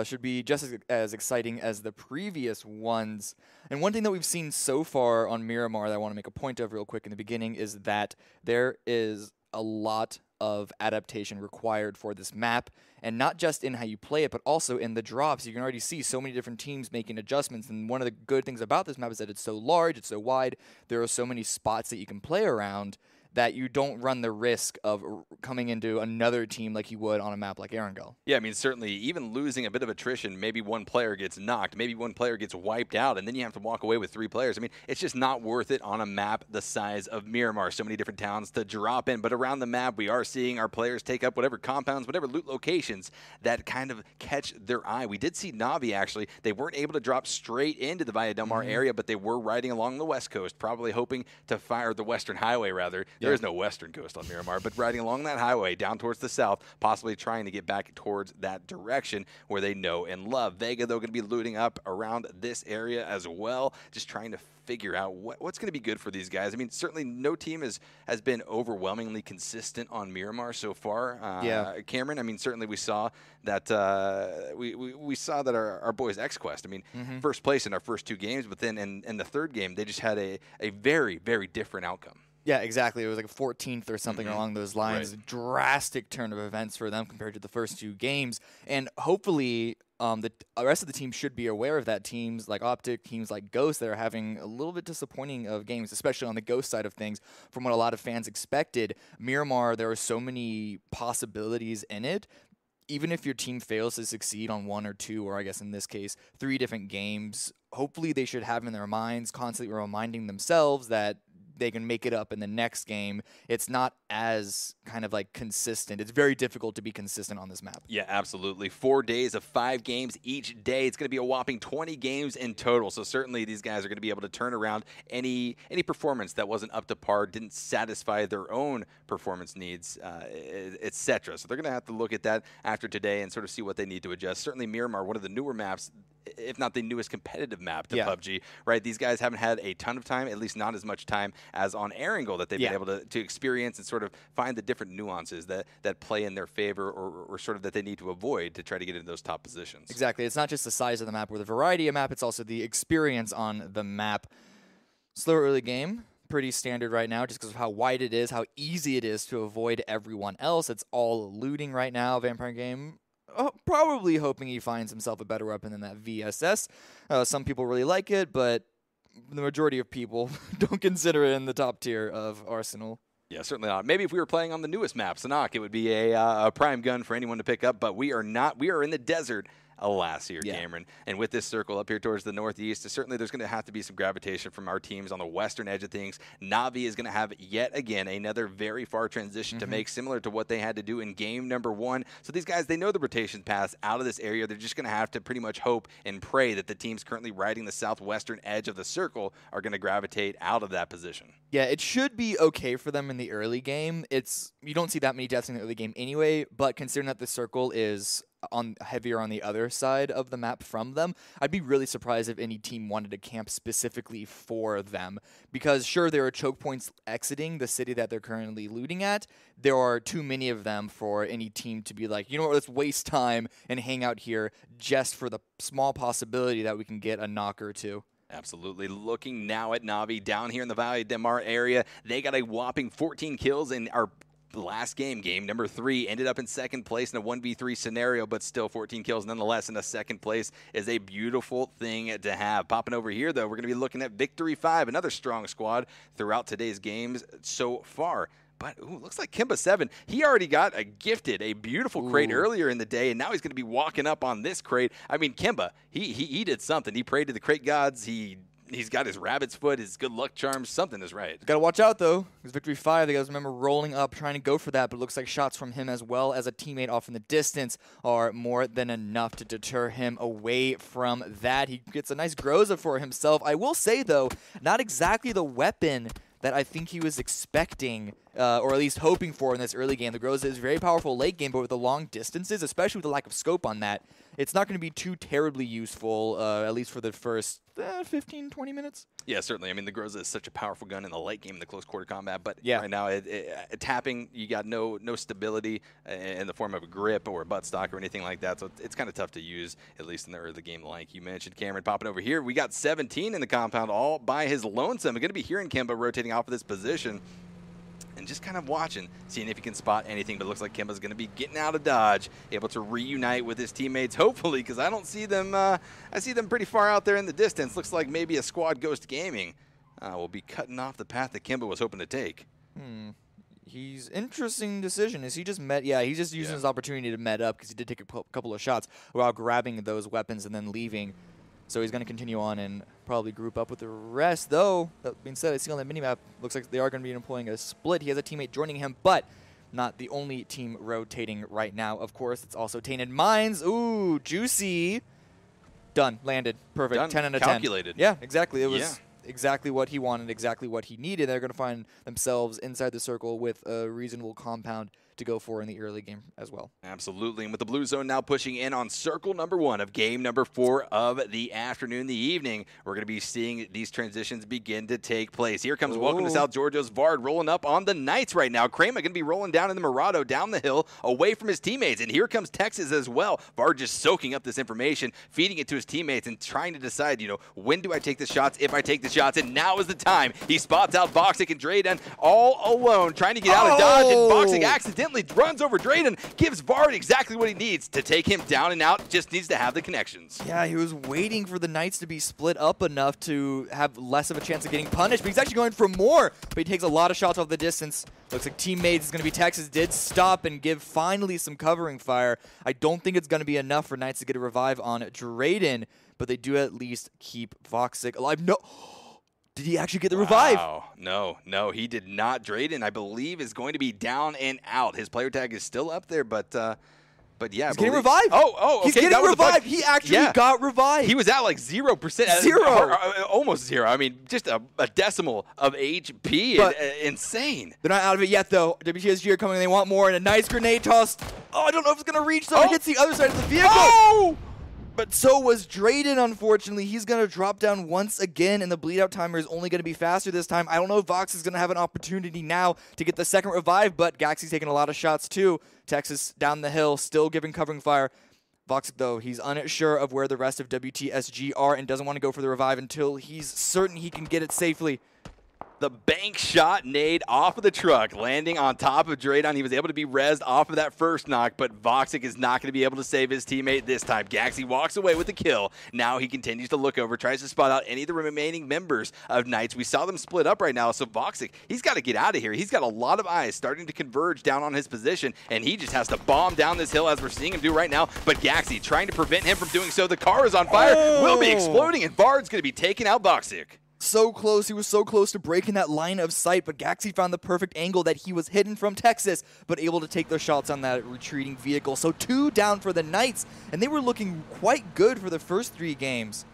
Should be just as exciting as the previous ones. And one thing that we've seen so far on Miramar that I want to make a point of real quick in the beginning is that there is a lot of adaptation required for this map, and not just in how you play it, but also in the drops. You can already see so many different teams making adjustments, and one of the good things about this map is that it's so large, it's so wide, there are so many spots that you can play around that you don't run the risk of coming into another team like you would on a map like Erangel. Yeah, I mean, certainly, even losing a bit of attrition, maybe one player gets knocked, maybe one player gets wiped out, and then you have to walk away with 3 players. I mean, it's just not worth it on a map the size of Miramar. So many different towns to drop in, but around the map, we are seeing our players take up whatever compounds, whatever loot locations that kind of catch their eye. We did see Na'Vi, actually. They weren't able to drop straight into the Valle del Mar area, but they were riding along the west coast, probably hoping to fire the western highway, rather. There is no western coast on Miramar, but riding along that highway down towards the south, possibly trying to get back towards that direction where they know and love. Vega, though, going to be looting up around this area as well, just trying to figure out what's going to be good for these guys. I mean, certainly no team has been overwhelmingly consistent on Miramar so far. Cameron, I mean, certainly we saw that we saw that our boys XQuest, I mean, first place in our first 2 games, but then in the 3rd game, they just had a very, very different outcome. Yeah, exactly. It was like a 14th or something along those lines. Right. Drastic turn of events for them compared to the first 2 games. And hopefully the rest of the team should be aware of that. Teams like Optic, teams like Ghost, that are having a little bit disappointing of games, especially on the Ghost side of things, from what a lot of fans expected. Miramar, there are so many possibilities in it. Even if your team fails to succeed on 1 or 2, or I guess in this case, 3 different games, hopefully they should have in their minds constantly reminding themselves that they can make it up in the next game. It's not as kind of like consistent. It's very difficult to be consistent on this map. Yeah, absolutely. 4 days of 5 games each day. It's going to be a whopping 20 games in total. So certainly these guys are going to be able to turn around any performance that wasn't up to par, didn't satisfy their own performance needs, etc. So they're going to have to look at that after today and sort of see what they need to adjust. Certainly Miramar, one of the newer maps, if not the newest competitive map to PUBG, right? These guys haven't had a ton of time, at least not as much time as on Erangel, that they've been able to experience and sort of find the different nuances that play in their favor or sort of that they need to avoid to try to get into those top positions. Exactly. It's not just the size of the map or the variety of map, it's also the experience on the map. Slow early game. Pretty standard right now just because of how wide it is, how easy it is to avoid everyone else. It's all looting right now. Vampire Game probably hoping he finds himself a better weapon than that VSS. Some people really like it, but the majority of people don't consider it in the top tier of Arsenal. Yeah, certainly not. Maybe if we were playing on the newest map, Sanhok, it would be a prime gun for anyone to pick up, but we are not. We are in the desert. Alas here, Cameron. And with this circle up here towards the northeast, certainly there's going to have to be some gravitation from our teams on the western edge of things. Na'Vi is going to have yet again another very far transition to make, similar to what they had to do in game number 1. So these guys, they know the rotation paths out of this area. They're just going to have to pretty much hope and pray that the teams currently riding the southwestern edge of the circle are going to gravitate out of that position. Yeah, it should be okay for them in the early game. You don't see that many deaths in the early game anyway, but considering that the circle is heavier on the other side of the map from them, I'd be really surprised if any team wanted to camp specifically for them. Because sure, there are choke points exiting the city that they're currently looting at. There are too many of them for any team to be like, you know what, let's waste time and hang out here just for the small possibility that we can get a knock or 2. Absolutely. Looking now at Na'Vi down here in the Valle del Mar area, they got a whopping 14 kills in our last game, game number 3, ended up in 2nd place in a 1v3 scenario, but still 14 kills nonetheless in a 2nd place is a beautiful thing to have. Popping over here, though, we're going to be looking at Victory 5, another strong squad throughout today's games so far. But, looks like Kimba 7, he already got a beautiful crate earlier in the day, and now he's going to be walking up on this crate. I mean, Kimba, he did something. He prayed to the crate gods. He's got his rabbit's foot, his good luck charms. Something is right. Got to watch out, though, because Victory 5, the guys remember rolling up, trying to go for that, but it looks like shots from him as well as a teammate off in the distance are more than enough to deter him away from that. He gets a nice Groza for himself. I will say, though, not exactly the weapon that I think he was expecting, or at least hoping for in this early game. The Groza is very powerful late game, but with the long distances, especially with the lack of scope on that, it's not going to be too terribly useful, at least for the first 15, 20 minutes. Yeah, certainly. I mean, the Groza is such a powerful gun in the late game in the close quarter combat, but yeah. right now, tapping, you got no stability in the form of a grip or a buttstock or anything like that, so it's kind of tough to use, at least in the early game, like you mentioned. Cameron popping over here. We got 17 in the compound all by his lonesome. We're going to be hearing Kimba rotating off of this position and just kind of watching, seeing if he can spot anything, but it looks like Kimba's going to be getting out of dodge, able to reunite with his teammates, hopefully, because I don't see them, I see them pretty far out there in the distance. Looks like maybe a squad Ghost Gaming will be cutting off the path that Kimba was hoping to take. He's interesting decision. Is he just he's just using his opportunity to med up because he did take a couple of shots while grabbing those weapons and then leaving. So he's going to continue on and probably group up with the rest. Though, that being said, I see on that minimap, looks like they are going to be employing a split. He has a teammate joining him, but not the only team rotating right now. Of course, it's also Tainted Minds. Ooh, juicy. Done. Landed. Perfect. Done. 10 out of 10. Calculated. Yeah, exactly. It was exactly what he wanted, exactly what he needed. They're going to find themselves inside the circle with a reasonable compound to go for in the early game as well. Absolutely, and with the blue zone now pushing in on circle number 1 of game number 4 of the afternoon, the evening, we're going to be seeing these transitions begin to take place. Here comes Welcome to South Georgia's Vard rolling up on the Knights right now. Kramer going to be rolling down in the Murado down the hill away from his teammates, and here comes Texas as well. Vard just soaking up this information, feeding it to his teammates, and trying to decide, you know, when do I take the shots, if I take the shots, and now is the time. He spots out Voxic and Drayden all alone, trying to get out of dodge, and Voxic accidentally runs over Drayden, gives Vard exactly what he needs to take him down and out, just needs to have the connections. Yeah, he was waiting for the Knights to be split up enough to have less of a chance of getting punished, but he's actually going for more, but he takes a lot of shots off the distance. Looks like teammates is going to be Texas, did stop and give finally some covering fire. I don't think it's going to be enough for Knights to get a revive on Drayden, but they do at least keep Voxic alive. No! Did he actually get the revive? No, he did not. Drayden, I believe, is going to be down and out. His player tag is still up there, but yeah. He's getting revived. Oh, he's getting revived. He actually got revived. He was at like 0%. Almost 0. I mean, just a decimal of HP. Insane. They're not out of it yet, though. WTSG are coming. They want more, and a nice grenade toss. Oh, I don't know if it's going to reach, so it hits the other side of the vehicle. Oh! But so was Drayden, unfortunately. He's going to drop down once again, and the bleed-out timer is only going to be faster this time. I don't know if Vox is going to have an opportunity now to get the second revive, but Gaxy's taking a lot of shots too. Texas down the hill, still giving covering fire. Vox, though, he's unsure of where the rest of WTSG are and doesn't want to go for the revive until he's certain he can get it safely. The bank shot nade off of the truck, landing on top of Drayden. He was able to be rezzed off of that first knock, but Voxic is not going to be able to save his teammate this time. Gaxy walks away with the kill. Now he continues to look over, tries to spot out any of the remaining members of Knights. We saw them split up right now, so Voxic, he's got to get out of here. He's got a lot of eyes starting to converge down on his position, and he just has to bomb down this hill as we're seeing him do right now. But Gaxy trying to prevent him from doing so. The car is on fire, will be exploding, and Vard's going to be taking out Voxic. So close. He was so close to breaking that line of sight, but Gaxy found the perfect angle that he was hidden from Texas, but able to take those shots on that retreating vehicle. So 2 down for the Knights, and they were looking quite good for the first 3 games.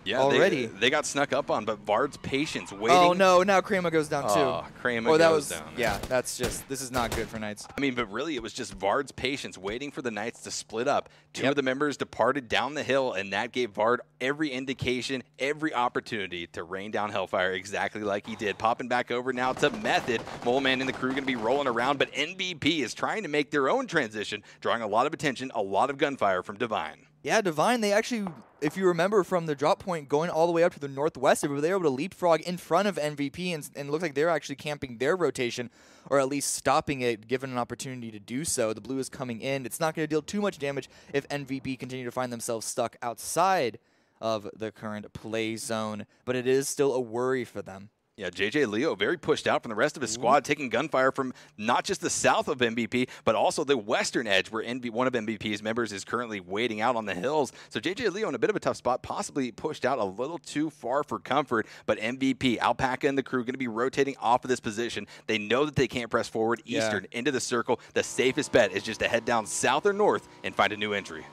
Yeah, already. They got snuck up on, but Vard's patience waiting. Oh, no, now Kramer goes down too. Oh, Kramer goes down. Yeah, that's just, this is not good for Knights. I mean, but really, it was just Vard's patience waiting for the Knights to split up. 2 of the members departed down the hill, and that gave Vard every indication, every opportunity to rain down Hellfire exactly like he did. Popping back over now to Method. Moleman and the crew going to be rolling around, but NBP is trying to make their own transition, drawing a lot of attention, a lot of gunfire from Divine. Yeah, Divine, they actually, if you remember from the drop point going all the way up to the northwest, they were able to leapfrog in front of MVP, and it looks like they're actually camping their rotation, or at least stopping it, given an opportunity to do so. The blue is coming in. It's not going to deal too much damage if MVP continue to find themselves stuck outside of the current play zone, but it is still a worry for them. Yeah, JJ Leo very pushed out from the rest of his squad, taking gunfire from not just the south of MVP, but also the western edge where one of MVP's members is currently waiting out on the hills. So JJ Leo in a bit of a tough spot, possibly pushed out a little too far for comfort, but MVP, Alpaca and the crew going to be rotating off of this position. They know that they can't press forward eastern into the circle. The safest bet is just to head down south or north and find a new entry.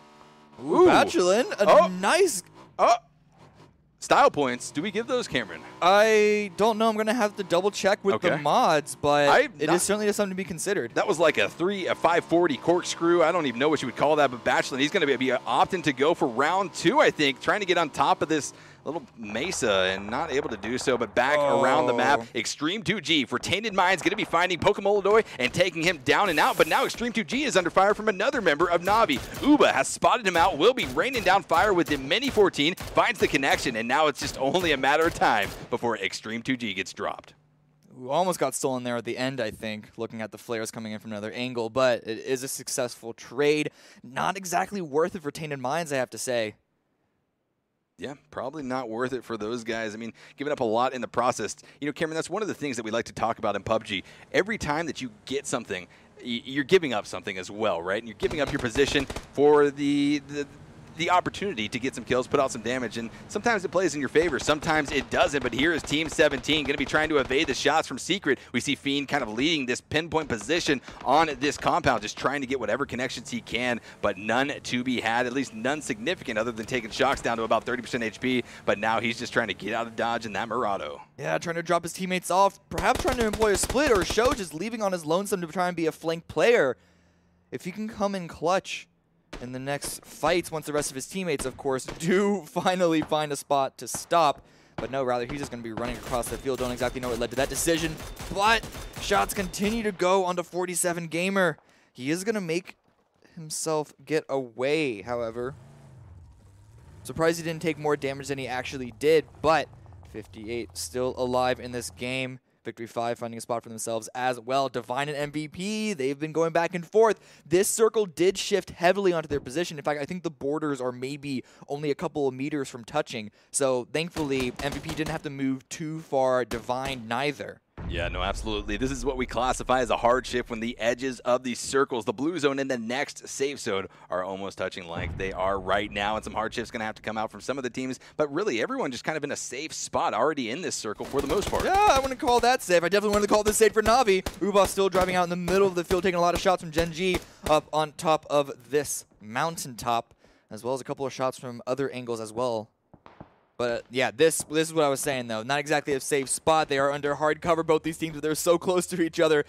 Ooh, Bachelin, a nice... Style points, do we give those, Cameron? I don't know. I'm going to have to double check with the mods, but it is certainly something to be considered. That was like a 540 corkscrew. I don't even know what you would call that, but Bachelor, he's going to be opting to go for round 2, I think, trying to get on top of this little mesa and not able to do so, but back around the map. Extreme 2G for Tainted Minds going to be finding Pokemon and taking him down and out, but now Extreme 2G is under fire from another member of Na'Vi. Uba has spotted him out, will be raining down fire with him. Mini 14 finds the connection, and now it's just only a matter of time before Extreme 2G gets dropped. We almost got stolen there at the end, I think, looking at the flares coming in from another angle, but it is a successful trade. Not exactly worth it for Tainted Minds, I have to say. Yeah, probably not worth it for those guys. I mean, giving up a lot in the process. You know, Cameron, that's one of the things that we like to talk about in PUBG. Every time that you get something, you're giving up something as well, right? And you're giving up your position for the opportunity to get some kills, put out some damage, and sometimes it plays in your favor, sometimes it doesn't, but here is Team 17 going to be trying to evade the shots from Secret. We see Fiend kind of leading this pinpoint position on this compound, just trying to get whatever connections he can, but none to be had, at least none significant other than taking Shocks down to about 30% HP, but now he's just trying to get out of dodge in that Murado. Yeah, trying to drop his teammates off, perhaps trying to employ a split, or Show just leaving on his lonesome to try and be a flank player. If he can come in clutch in the next fights, once the rest of his teammates, of course, do finally find a spot to stop. But no, rather, he's just going to be running across the field. Don't exactly know what led to that decision. But shots continue to go onto 47 Gamer. He is going to make himself get away, however. Surprised he didn't take more damage than he actually did, but 58 still alive in this game. Victory 5 finding a spot for themselves as well. Divine and MVP, they've been going back and forth. This circle did shift heavily onto their position. In fact, I think the borders are maybe only a couple of meters from touching. So thankfully, MVP didn't have to move too far. Divine neither. Yeah, no, absolutely. This is what we classify as a hard shift when the edges of these circles, the blue zone and the next safe zone, are almost touching like they are right now. And some hard shifts going to have to come out from some of the teams. But really, everyone just kind of in a safe spot already in this circle for the most part. Yeah, I wouldn't call that safe. I definitely wanted to call this safe for Na'Vi. Uba still driving out in the middle of the field, taking a lot of shots from Gen G up on top of this mountaintop, as well as a couple of shots from other angles as well. But yeah, this is what I was saying, though. Not exactly a safe spot. They are under hard cover, both these teams, but they're so close to each other.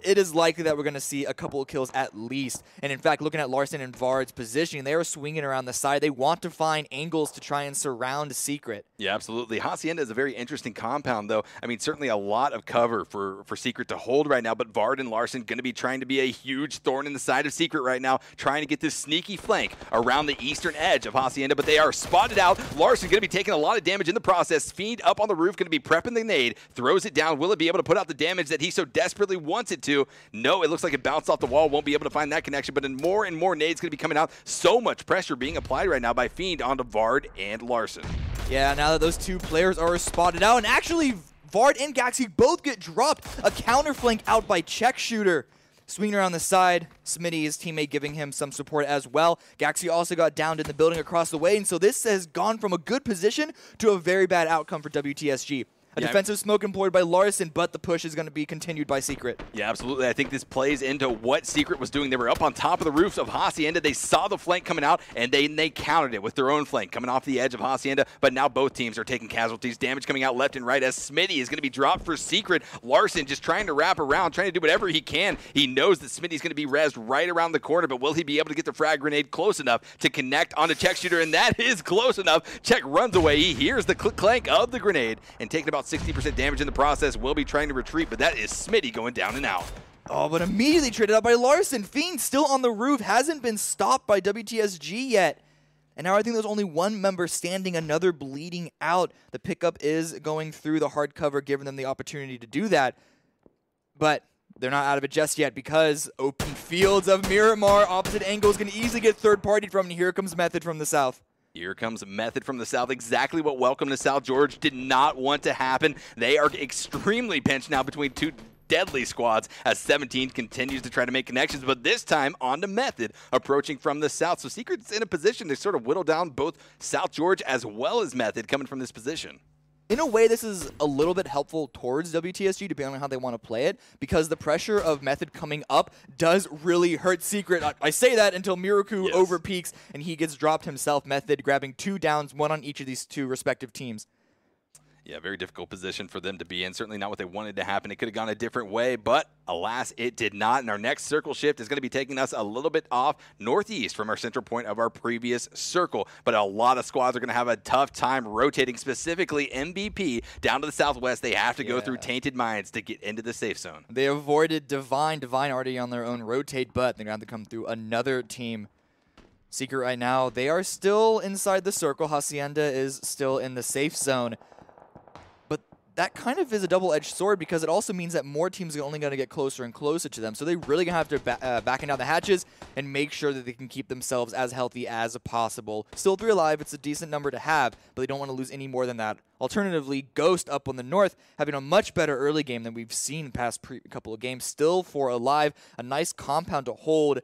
It is likely that we're going to see a couple of kills at least. And in fact, looking at Larson and Vard's positioning, they are swinging around the side. They want to find angles to try and surround Secret. Yeah, absolutely. Hacienda is a very interesting compound, though. I mean, certainly a lot of cover for Secret to hold right now, but Vard and Larson going to be trying to be a huge thorn in the side of Secret right now, trying to get this sneaky flank around the eastern edge of Hacienda, but they are spotted out. Larson going to be taking a lot of damage in the process. Fiend up on the roof, going to be prepping the nade, throws it down. Will it be able to put out the damage that he so desperately wants it to? No, it looks like it bounced off the wall. Won't be able to find that connection, but more and more nades going to be coming out. So much pressure being applied right now by Fiend onto Vard and Larson. Yeah, now that those two players are spotted out, and actually Vard and Gaxi both get dropped. A counter flank out by Check Shooter. Swinging around the side, Smitty, his teammate, giving him some support as well. Gaxi also got downed in the building across the way, and so this has gone from a good position to a very bad outcome for WTSG. A defensive smoke employed by Larson, but the push is going to be continued by Secret. Yeah, absolutely. I think this plays into what Secret was doing. They were up on top of the roofs of Hacienda. They saw the flank coming out, and they countered it with their own flank coming off the edge of Hacienda. But now both teams are taking casualties. Damage coming out left and right as Smitty is going to be dropped for Secret. Larson just trying to wrap around, trying to do whatever he can. He knows that Smitty's going to be rezzed right around the corner, but will he be able to get the frag grenade close enough to connect onto Check Shooter? And that is close enough. Check runs away. He hears the clank of the grenade and taking about 60% damage in the process. Will be trying to retreat, but that is Smitty going down and out. Oh, but immediately traded out by Larson. Fiend still on the roof, hasn't been stopped by WTSG yet. And now I think there's only one member standing, another bleeding out. The pickup is going through the hard cover, giving them the opportunity to do that. But they're not out of it just yet because open fields of Miramar, opposite angles, can easily get third-partied from, and here comes Method from the south. Here comes Method from the south. Exactly what Welcome to South George did not want to happen. They are extremely pinched now between two deadly squads as 17 continues to try to make connections, but this time on to Method approaching from the south. So Secret's in a position to sort of whittle down both South George as well as Method coming from this position. In a way, this is a little bit helpful towards WTSG, depending on how they want to play it, because the pressure of Method coming up does really hurt Secret. I say that until Miruku overpeaks and he gets dropped himself. Method grabbing 2 downs, 1 on each of these 2 respective teams. Yeah, very difficult position for them to be in. Certainly not what they wanted to happen. It could have gone a different way, but alas, it did not. And our next circle shift is going to be taking us a little bit off northeast from our central point of our previous circle. But a lot of squads are going to have a tough time rotating, specifically MVP down to the southwest. They have to go through Tainted Mines to get into the safe zone. They avoided Divine. Divine already on their own rotate, but they're going to have to come through another team. Secret right now, they are still inside the circle. Hacienda is still in the safe zone. That kind of is a double-edged sword because it also means that more teams are only going to get closer and closer to them. So they really going to have to backen down the hatches and make sure that they can keep themselves as healthy as possible. Still 3 alive, it's a decent number to have, but they don't want to lose any more than that. Alternatively, Ghost up on the north having a much better early game than we've seen in the past couple of games. Still 4 alive, a nice compound to hold.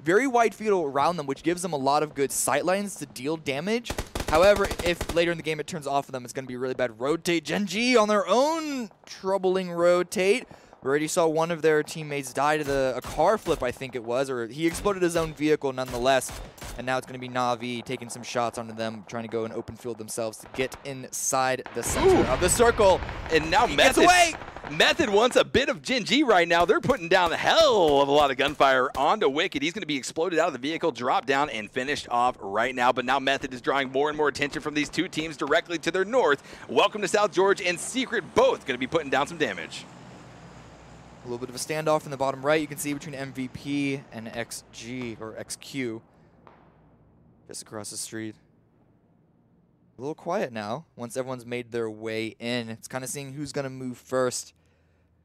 Very wide field around them, which gives them a lot of good sightlines to deal damage. However, if later in the game it turns off of them, it's going to be a really bad rotate. Gen.G on their own troubling rotate. We already saw one of their teammates die to a car flip, I think it was, or he exploded his own vehicle nonetheless. And now it's going to be Na'Vi taking some shots onto them, trying to go and open field themselves to get inside the center of the circle. And now Gets away! Method wants a bit of Gen.G right now. They're putting down a hell of a lot of gunfire onto Wicked. He's going to be exploded out of the vehicle, dropped down, and finished off right now. But now Method is drawing more and more attention from these 2 teams directly to their north. Welcome to South George and Secret, both going to be putting down some damage. A little bit of a standoff in the bottom right. You can see between MVP and XG, or XQ, just across the street. A little quiet now, once everyone's made their way in. It's kind of seeing who's going to move first.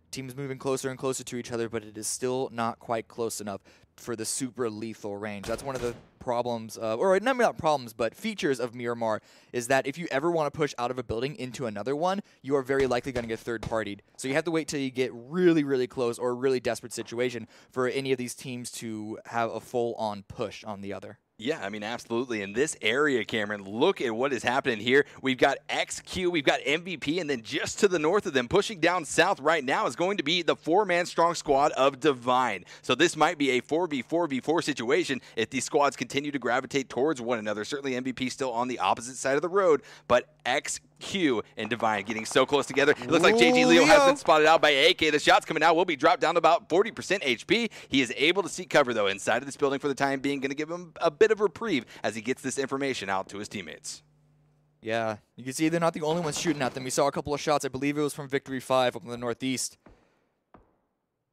Teams moving closer and closer to each other, but it is still not quite close enough for the super lethal range. That's one of the problems, or not problems, but features of Miramar, is that if you ever want to push out of a building into another one, you are very likely going to get third-partied. So you have to wait till you get really, really close or a really desperate situation for any of these teams to have a full-on push on the other. Yeah, I mean, absolutely. In this area, Cameron, look at what is happening here. We've got XQ, we've got MVP, and then just to the north of them, pushing down south right now, is going to be the 4-man strong squad of Divine. So this might be a 4v4v4 situation if these squads continue to gravitate towards one another. Certainly MVP still on the opposite side of the road, but XQ and Divine getting so close together. It looks like JG Leo has been spotted out by AK. The shots coming out will be dropped down to about 40% HP. He is able to seek cover, though, inside of this building for the time being. Going to give him a bit of reprieve as he gets this information out to his teammates. Yeah, you can see they're not the only ones shooting at them. We saw a couple of shots. I believe it was from Victory 5 up in the northeast.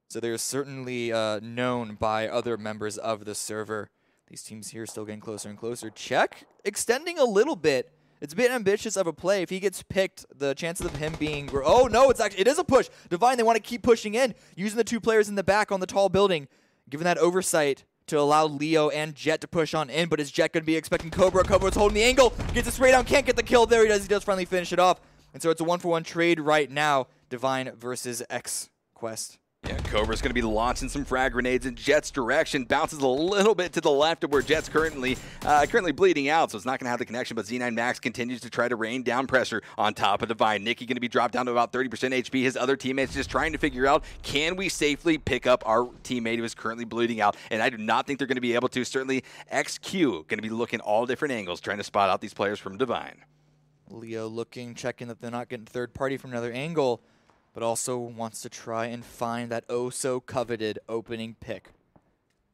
So they're certainly known by other members of the server. These teams here still getting closer and closer. Check extending a little bit. It's a bit ambitious of a play. If he gets picked, the chances of him being... Oh, no, it is a push. Divine, they want to keep pushing in, using the 2 players in the back on the tall building, giving that oversight to allow Leo and Jet to push on in. But is Jet going to be expecting Cobra? Cobra's holding the angle, gets a spray down, can't get the kill. There he does finally finish it off. And so it's a 1-for-1 trade right now. Divine versus X-Quest. Yeah, Cobra's going to be launching some frag grenades in Jet's direction. Bounces a little bit to the left of where Jet's currently bleeding out, so it's not going to have the connection. But Z9 Max continues to try to rain down pressure on top of Divine. Nikki going to be dropped down to about 30% HP. His other teammates just trying to figure out, can we safely pick up our teammate who is currently bleeding out? And I do not think they're going to be able to. Certainly, XQ going to be looking all different angles, trying to spot out these players from Divine. Leo looking, checking that they're not getting third party from another angle, but also wants to try and find that oh-so-coveted opening pick.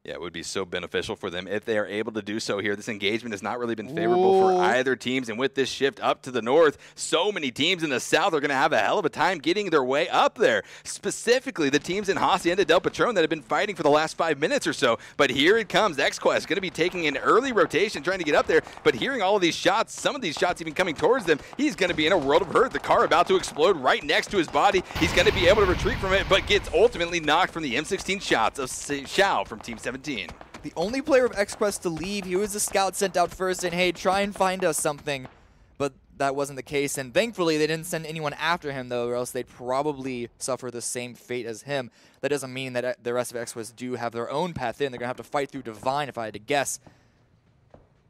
Yeah, it would be so beneficial for them if they are able to do so here. This engagement has not really been favorable for either teams, and with this shift up to the north, so many teams in the south are going to have a hell of a time getting their way up there. Specifically, the teams in Hacienda del Patron that have been fighting for the last 5 minutes or so. But here it comes. X-Quest going to be taking an early rotation, trying to get up there. But hearing all of these shots, some of these shots even coming towards them, he's going to be in a world of hurt. The car about to explode right next to his body. He's going to be able to retreat from it, but gets ultimately knocked from the M16 shots of Xiao from Team 17. The only player of X-Quest to leave. He was the scout sent out first and, hey, try and find us something. But that wasn't the case, and thankfully they didn't send anyone after him, though, or else they'd probably suffer the same fate as him. That doesn't mean that the rest of X-Quest do have their own path in. They're going to have to fight through Divine, if I had to guess.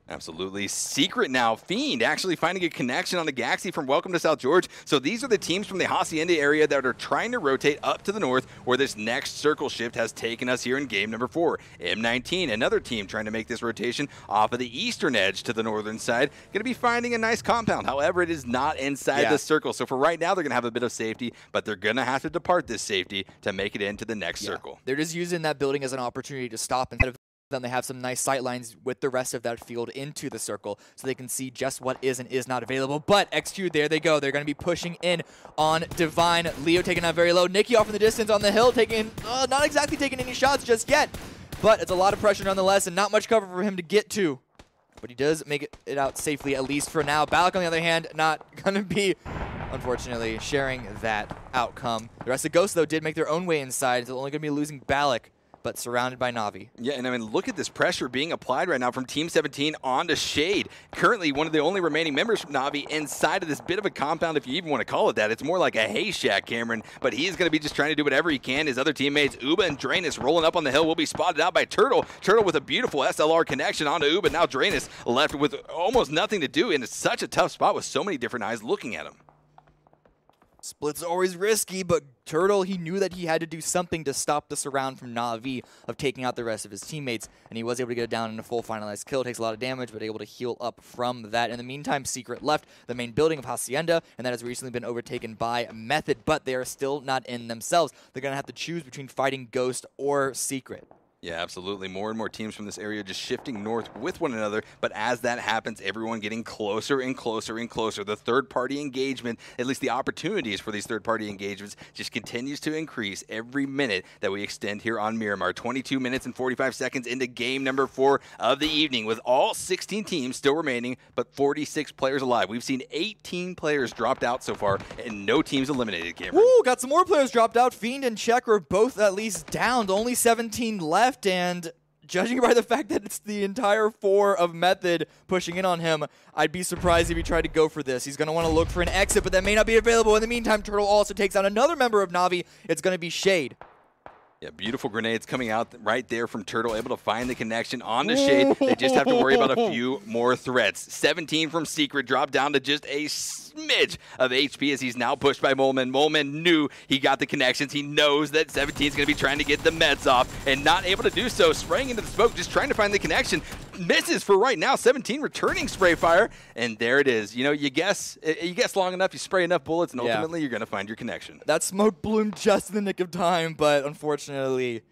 Absolutely. Secret now. Fiend actually finding a connection on the Galaxy from Welcome to South George. So these are the teams from the Hacienda area that are trying to rotate up to the north where this next circle shift has taken us here in game number 4. M19, another team trying to make this rotation off of the eastern edge to the northern side. Going to be finding a nice compound. However, it is not inside the circle. So for right now, they're going to have a bit of safety, but they're going to have to depart this safety to make it into the next circle. They're just using that building as an opportunity to stop instead of then they have some nice sight lines with the rest of that field into the circle so they can see just what is and is not available. But XQ, there they go. They're going to be pushing in on Divine. Leo taking out very low. Nikki off in the distance on the hill, taking not exactly taking any shots just yet. But it's a lot of pressure nonetheless and not much cover for him to get to. But he does make it out safely, at least for now. Balak, on the other hand, not going to be, unfortunately, sharing that outcome. The rest of Ghosts, though, did make their own way inside. So only going to be losing Balak, but surrounded by Na'Vi. Yeah, and I mean, look at this pressure being applied right now from Team 17 onto Shade. Currently, one of the only remaining members from Na'Vi inside of this bit of a compound, if you even want to call it that. It's more like a hay shack, Cameron, but he's going to be just trying to do whatever he can. His other teammates, Uba and Drainus, rolling up on the hill, will be spotted out by Turtle. Turtle with a beautiful SLR connection onto Uba. Now Drainus left with almost nothing to do, and it's such a tough spot with so many different eyes looking at him. Split's always risky, but Turtle, he knew that he had to do something to stop the surround from Na'Vi of taking out the rest of his teammates, and he was able to get it down in a full finalized kill. Takes a lot of damage, but able to heal up from that. In the meantime, Secret left the main building of Hacienda, and that has recently been overtaken by Method, but they are still not in themselves. They're going to have to choose between fighting Ghost or Secret. Yeah, absolutely. More and more teams from this area just shifting north with one another. But as that happens, everyone getting closer and closer and closer. The third-party engagement, at least the opportunities for these third-party engagements, just continues to increase every minute that we extend here on Miramar. 22 minutes and 45 seconds into game number 4 of the evening, with all 16 teams still remaining, but 46 players alive. We've seen 18 players dropped out so far, and no teams eliminated, Cameron. Ooh, got some more players dropped out. Fiend and Check are both at least downed. Only 17 left. And judging by the fact that it's the entire 4 of Method pushing in on him, I'd be surprised if he tried to go for this. He's going to want to look for an exit, but that may not be available. In the meantime, Turtle also takes out another member of Na'Vi. It's going to be Shade. Yeah, beautiful grenades coming out right there from Turtle, able to find the connection onto Shade. They just have to worry about a few more threats. 17 from Secret, dropped down to just a smidge of HP as he's now pushed by Molman. Molman knew he got the connections. He knows that 17 is going to be trying to get the meds off and not able to do so. Spraying into the smoke, just trying to find the connection. Misses for right now. 17 returning spray fire, and there it is. You know, you guess long enough, you spray enough bullets, and ultimately you're going to find your connection. That smoke bloomed just in the nick of time, but unfortunately,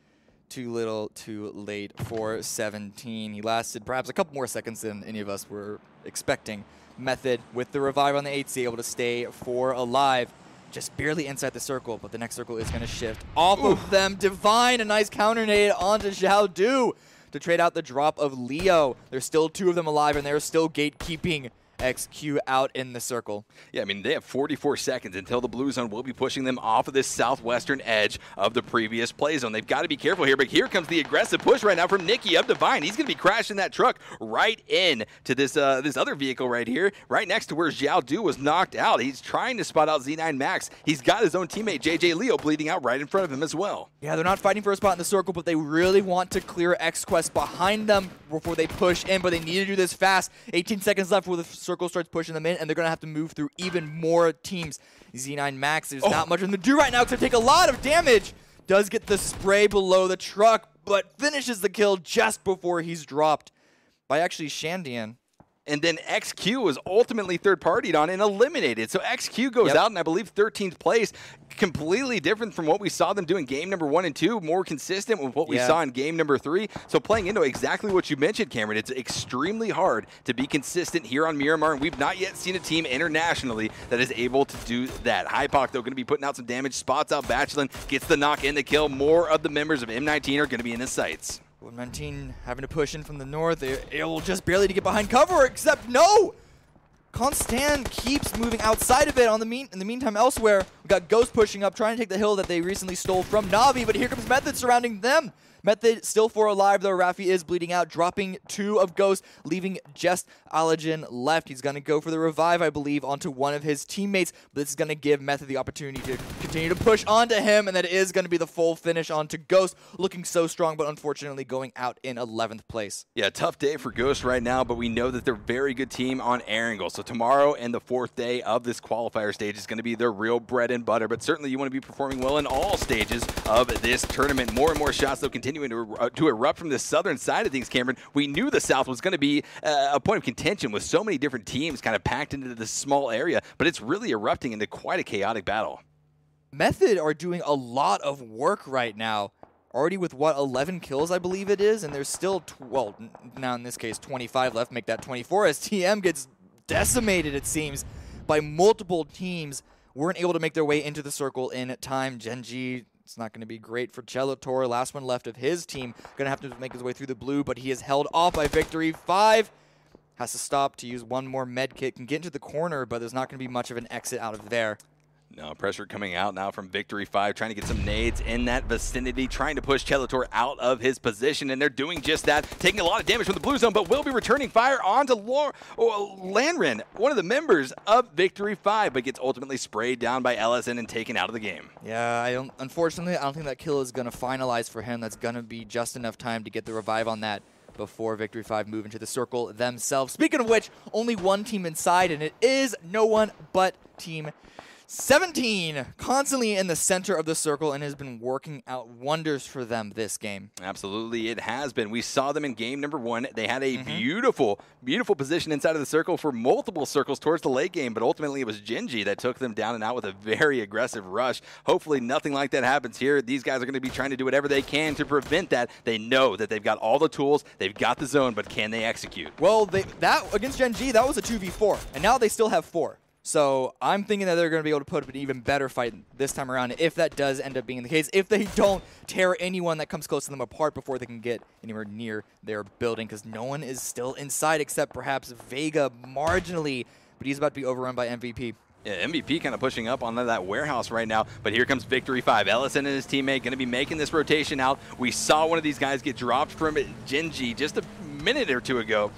too little, too late for 17. He lasted perhaps a couple more seconds than any of us were expecting. Method with the revive on the 8C, able to stay 4 alive. Just barely inside the circle, but the next circle is going to shift off of them. Divine, a nice counter nade onto Xiao Du to trade out the drop of Leo. There's still 2 of them alive, and they're still gatekeeping XQ out in the circle. Yeah, I mean, they have 44 seconds until the blue zone will be pushing them off of this southwestern edge of the previous play zone. They've got to be careful here, but here comes the aggressive push right now from Nikki of Divine. He's going to be crashing that truck right in to this this other vehicle right here, right next to where Xiao Du was knocked out. He's trying to spot out Z9 Max. He's got his own teammate, JJ Leo, bleeding out right in front of him as well. Yeah, they're not fighting for a spot in the circle, but they really want to clear X-Quest behind them before they push in, but they need to do this fast. 18 seconds left before the circle starts pushing them in, and they're going to have to move through even more teams. Z9 Max, there's not much of them to do right now because they take a lot of damage. Does get the spray below the truck, but finishes the kill just before he's dropped by actually Shandian. And then XQ was ultimately third-partied on and eliminated. So XQ goes out in, I believe, 13th place. Completely different from what we saw them do in game number 1 and 2. More consistent with what we saw in game number 3. So playing into exactly what you mentioned, Cameron, it's extremely hard to be consistent here on Miramar. And we've not yet seen a team internationally that is able to do that. Hypoc, though, going to be putting out some damage. Spots out Bachelin, gets the knock and the kill. More of the members of M19 are going to be in his sights. 19 having to push in from the north. Able just barely to get behind cover, except no! Constant keeps moving outside of it. In the meantime, elsewhere, we got Ghost pushing up, trying to take the hill that they recently stole from Na'Vi, but here comes Method surrounding them. Method still 4 alive, though. Rafi is bleeding out, dropping 2 of Ghost, leaving just Allergen left. He's going to go for the revive, I believe, onto one of his teammates. But this is going to give Method the opportunity to continue to push onto him, and that is going to be the full finish onto Ghost. Looking so strong, but unfortunately going out in 11th place. Yeah, tough day for Ghost right now, but we know that they're a very good team on Erangel. So tomorrow and the 4th day of this qualifier stage is going to be their real bread and butter, but certainly you want to be performing well in all stages of this tournament. More and more shots, though, continuing to erupt from the southern side of things, Cameron. We knew the South was going to be a point of contention with so many different teams kind of packed into this small area, but it's really erupting into quite a chaotic battle. Method are doing a lot of work right now. Already with, what, 11 kills, I believe it is, and there's still, well, now in this case, 25 left, make that 24, as TM gets decimated, it seems, by multiple teams. Weren't able to make their way into the circle in time. Genji, it's not going to be great for Chelator, last one left of his team. Going to have to make his way through the blue, but he is held off by Victory 5. Has to stop to use one more med kit. Can get into the corner, but there's not going to be much of an exit out of there. No, pressure coming out now from Victory 5, trying to get some nades in that vicinity, trying to push Chelator out of his position, and they're doing just that, taking a lot of damage from the blue zone, but will be returning fire onto Lanrin, one of the members of Victory 5, but gets ultimately sprayed down by LSN and taken out of the game. Yeah, unfortunately, I don't think that kill is going to finalize for him. That's going to be just enough time to get the revive on that before Victory 5 move into the circle themselves. Speaking of which, only one team inside, and it is no one but Team 17, constantly in the center of the circle, and has been working out wonders for them this game. Absolutely, it has been. We saw them in game number 1. They had a beautiful, beautiful position inside of the circle for multiple circles towards the late game, but ultimately it was Genji that took them down and out with a very aggressive rush. Hopefully nothing like that happens here. These guys are going to be trying to do whatever they can to prevent that. They know that they've got all the tools, they've got the zone, but can they execute? Well, that against Genji, that was a 2v4, and now they still have 4. So I'm thinking that they're going to be able to put up an even better fight this time around if that does end up being the case. If they don't tear anyone that comes close to them apart before they can get anywhere near their building, because no one is still inside except perhaps Vega marginally, but he's about to be overrun by MVP. Yeah, MVP kind of pushing up on that warehouse right now, but here comes Victory 5. Ellison and his teammate going to be making this rotation out. We saw one of these guys get dropped from Genji just a minute or two ago.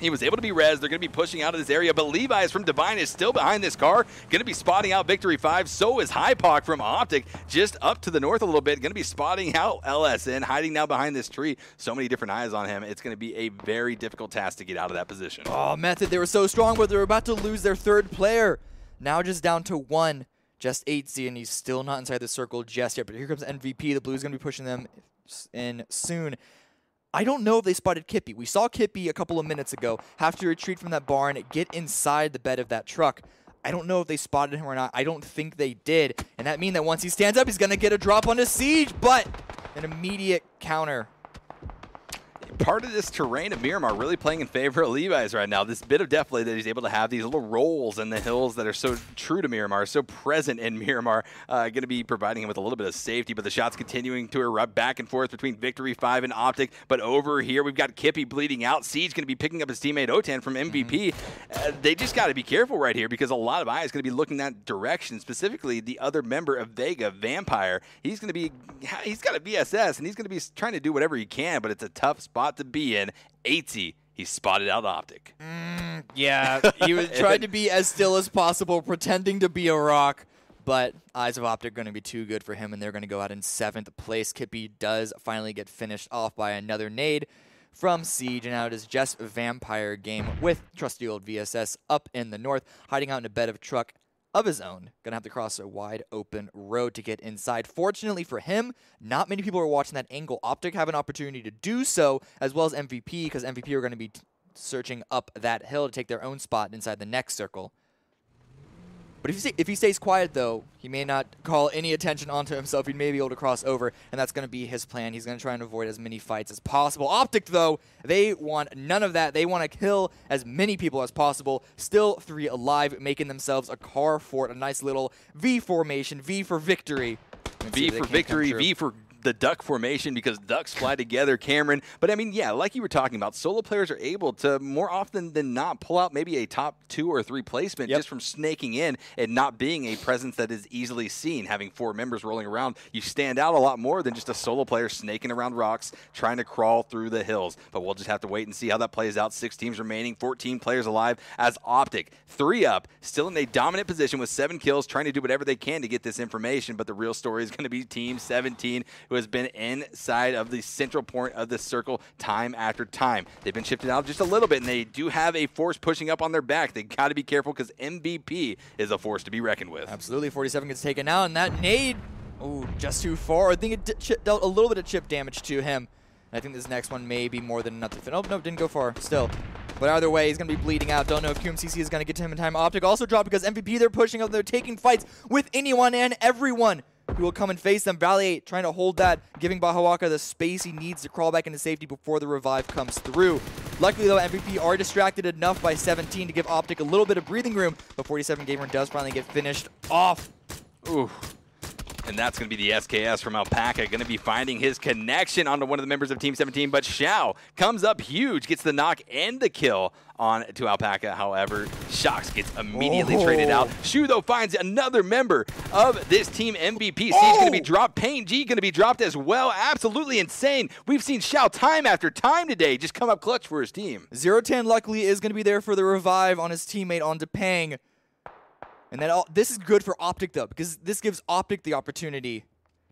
He was able to be rezzed. They're going to be pushing out of this area, but Levi's from Divine is still behind this car. Going to be spotting out Victory 5. So is Hypoc from Optic, just up to the north a little bit. Going to be spotting out LSN, hiding now behind this tree. So many different eyes on him. It's going to be a very difficult task to get out of that position. Oh, Method, they were so strong, but they're about to lose their 3rd player. Now just down to 1, just 8Z, and he's still not inside the circle just yet. But here comes MVP. The Blues going to be pushing them in soon. I don't know if they spotted Kippy. We saw Kippy a couple of minutes ago have to retreat from that barn, get inside the bed of that truck. I don't know if they spotted him or not. I don't think they did. And that means that once he stands up, he's going to get a drop onto Siege, but an immediate counter. Part of this terrain of Miramar really playing in favor of Levi's right now. This bit of deflate that he's able to have, these little rolls in the hills that are so true to Miramar, so present in Miramar, going to be providing him with a little bit of safety, but the shots continuing to erupt back and forth between Victory 5 and Optic. But over here, we've got Kippy bleeding out. Siege going to be picking up his teammate Otan from MVP. They just got to be careful right here because a lot of eyes going to be looking that direction, specifically the other member of Vega, Vampire. He's got a VSS, and he's going to be trying to do whatever he can, but it's a tough spot to be in. 80, he spotted out Optic. Yeah, he was trying to be as still as possible, pretending to be a rock, but Eyes of Optic going to be too good for him, and they're going to go out in 7th place. Kippy does finally get finished off by another nade from Siege, and now it is just Vampire game with trusty old VSS up in the north, hiding out in a bed of a truck of his own. Gonna have to cross a wide open road to get inside. Fortunately for him, not many people are watching that angle. Optic have an opportunity to do so, as well as MVP, because MVP are going to be searching up that hill to take their own spot inside the next circle. But if he stays quiet, though, he may not call any attention onto himself. He may be able to cross over, and that's going to be his plan. He's going to try and avoid as many fights as possible. Optic, though, they want none of that. They want to kill as many people as possible. Still 3 alive, making themselves a car fort, a nice little V formation, V for victory. V for victory, V for the duck formation because ducks fly together, Cameron. But I mean, yeah, like you were talking about, solo players are able to more often than not pull out maybe a top 2 or 3 placement just from snaking in and not being a presence that is easily seen. Having 4 members rolling around, you stand out a lot more than just a solo player snaking around rocks, trying to crawl through the hills. But we'll just have to wait and see how that plays out. 6 teams remaining, 14 players alive as Optic, 3 up, still in a dominant position with 7 kills, trying to do whatever they can to get this information. But the real story is going to be Team 17, who has been inside of the central point of the circle time after time. They've been shifted out just a little bit, and they do have a force pushing up on their back. They got to be careful because MVP is a force to be reckoned with. Absolutely. 47 gets taken out, and that nade, just too far. I think it dealt a little bit of chip damage to him. And I think this next one may be more than enough to fit. Oh, no, didn't go far still. But either way, he's going to be bleeding out. Don't know if QMCC is going to get to him in time. Optic also dropped because MVP, they're pushing up. They're taking fights with anyone and everyone who will come and face them. Valley trying to hold that, giving Bahawaka the space he needs to crawl back into safety before the revive comes through. Luckily, though, MVP are distracted enough by 17 to give Optic a little bit of breathing room, but 47 Gamer does finally get finished off. Ooh. And that's going to be the SKS from Alpaca, going to be finding his connection onto one of the members of Team 17, but Xiao comes up huge, gets the knock and the kill on to Alpaca. However, Shox gets immediately traded out. Shu, though, finds another member of this team MVP. C's going to be dropped. Payne G going to be dropped as well. Absolutely insane. We've seen Xiao time after time today just come up clutch for his team. 0-10 luckily is going to be there for the revive on his teammate on Depang. And then this is good for Optic, though, because this gives Optic the opportunity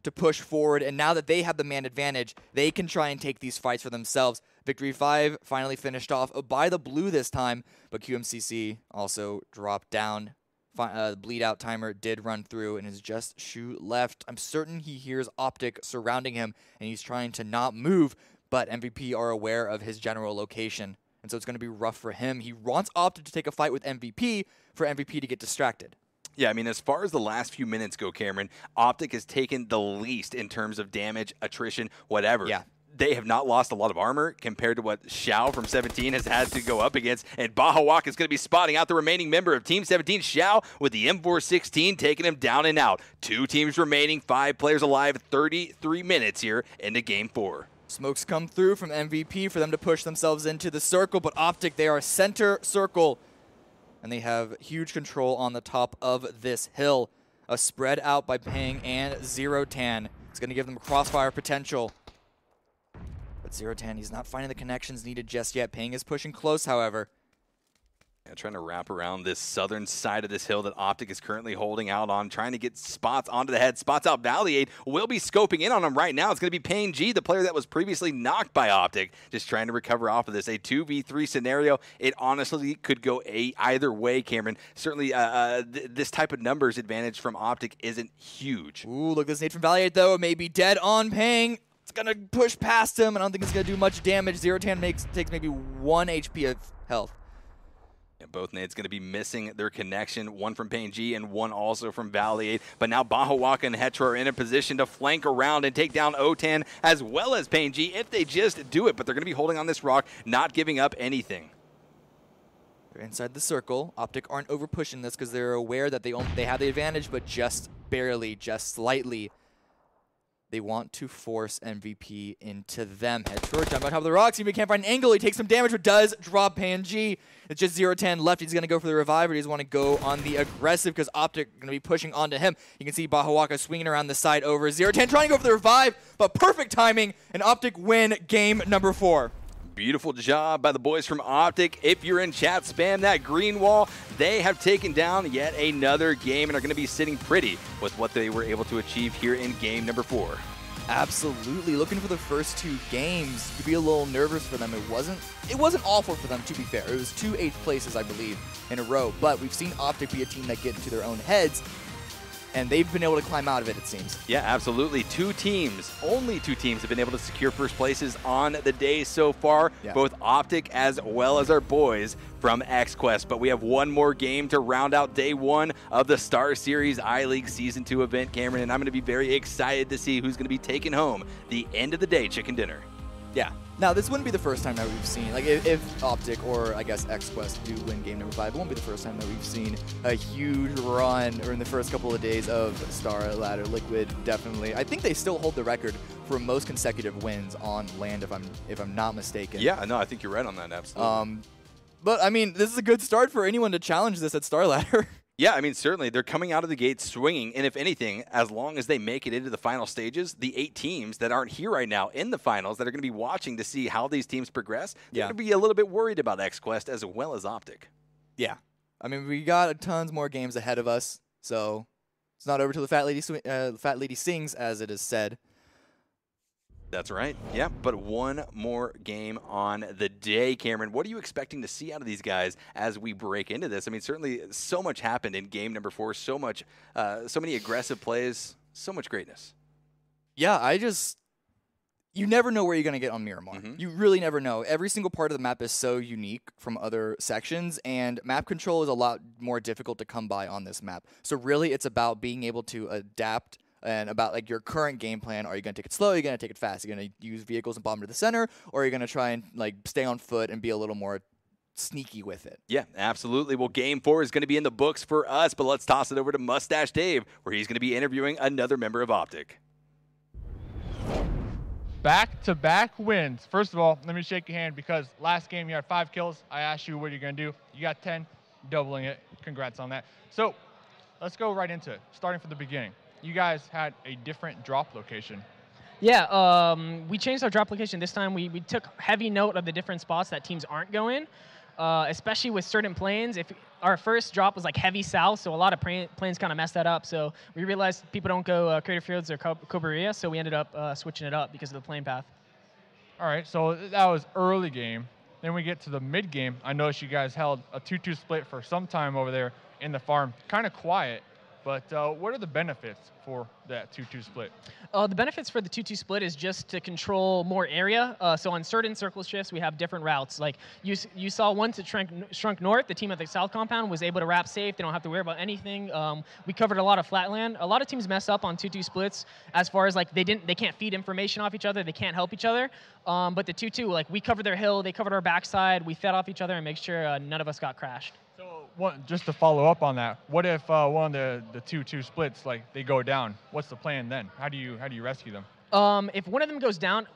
to push forward. And now that they have the man advantage, they can try and take these fights for themselves. Victory 5 finally finished off by the blue this time, but QMCC also dropped down. The bleed out timer did run through and is just Shu left. I'm certain he hears Optic surrounding him, and he's trying to not move, but MVP are aware of his general location. And so it's going to be rough for him. He wants Optic to take a fight with MVP for MVP to get distracted. Yeah, I mean, as far as the last few minutes go, Cameron, Optic has taken the least in terms of damage, attrition, whatever. Yeah. They have not lost a lot of armor compared to what Xiao from 17 has had to go up against. And Bahawak is going to be spotting out the remaining member of Team 17, Xiao, with the M416 taking him down and out. 2 teams remaining, 5 players alive, 33 minutes here into Game 4. Smokes come through from MVP for them to push themselves into the circle, but Optic, they are center circle, and they have huge control on the top of this hill. A spread out by Pang and 0-10. It's going to give them crossfire potential. But 0-10, he's not finding the connections needed just yet. Pang is pushing close, however. Yeah, trying to wrap around this southern side of this hill that Optic is currently holding out on, trying to get spots onto the head. Spots out Valiate. Will be scoping in on him right now. It's going to be Payne G, the player that was previously knocked by Optic, just trying to recover off of this. A 2v3 scenario. It honestly could go either way, Cameron. Certainly, this type of numbers advantage from Optic isn't huge. Ooh, look at this nade from Valiate, though. It may be dead on Pang. It's going to push past him. I don't think it's going to do much damage. 0-10 takes maybe 1 HP of health. Yeah, both nades going to be missing their connection, one from Payne G and one also from Valley. But now Bahawaka and Hetro are in a position to flank around and take down O10 as well as Payne G if they just do it. But they're going to be holding on this rock, not giving up anything. They're inside the circle. Optic aren't over pushing this because they're aware that they have the advantage, but just barely, just slightly. They want to force MVP into them. Hetro jump on top of the rocks. He can't find an angle. He takes some damage, but does drop Payne G. It's just 0-10 left. He's going to go for the revive, but he doesn't want to go on the aggressive because Optic going to be pushing onto him. You can see Bahawaka swinging around the side over 0-10, trying to go for the revive, but perfect timing, and Optic win game number 4. Beautiful job by the boys from Optic. If you're in chat, spam that green wall. They have taken down yet another game and are going to be sitting pretty with what they were able to achieve here in game number 4. Absolutely. Looking for the first 2 games, you'd be a little nervous for them. It wasn't awful for them, to be fair. It was 2 8th places, I believe, in a row. But we've seen Optic be a team that get into their own heads, and they've been able to climb out of it, it seems. Yeah, absolutely. 2 teams, only 2 teams have been able to secure first places on the day so far, both Optic as well as our boys from XQuest. But we have one more game to round out day 1 of the StarSeries I-League Season 2 event, Cameron, and I'm going to be very excited to see who's going to be taking home the end of the day chicken dinner. Yeah. Now, this wouldn't be the first time that we've seen, like, if Optic or, I guess, XQuest do win game number 5, it won't be the first time that we've seen a huge run, or in the first couple of days of Star Ladder. Liquid, definitely. I think they still hold the record for most consecutive wins on land, if I'm not mistaken. Yeah, no, I think you're right on that, absolutely. But, I mean, this is a good start for anyone to challenge this at Star Ladder. Yeah, I mean, certainly. They're coming out of the gate swinging, and if anything, as long as they make it into the final stages, the 8 teams that aren't here right now in the finals that are going to be watching to see how these teams progress, they're going to be a little bit worried about XQuest as well as Optic. Yeah. I mean, we got tons more games ahead of us, so it's not over till the fat lady sings, as it is said. That's right. Yeah, but one more game on the day, Cameron. What are you expecting to see out of these guys as we break into this? I mean, certainly so much happened in game number 4. So many aggressive plays. So much greatness. Yeah, you never know where you're going to get on Miramar. You really never know. Every single part of the map is so unique from other sections, and map control is a lot more difficult to come by on this map. So really, it's about being able to adapt and about like your current game plan. Are you going to take it slow? Are you going to take it fast? Are you going to use vehicles and bomb to the center? Or are you going to try and like stay on foot and be a little more sneaky with it? Yeah, absolutely. Well, game 4 is going to be in the books for us, but let's toss it over to Mustache Dave, where he's going to be interviewing another member of Optic. Back-to-back wins. First of all, let me shake your hand because last game you had 5 kills. I asked you what you're going to do. You got 10, doubling it. Congrats on that. So let's go right into it, starting from the beginning. You guys had a different drop location. Yeah, we changed our drop location this time. We took heavy note of the different spots that teams aren't going, especially with certain planes. If our first drop was like heavy south, so a lot of planes kind of messed that up. So we realized people don't go Crater Fields or Coberia, so we ended up switching it up because of the plane path. All right, so that was early game. Then we get to the mid game. I noticed you guys held a 2-2 split for some time over there in the farm. Kind of quiet. But what are the benefits for that 2-2 split? The benefits for the 2-2 split is just to control more area. So on certain circle shifts, we have different routes. Like you saw once it shrunk north, the team at the south compound was able to wrap safe. They don't have to worry about anything. We covered a lot of flatland. A lot of teams mess up on 2-2 splits as far as like they can't feed information off each other. They can't help each other. But the 2-2, like we covered their hill, they covered our backside. We fed off each other and make sure none of us got crashed. Just to follow up on that, what if one of the 2-2 splits, like they go down? What's the plan then? How do you rescue them? If one of them goes down,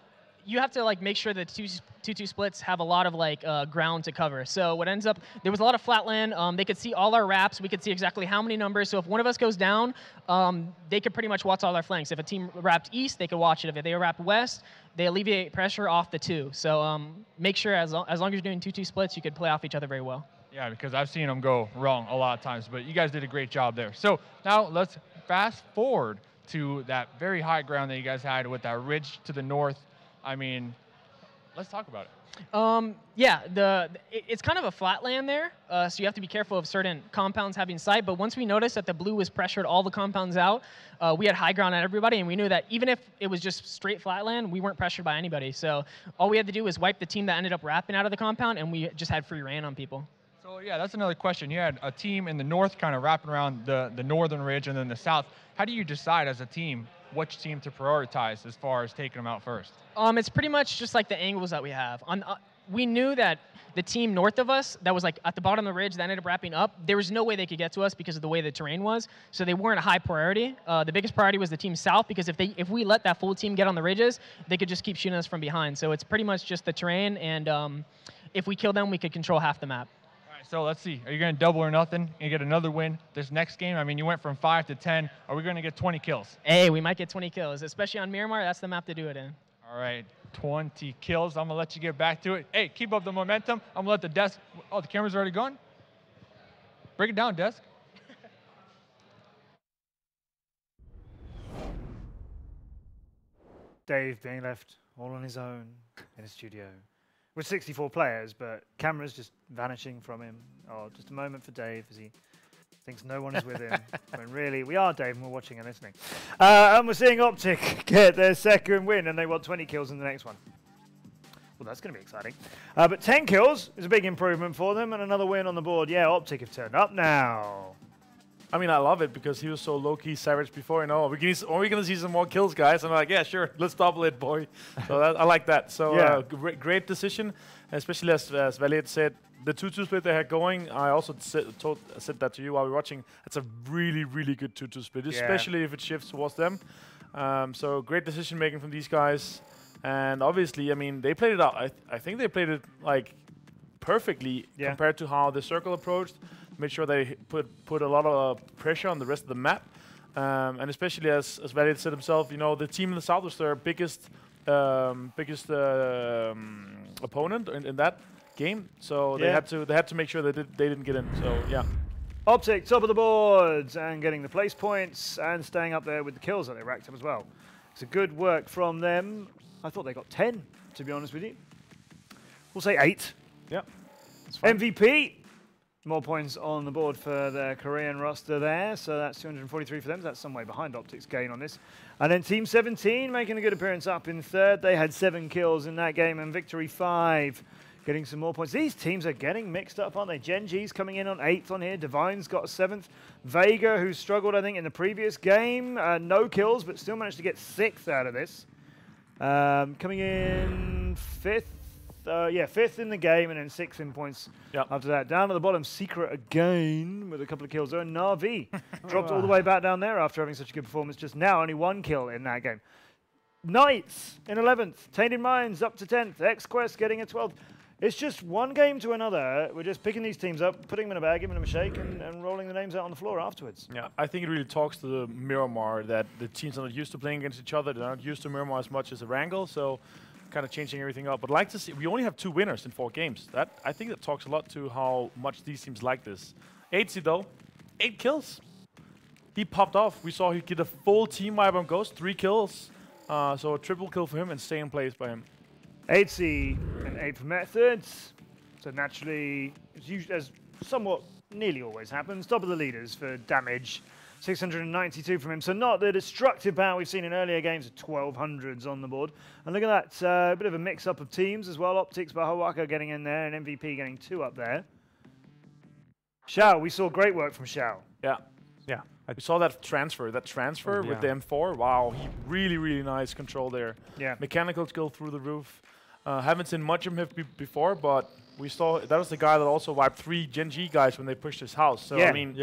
you have to like make sure that 2-2 splits have a lot of like ground to cover. So what ends up, there was a lot of flatland. They could see all our wraps. We could see exactly how many numbers. So if one of us goes down, they could pretty much watch all our flanks. If a team wrapped east, they could watch it. If they wrapped west, they alleviate pressure off the 2. So make sure as long as you're doing 2-2 splits, you could play off each other very well. Yeah, because I've seen them go wrong a lot of times, but you guys did a great job there. So now let's fast forward to that very high ground that you guys had with that ridge to the north. I mean, let's talk about it. Yeah, it's kind of a flat land there, so you have to be careful of certain compounds having sight. But once we noticed that the blue was pressured all the compounds out, we had high ground at everybody, and we knew that even if it was just straight flat land, we weren't pressured by anybody. So all we had to do was wipe the team that ended up wrapping out of the compound, and we just had free reign on people. So yeah, that's another question. You had a team in the north kind of wrapping around the northern ridge and then the south. How do you decide as a team which team to prioritize as far as taking them out first? It's pretty much just like the angles that we have. We knew that the team north of us that was like at the bottom of the ridge that ended up wrapping up, there was no way they could get to us because of the way the terrain was. So they weren't a high priority. The biggest priority was the team south because if we let that full team get on the ridges, they could just keep shooting us from behind. So it's pretty much just the terrain, and if we kill them, we could control half the map. So let's see. Are you going to double or nothing and get another win this next game? I mean, you went from 5 to 10. Are we going to get 20 kills? Hey, we might get 20 kills, especially on Miramar. That's the map to do it in. All right, 20 kills. I'm going to let you get back to it. Hey, keep up the momentum. I'm going to let the desk. Oh, the camera's already gone? Break it down, desk. Dave being left all on his own in a studio. With 64 players, but cameras just vanishing from him. Oh, just a moment for Dave as he thinks no one is with him. When really, we are Dave and we're watching and listening. And we're seeing Optic get their second win, and they want 20 kills in the next one. Well, that's going to be exciting. But 10 kills is a big improvement for them, and another win on the board. Yeah, Optic have turned up now. I mean, I love it because he was so low-key savage before. You know, are we gonna see some more kills, guys? I'm like, yeah, sure, let's double it, boy. So I like that. So great decision, especially as Valiant said, the 2-2 split they had going. I also said that to you while we were watching. It's a really, really good 2-2 split, especially if it shifts towards them. So great decision making from these guys, and obviously, I mean, they played it out. I think they played it like perfectly compared to how the circle approached. Made sure they put a lot of pressure on the rest of the map, and especially as Valiant said himself, you know, the team in the south was their biggest opponent in that game, so they had to make sure they didn't get in. So yeah. Optic top of the boards and getting the place points and staying up there with the kills that they racked up as well. It's a good work from them. I thought they got 10, to be honest with you. We'll say 8. Yep. MVP. More points on the board for their Korean roster there, so that's 243 for them. That's some way behind Optic's gain on this. And then Team 17 making a good appearance up in third. They had 7 kills in that game, and Victory 5 getting some more points. These teams are getting mixed up, aren't they? Gen G's coming in on 8th on here. Divine's got 7th. Vega, who struggled, I think, in the previous game. No kills, but still managed to get 6th out of this. Coming in 5th. 5th in the game and then 6th in points after that. Down at the bottom, Secret again with a couple of kills there. And Na'Vi dropped all the way back down there after having such a good performance just now. Only 1 kill in that game. Knights in 11th. Tainted Minds up to 10th. X-Quest getting a 12th. It's just one game to another. We're just picking these teams up, putting them in a bag, giving them a shake, and rolling the names out on the floor afterwards. Yeah, I think it really talks to the Miramar that the teams are not used to playing against each other. They're not used to Miramar as much as a Wrangle, so kind of changing everything up. But like to see, we only have 2 winners in 4 games. I think that talks a lot to how much these teams like this. 8C though, 8 kills. He popped off. We saw he get a full team wipe on Ghost, 3 kills. So a triple kill for him and stay in place by him. 8C and 8 for Methods. So naturally, as somewhat nearly always happens, top of the leaders for damage. 692 from him, so not the destructive power we've seen in earlier games of 1200s on the board. And look at that, a bit of a mix-up of teams as well. Optics, Bahawaka getting in there, and MVP getting 2 up there. Xiao, we saw great work from Xiao. Yeah. We saw that transfer with the M4. Wow, he really nice control there. Yeah. Mechanical skill through the roof. Haven't seen much of him before, but we saw that was the guy that also wiped 3 Gen G guys when they pushed his house. So I mean,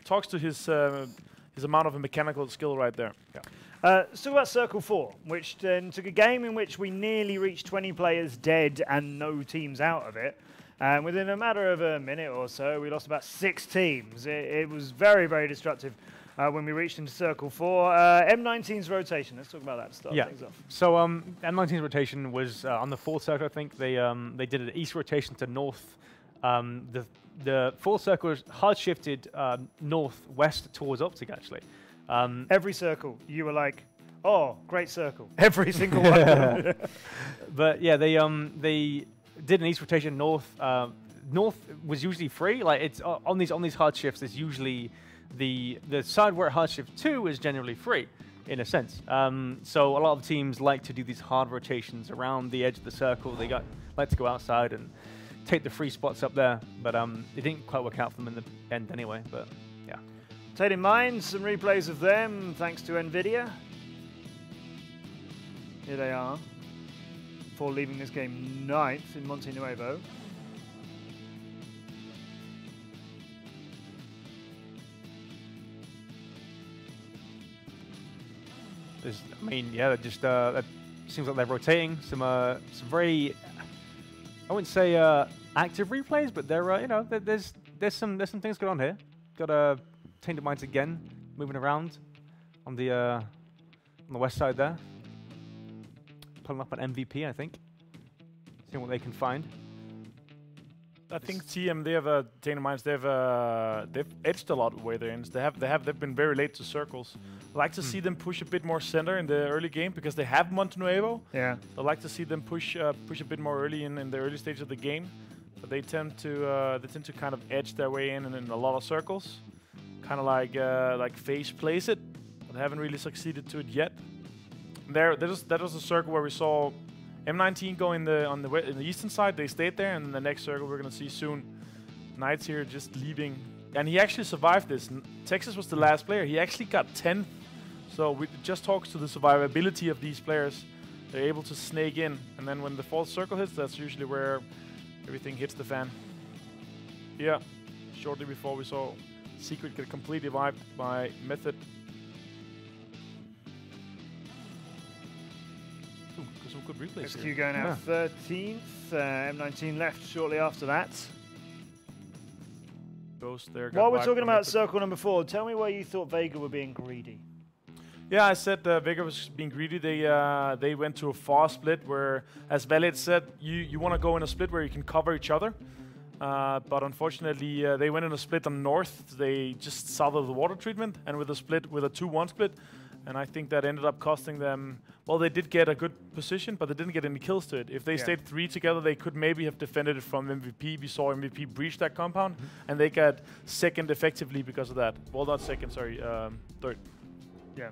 talks to his amount of mechanical skill right there. So about Circle 4, which then took a game in which we nearly reached 20 players dead and no teams out of it. And within a matter of a minute or so, we lost about 6 teams. It was very, very destructive when we reached into Circle 4. M19's rotation, let's talk about that to start things off. So M19's rotation was on the 4th circle, I think. They did an east rotation to north. The 4th circle was hard shifted northwest towards Optic, actually. Every circle, you were like, oh, great circle. Every single one. But yeah, they did an east rotation north. North was usually free. Like it's on these hard shifts, it's usually the side where hard shift 2 is generally free, in a sense. So a lot of teams like to do these hard rotations around the edge of the circle. They like to go outside and take the free spots up there, but it didn't quite work out for them in the end anyway. But yeah. Take in mind some replays of them, thanks to NVIDIA. Here they are, before leaving this game 9th in Monte Nuevo. I mean, yeah, just that seems like they're rotating some very, I wouldn't say active replays, but they're you know, there's some things going on here. Got Tainted Minds again moving around on the west side there, pulling up an MVP, I think, seeing what they can find. I think TM, they have Tainted Minds. They've edged a lot where they're in. They've been very late to circles. I like to see them push a bit more center in the early game because they have Monte Nuevo. Yeah. I like to see them push a bit more early in the early stage of the game. But they tend to kind of edge their way in a lot of circles, kind of like FaZe plays it, but haven't really succeeded to it yet. That was a circle where we saw M19 go in the eastern side. They stayed there, and the next circle we're gonna see soon, Knights here just leaving, and he actually survived this. Texas was the last player. He actually got 10th. So it just talks to the survivability of these players. They're able to snake in, and then when the false circle hits, that's usually where everything hits the fan. Yeah, shortly before we saw Secret get completely wiped by Method. Ooh, got some good replays SQ here. going out 13th, M19 left shortly after that. Ghost there. While we're talking about circle number 4, tell me where you thought Vega were being greedy. Yeah, I said Vega was being greedy. They went to a far split where, as Valet said, you want to go in a split where you can cover each other. But unfortunately, they went in a split on north. They just south of the water treatment, and with a 2-1 split. And I think that ended up costing them. Well, they did get a good position, but they didn't get any kills to it. If they stayed 3 together, they could maybe have defended it from MVP. We saw MVP breach that compound, and they got second effectively because of that. Well, not second, sorry, third. Yeah.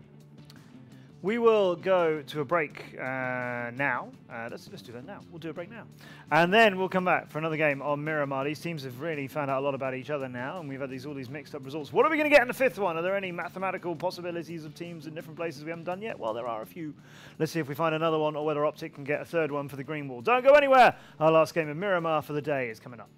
We will go to a break now. Let's do that now. We'll do a break now. And then we'll come back for another game on Miramar. These teams have really found out a lot about each other now, and we've had all these mixed up results. What are we going to get in the 5th one? Are there any mathematical possibilities of teams in different places we haven't done yet? Well, there are a few. Let's see if we find another one, or whether Optic can get a 3rd one for the Green Wall. Don't go anywhere. Our last game of Miramar for the day is coming up.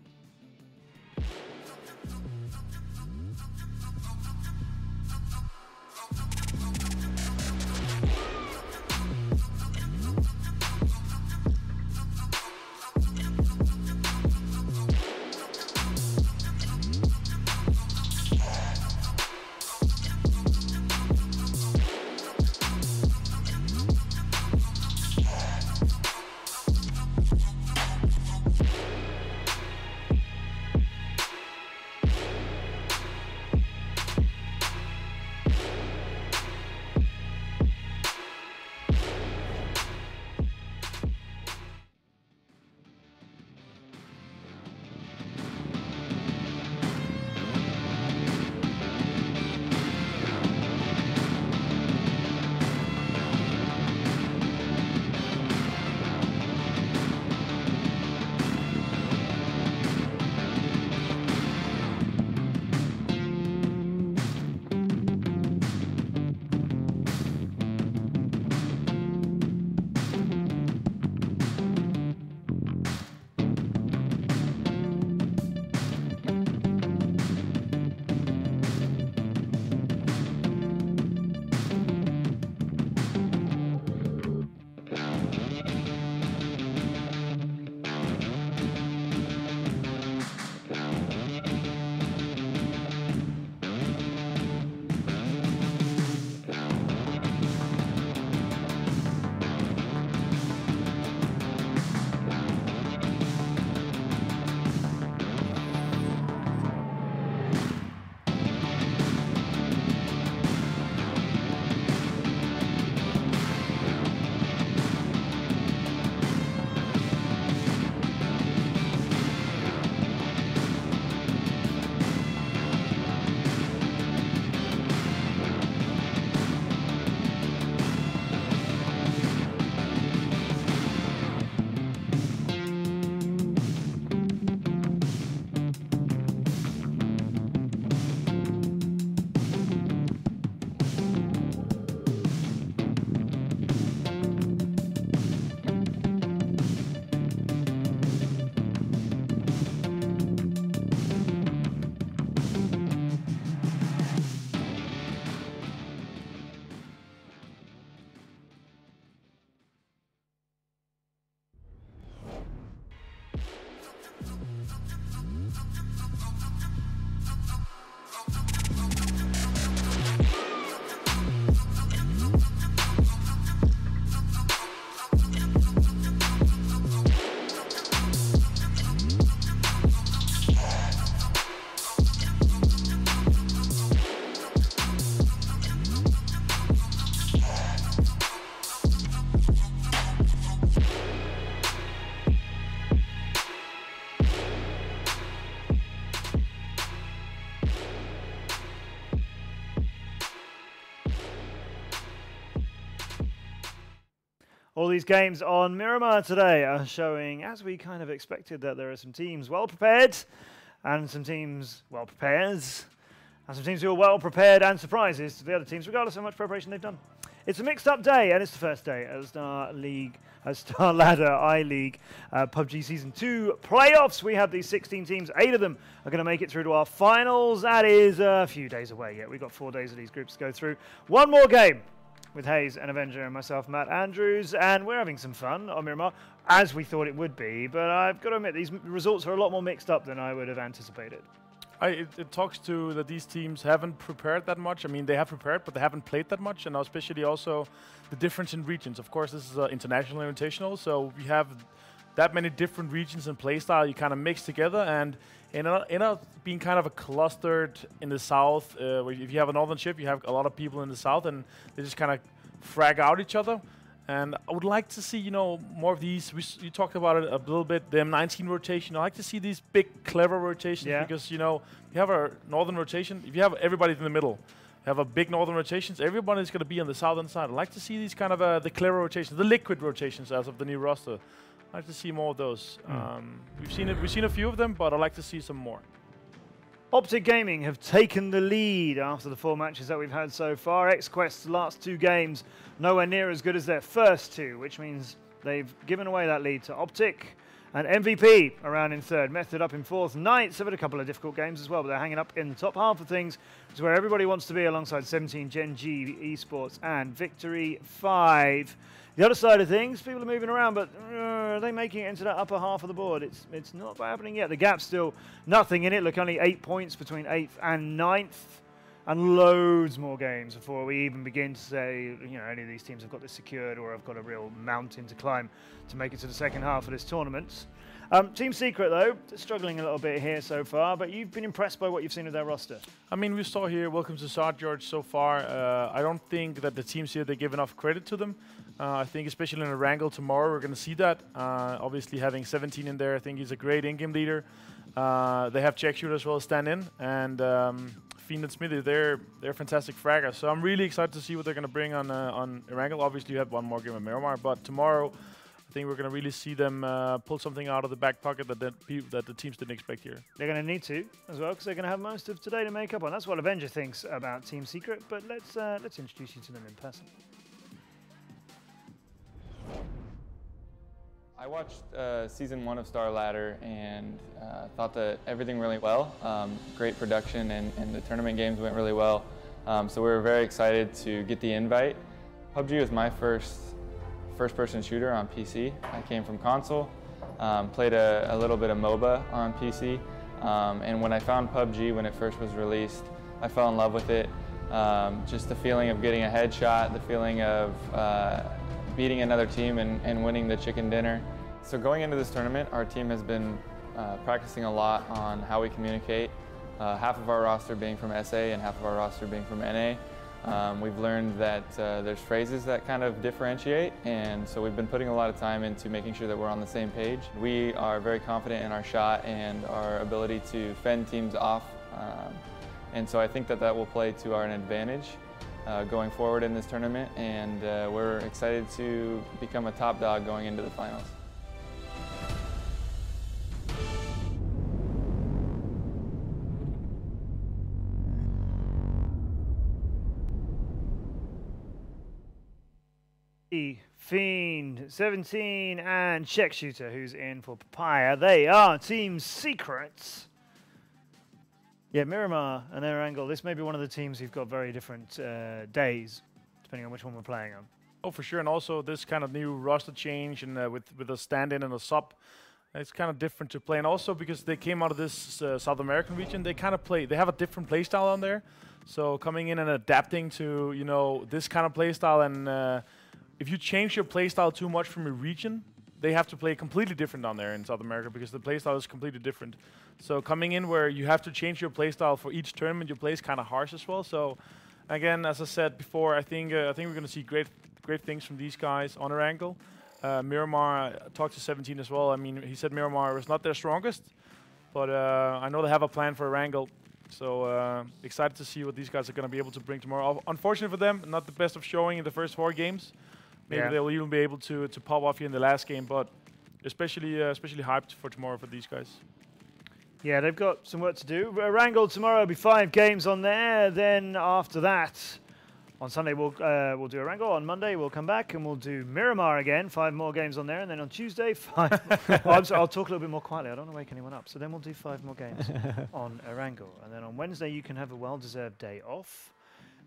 All these games on Miramar today are showing, as we kind of expected, that there are some teams well prepared and some teams well prepared. And some teams who are well prepared and surprises to the other teams, regardless of how much preparation they've done. It's a mixed-up day, and it's the first day of Star Ladder I-League PUBG Season 2 playoffs. We have these 16 teams. 8 of them are going to make it through to our finals. That is a few days away yet. We've got 4 days of these groups to go through. One more game with Hayes and Avenger and myself, Matt Andrews, and we're having some fun on Miramar, as we thought it would be. But I've got to admit, these results are a lot more mixed up than I would have anticipated. It talks to that these teams haven't prepared that much. I mean, they have prepared, but they haven't played that much, and especially also the difference in regions. Of course, this is an international invitational, so we have that many different regions and playstyle you kind of mix together, and in being kind of a clustered in the south, where if you have a northern ship, you have a lot of people in the south, and they just kind of frag out each other. And I would like to see, you know, more of these. You talked about it a little bit, the M19 rotation. I like to see these big, clever rotations because, you know, you have a northern rotation. If you have everybody in the middle, you have a big northern rotations, everybody's going to be on the southern side. I like to see these kind of the clever rotations, the liquid rotations as of the new roster. I like to see more of those. We've seen a few of them, but I'd like to see some more. Optic Gaming have taken the lead after the 4 matches that we've had so far. XQuest's last 2 games nowhere near as good as their first 2, which means they've given away that lead to Optic. And MVP around in 3rd, Method up in 4th. Knights have had a couple of difficult games as well, but they're hanging up in the top half of things, which is where everybody wants to be alongside 17, Gen G, Esports, and Victory 5. The other side of things, people are moving around, but are they making it into that upper half of the board? It's not quite happening yet. The gap's still nothing in it. Look, only 8 points between 8th and 9th, and loads more games before we even begin to say, you know, any of these teams have got this secured or have got a real mountain to climb to make it to the second half of this tournament. Team Secret, though, struggling a little bit here so far, but you've been impressed by what you've seen of their roster. I mean, we saw here, welcome to South George so far. I don't think that the teams here, they give enough credit to them. I think especially in a wrangle tomorrow, we're going to see that. Obviously, having 17 in there, I think he's a great in-game leader. They have Check Shooter as well as stand in, and Fiend and Smithy, they're fantastic fraggers. So I'm really excited to see what they're going to bring on Wrangle. Obviously, you have one more game at Miramar, but tomorrow, I think we're going to really see them pull something out of the back pocket that the teams didn't expect here. They're going to need to as well, because they're going to have most of today to make up on. That's what Avenger thinks about Team Secret, but let's introduce you to them in person. I watched Season 1 of Star Ladder and thought that everything really well. Great production and the tournament games went really well. So we were very excited to get the invite. PUBG was my first-person shooter on PC. I came from console, played a little bit of MOBA on PC, and when I found PUBG when it first was released, I fell in love with it. Just the feeling of getting a headshot, the feeling of beating another team and winning the chicken dinner. So going into this tournament, our team has been practicing a lot on how we communicate. Half of our roster being from SA and half of our roster being from NA. We've learned that there's phrases that kind of differentiate, and so we've been putting a lot of time into making sure that we're on the same page. We are very confident in our shot and our ability to fend teams off, and so I think that will play to our advantage going forward in this tournament, and we're excited to become a top dog going into the finals. Fiend, 17, and Check Shooter, who's in for Papaya. They are Team Secrets. Yeah, Miramar and their angle. This may be one of the teams who've got very different days, depending on which one we're playing on. Oh, for sure. And also this kind of new roster change and with a stand-in and a sub, it's kind of different to play. And also because they came out of this South American region, they kind of play. They have a different play style on there. So coming in and adapting to, you know, this kind of play style, and if you change your play style too much from a region, they have to play completely different down there in South America because the playstyle is completely different. So coming in where you have to change your playstyle for each tournament you play is kind of harsh as well. So again, as I said before, I think we're going to see great things from these guys on their angle. Miramar, talked to 17 as well. I mean, he said Miramar was not their strongest, but I know they have a plan for a wrangle. So excited to see what these guys are going to be able to bring tomorrow. Unfortunately for them, not the best of showing in the first 4 games. Maybe they'll even be able to pop off here in the last game, but especially hyped for tomorrow for these guys. Yeah, they've got some work to do. Erangel tomorrow will be 5 games on there. Then after that, on Sunday we'll do Erangel. On Monday we'll come back and we'll do Miramar again. 5 more games on there. And then on Tuesday, 5. I'll talk a little bit more quietly. I don't want to wake anyone up. So then we'll do 5 more games on Erangel. And then on Wednesday you can have a well-deserved day off.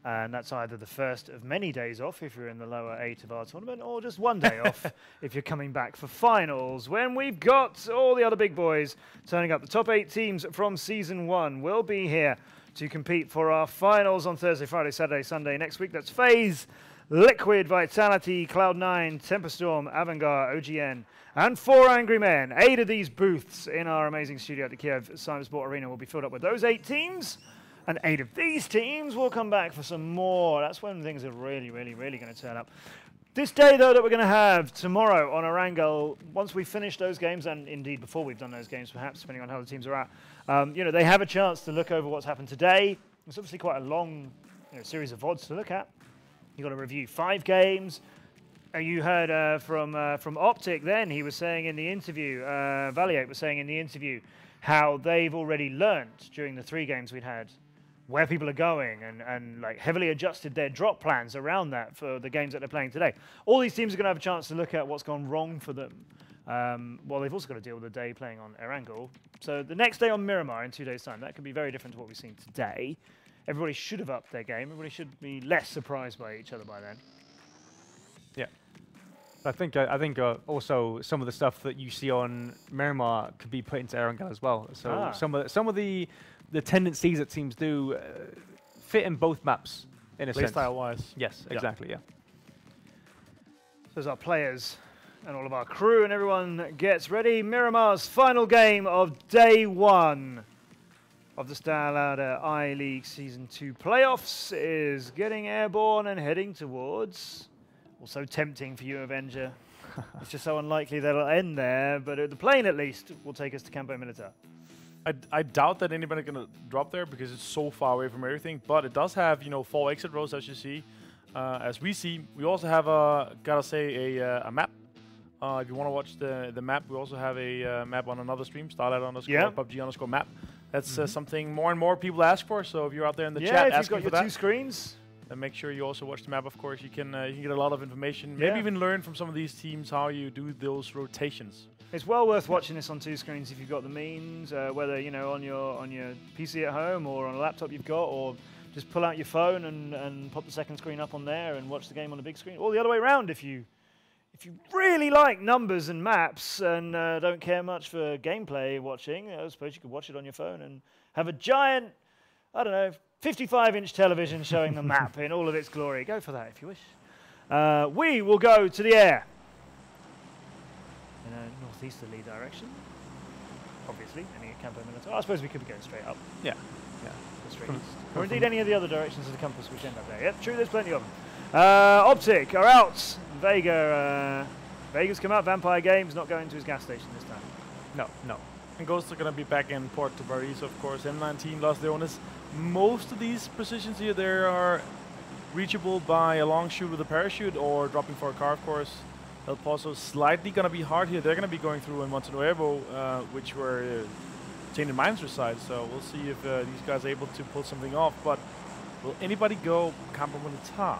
And that's either the first of many days off if you're in the lower 8 of our tournament, or just 1 day off if you're coming back for finals, when we've got all the other big boys turning up. The top 8 teams from Season 1 will be here to compete for our finals on Thursday, Friday, Saturday, Sunday next week. That's FaZe, Liquid, Vitality, Cloud9, Temperstorm, Avangard, OGN, and 4 Angry Men. 8 of these booths in our amazing studio at the Kiev Cybersport Arena will be filled up with those 8 teams. And 8 of these teams will come back for some more. That's when things are really, really, really going to turn up. This day, though, that we're going to have tomorrow on Erangel, once we finish those games, and indeed before we've done those games, perhaps, depending on how the teams are at, they have a chance to look over what's happened today. It's obviously quite a long series of VODs to look at. You've got to review 5 games. You heard from Optic then, he was saying in the interview, Valiate was saying in the interview, how they've already learnt during the 3 games we'd had where people are going and like heavily adjusted their drop plans around that for the games that they're playing today. All these teams are going to have a chance to look at what's gone wrong for them. Well, they've also got to deal with the day playing on Erangel. So the next day on Miramar in 2 days' time, that could be very different to what we've seen today. Everybody should have upped their game. Everybody should be less surprised by each other by then. Yeah. I think also some of the stuff that you see on Miramar could be put into Erangel as well. So some of the tendencies that teams do fit in both maps in a sense. Playstyle-wise. Yes, exactly, yeah. So as our players and all of our crew and everyone gets ready, Miramar's final game of day 1 of the StarLadder I-League Season 2 playoffs is getting airborne and heading towards... Also tempting for you, Avenger. It's just so unlikely that it'll end there, but the plane at least will take us to Campo Militar. I doubt that anybody's going to drop there because it's so far away from everything, but it does have, 4 exit roads, as you see. As we see, we also have, a map. If you want to watch the map, we also have a map on another stream, PUBG _map. That's something more and more people ask for, so if you're out there in the chat asking for that. Yeah, if you've got your 2 screens. And make sure you also watch the map, of course. You can get a lot of information. Maybe even learn from some of these teams how you do those rotations. It's well worth watching this on 2 screens if you've got the means, whether on your PC at home or on a laptop you've got, or just pull out your phone and pop the second screen up on there and watch the game on the big screen, or the other way around if you really like numbers and maps and don't care much for gameplay watching. I suppose you could watch it on your phone and have a giant, 55-inch television showing the map in all of its glory. Go for that if you wish. We will go to the air in a northeasterly direction, obviously, ending at Campo Militar. I suppose we could be going straight up. Yeah. Straight east. Or indeed any of the other directions of the compass which end up there. Yep, true, there's plenty of them. Optic are out. Vega's come out. Vampire Games not going to his gas station this time. No. And Ghosts are going to be back in Port Paris, of course. M19 lost their owners. Most of these positions here, they are reachable by a long shoot with a parachute or dropping for a car, of course. El Paso slightly going to be hard here. They're going to be going through in Monte Nuevo, which were Tainted Mines reside. So we'll see if these guys are able to pull something off. But will anybody go Campo Militar?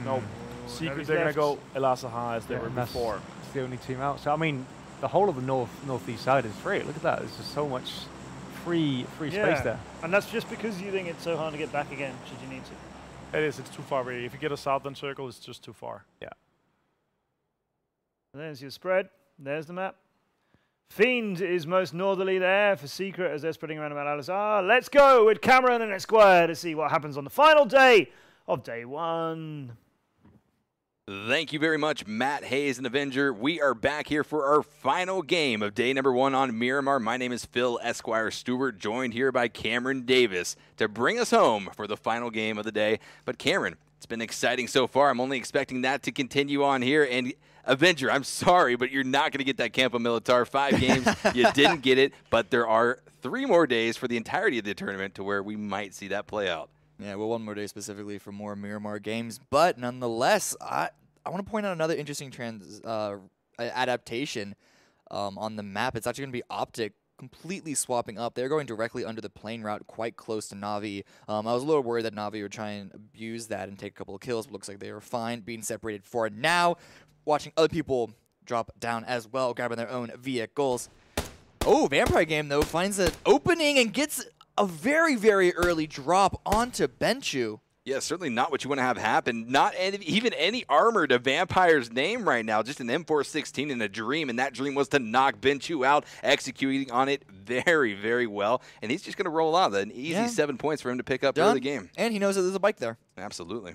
No. Secret, they're going to go El Azaha as they were before. It's the only team out. So, I mean, the whole of the northeast side is free. Look at that. There's just so much free space there. And that's just because you think it's so hard to get back again, should you need to. It is. It's too far away. If you get a southern circle, it's just too far. Yeah. There's your spread. There's the map. Fiend is most northerly there for Secret as they're spreading around about Alizar. Let's go with Cameron and Esquire to see what happens on the final day of day 1. Thank you very much, Matt Hayes and Avenger. We are back here for our final game of day number 1 on Miramar. My name is Phil Esquire Stewart, joined here by Cameron Davis to bring us home for the final game of the day. But Cameron, it's been exciting so far. I'm only expecting that to continue on here. And Avenger, I'm sorry, but you're not going to get that Campo Militar. 5 games, you didn't get it. But there are 3 more days for the entirety of the tournament to where we might see that play out. Yeah, well, 1 more day specifically for more Miramar games. But nonetheless, I want to point out another interesting adaptation on the map. It's actually going to be Optic completely swapping up. They're going directly under the plane route, quite close to Na'Vi. I was a little worried that Na'Vi would try and abuse that and take a couple of kills, but looks like they were fine, being separated for now. Watching other people drop down as well, grabbing their own vehicles. Oh, Vampire Game, though, finds an opening and gets a very, very early drop onto Benchu. Yeah, certainly not what you want to have happen. Not even any armor to Vampire's name right now. Just an M416 and a dream, and that dream was to knock Benchu out, executing on it very, very well. And he's just going to roll out. An easy 7 points for him to pick up early game. And he knows that there's a bike there. Absolutely.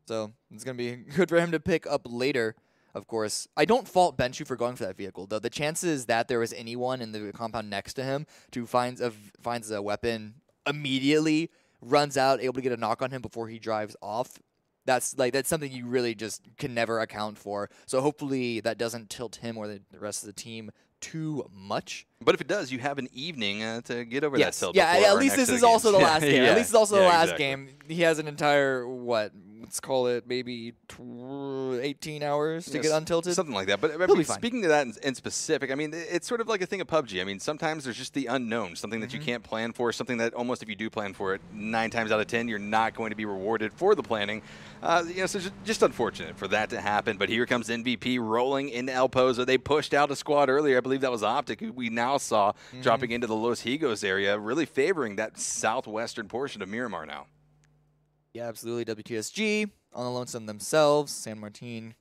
So it's going to be good for him to pick up later, of course. I don't fault Benchu for going for that vehicle, though. The chances that there was anyone in the compound next to him who finds a weapon immediately, runs out, able to get a knock on him before he drives off, that's something you really just can never account for. So hopefully that doesn't tilt him or the rest of the team too much. But if it does, you have an evening to get over that tilt. Yeah, at least this is also the last game. At least it's also the last exactly. game. He has an entire, let's call it maybe 18 hours to get untilted. Something like that. But I mean, speaking to that in specific, I mean, it's sort of like a thing of PUBG. I mean, sometimes there's just the unknown, something that you can't plan for, something that almost if you do plan for it, 9 times out of 10, you're not going to be rewarded for the planning. So just unfortunate for that to happen. But here comes MVP rolling into El Pozo. They pushed out a squad earlier. I believe that was Optic, who we now saw dropping into the Los Higos area, really favoring that southwestern portion of Miramar now. Yeah, absolutely. WTSG on the lonesome themselves. San Martin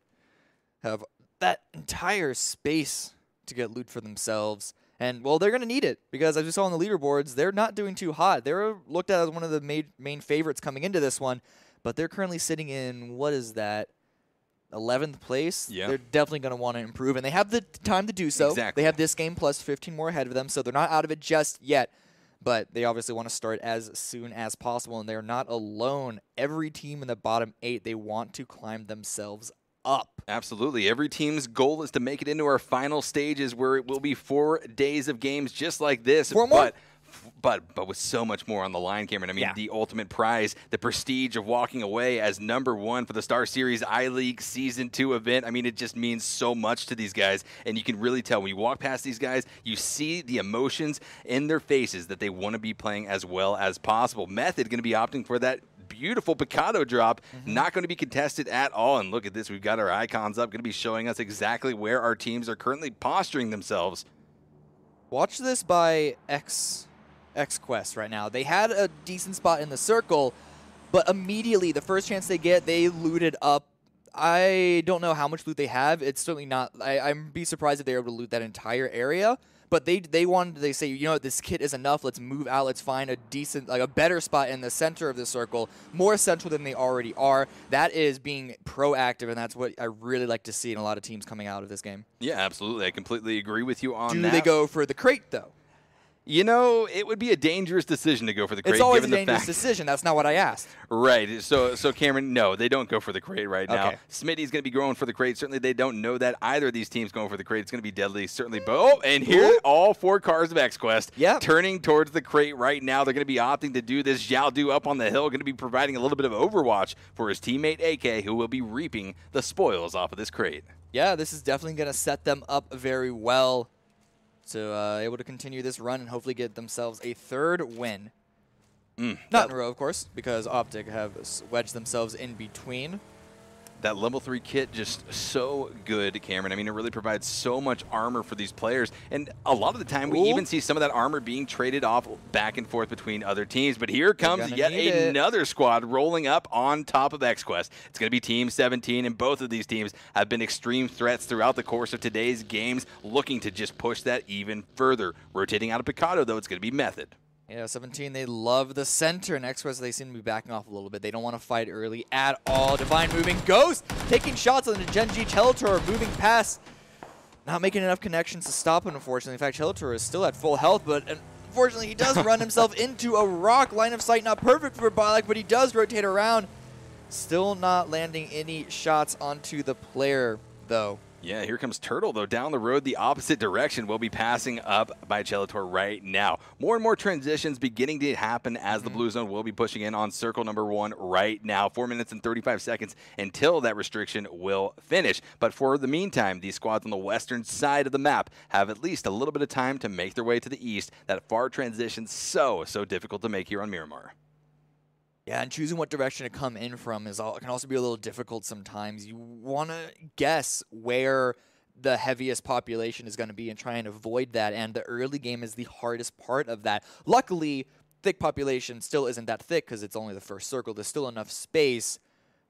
have that entire space to get loot for themselves. And, well, they're going to need it because, as we saw on the leaderboards, they're not doing too hot. They were looked at as one of the main favorites coming into this one, but they're currently sitting in, what is that, 11th place? Yeah. They're definitely going to want to improve, and they have the time to do so. Exactly. They have this game plus 15 more ahead of them, so they're not out of it just yet. But they obviously want to start as soon as possible, and they're not alone. Every team in the bottom 8, they want to climb themselves up. Absolutely. Every team's goal is to make it into our final stages where it will be 4 days of games just like this. 4 more? But with so much more on the line, Cameron. I mean, the ultimate prize, the prestige of walking away as #1 for the StarSeries I-League Season 2 event. I mean, it just means so much to these guys, and you can really tell when you walk past these guys, you see the emotions in their faces that they want to be playing as well as possible. Method going to be opting for that beautiful Picado drop, not going to be contested at all. And look at this, we've got our icons up, going to be showing us exactly where our teams are currently posturing themselves. Watch this by X-Quest right now. They had a decent spot in the circle, but immediately, the first chance they get, they looted up. I don't know how much loot they have. It's certainly not. I'd be surprised if they were able to loot that entire area. But they say, you know what, this kit is enough. Let's move out. Let's find a decent, a better spot in the center of the circle, more central than they already are. That is being proactive, and that's what I really like to see in a lot of teams coming out of this game. Yeah, absolutely. I completely agree with you on that. Do they go for the crate, though? You know, it would be a dangerous decision to go for the crate. It's always given a dangerous decision. That's not what I asked. Right. So Cameron, no, they don't go for the crate right now. Smitty's going to be going for the crate. Certainly, they don't know that either of these teams going for the crate. It's going to be deadly. Certainly. And here, all 4 cars of X-Quest turning towards the crate right now. They're going to be opting to do this. Xiao Du up on the hill, going to be providing a little bit of overwatch for his teammate AK, who will be reaping the spoils off of this crate. Yeah, this is definitely going to set them up very well. So able to continue this run and hopefully get themselves a 3rd win. Not in a row, of course, because Optic have wedged themselves in between. That level 3 kit just so good, Cameron. I mean, it really provides so much armor for these players. And a lot of the time, we even see some of that armor being traded off back and forth between other teams. But here comes yet another squad rolling up on top of X-Quest. It's going to be Team 17, and both of these teams have been extreme threats throughout the course of today's games, looking to just push that even further. Rotating out of Picado, though, it's going to be Method. Yeah, 17, they love the center, and X-Quest, they seem to be backing off a little bit. They don't want to fight early at all. Divine moving, Ghost taking shots on the Genji. Teletor moving past, not making enough connections to stop him, unfortunately. In fact, Teletor is still at full health, but unfortunately, he does run himself into a rock. Line of sight not perfect for Biolek, but he does rotate around. Still not landing any shots onto the player, though. Yeah, here comes Turtle, though, down the road the opposite direction. Will be passing up by Gelator right now. More and more transitions beginning to happen as the Blue Zone will be pushing in on circle number 1 right now. 4 minutes and 35 seconds until that restriction will finish. But for the meantime, these squads on the western side of the map have at least a little bit of time to make their way to the east. That far transition so difficult to make here on Miramar. Yeah, and choosing what direction to come in from can also be a little difficult sometimes. You want to guess where the heaviest population is going to be and try and avoid that, and the early game is the hardest part of that. Luckily, thick population still isn't that thick because it's only the first circle. There's still enough space,